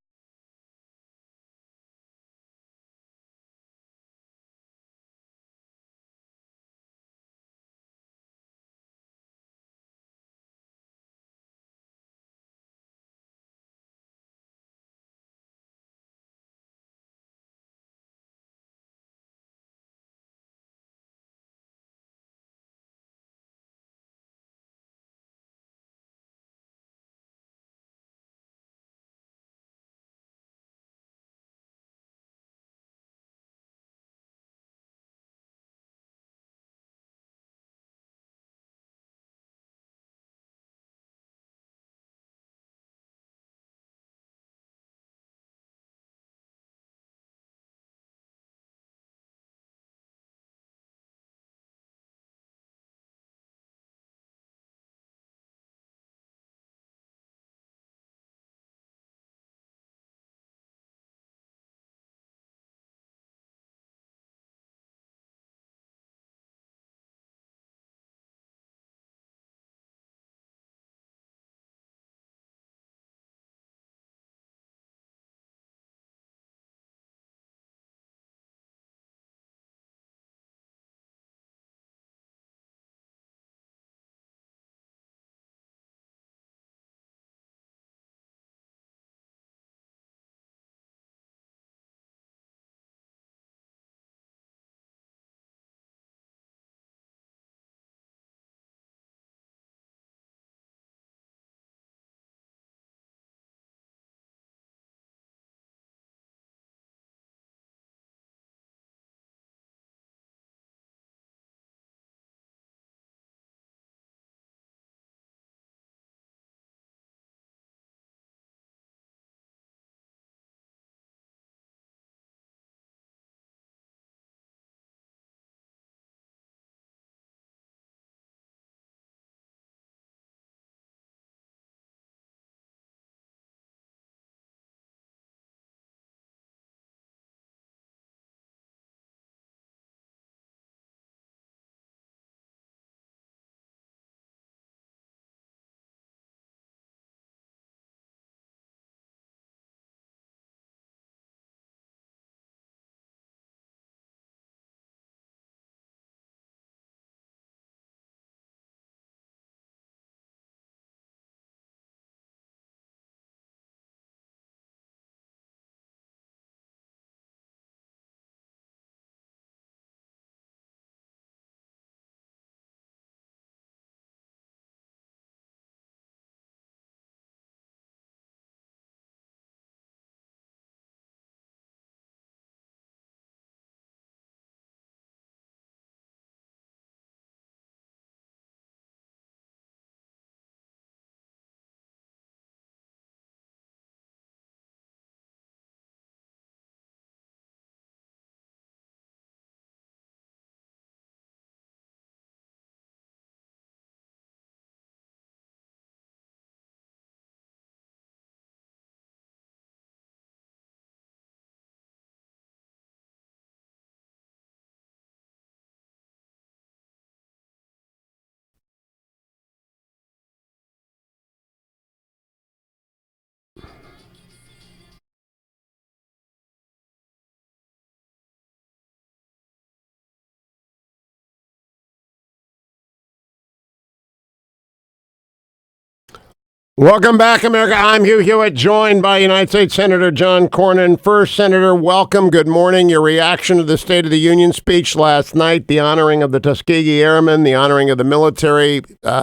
Welcome back, America. I'm Hugh Hewitt, joined by United States Senator John Cornyn. First, Senator, welcome. Good morning. Your reaction to the State of the Union speech last night, the honoring of the Tuskegee Airmen, the honoring of the military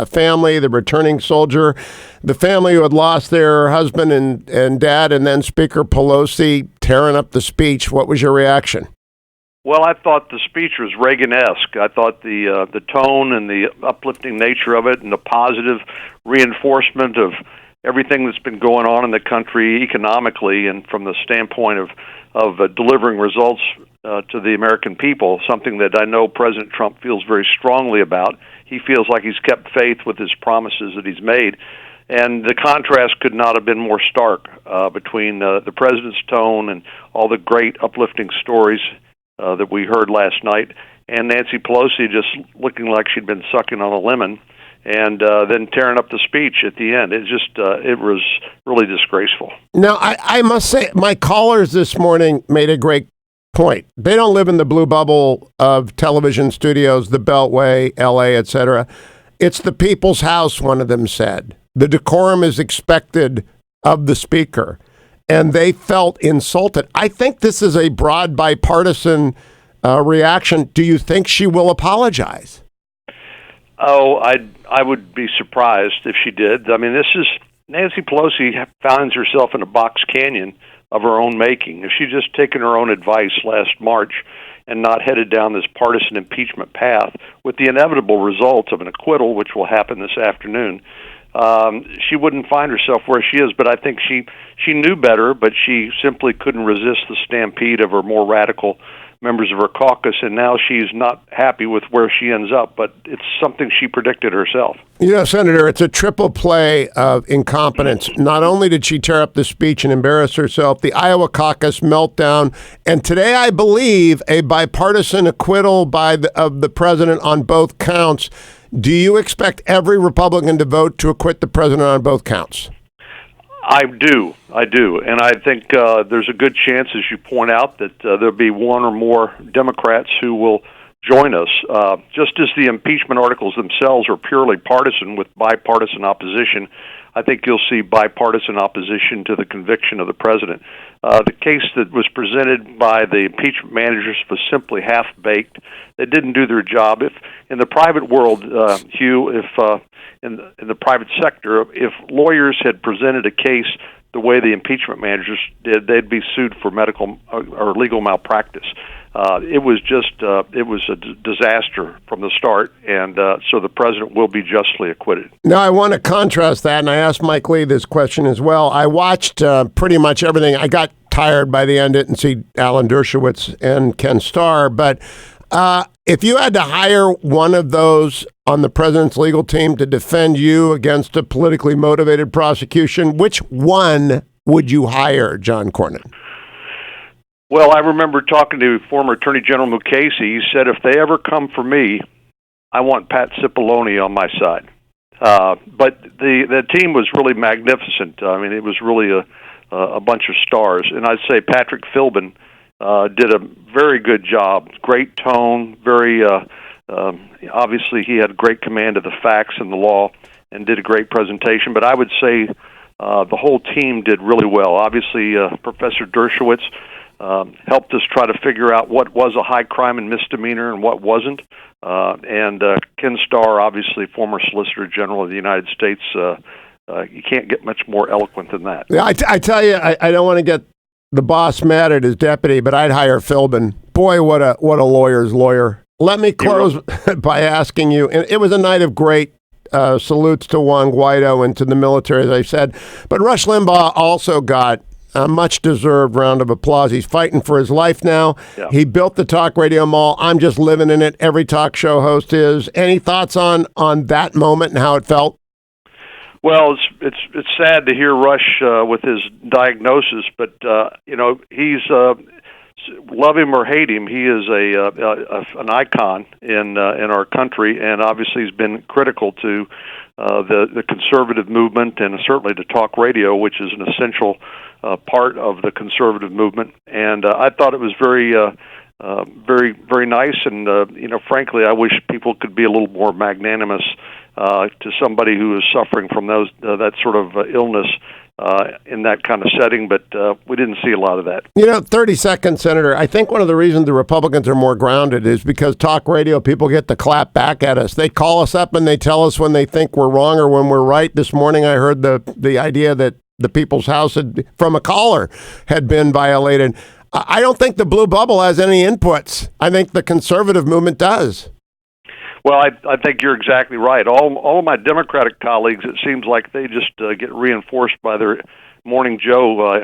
family, the returning soldier, the family who had lost their husband and dad, and then Speaker Pelosi tearing up the speech. What was your reaction? Well, I thought the speech was Reagan-esque. I thought the tone and the uplifting nature of it and the positive reinforcement of everything that's been going on in the country economically and from the standpoint of delivering results to the American people, something that I know President Trump feels very strongly about. He feels like he's kept faith with his promises that he's made. And the contrast could not have been more stark between the president's tone and all the great uplifting stories that we heard last night, and Nancy Pelosi just looking like she'd been sucking on a lemon, and then tearing up the speech at the end. It was really disgraceful. Now, I must say, my callers this morning made a great point. They don't live in the blue bubble of television studios, the Beltway, L.A., etc. It's the people's house, one of them said. The decorum is expected of the speaker. And they felt insulted. I think this is a broad bipartisan reaction. Do you think she will apologize? Oh, I would be surprised if she did. I mean, Nancy Pelosi finds herself in a box canyon of her own making. If she'd just taken her own advice last March and not headed down this partisan impeachment path with the inevitable results of an acquittal, which will happen this afternoon, she wouldn't find herself where she is. But I think she knew better, but she simply couldn't resist the stampede of her more radical members of her caucus, and now she's not happy with where she ends up, but it's something she predicted herself. You know, Senator, it's a triple play of incompetence. Not only did she tear up the speech and embarrass herself, the Iowa caucus meltdown, and today I believe a bipartisan acquittal of the president on both counts. Do you expect every Republican to vote to acquit the president on both counts? I do, and I think there's a good chance, as you point out, that there'll be one or more Democrats who will join us. Just as the impeachment articles themselves are purely partisan with bipartisan opposition, I think you'll see bipartisan opposition to the conviction of the president. The case that was presented by the impeachment managers was simply half-baked. They didn't do their job. If in the private world, Hugh, in the private sector, if lawyers had presented a case the way the impeachment managers did, they'd be sued for medical or legal malpractice. It was a disaster from the start, and so the president will be justly acquitted. Now, I want to contrast that, and I asked Mike Lee this question as well. I watched pretty much everything. I got tired by the end. Didn't see Alan Dershowitz and Ken Starr, but if you had to hire one of those on the president's legal team to defend you against a politically motivated prosecution, which one would you hire, John Cornyn? Well, I remember talking to former Attorney General Mukasey. He said, if they ever come for me, I want Pat Cipollone on my side. But the team was really magnificent. I mean, it was really a bunch of stars. And I'd say Patrick Philbin did a very good job. Great tone, very obviously he had great command of the facts and the law and did a great presentation. But I would say the whole team did really well. Obviously, Professor Dershowitz helped us try to figure out what was a high crime and misdemeanor and what wasn't. And Ken Starr, obviously former Solicitor General of the United States, you can't get much more eloquent than that. Yeah, I tell you, I don't want to get the boss mad at his deputy, but I'd hire Philbin. Boy, what a lawyer's lawyer. Let me close by asking you, and it was a night of great salutes to Juan Guaido and to the military, as I said, but Rush Limbaugh also got a much-deserved round of applause. He's fighting for his life now. Yeah. He built the talk radio mall. I'm just living in it. Every talk show host is. Any thoughts on that moment and how it felt? Well, it's sad to hear Rush with his diagnosis, but he's love him or hate him, he is an icon in our country, and obviously he's been critical to the conservative movement and certainly to talk radio, which is an essential part of the conservative movement. And I thought it was very, very nice. And frankly, I wish people could be a little more magnanimous to somebody who is suffering from that sort of illness in that kind of setting, but we didn't see a lot of that. 30 seconds, Senator. I think one of the reasons the Republicans are more grounded is because talk radio, people get to clap back at us. They call us up and they tell us when they think we're wrong or when we're right. This morning I heard the idea that the People's House from a caller had been violated. I don't think the blue bubble has any inputs. I think the conservative movement does. Well, I think you're exactly right. All of my Democratic colleagues, it seems like they just get reinforced by their Morning Joe,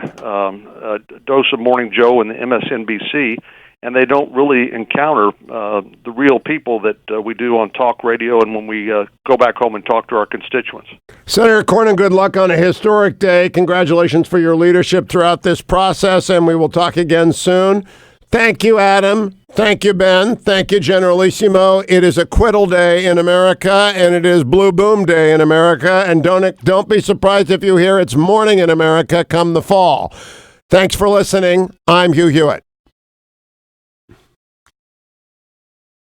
dose of Morning Joe and the MSNBC, and they don't really encounter the real people that we do on talk radio and when we go back home and talk to our constituents. Senator Cornyn, good luck on a historic day. Congratulations for your leadership throughout this process, and we will talk again soon. Thank you, Adam. Thank you, Ben. Thank you, Generalissimo. It is Acquittal Day in America, and it is Blue Boom Day in America. And don't be surprised if you hear it's morning in America come the fall. Thanks for listening. I'm Hugh Hewitt.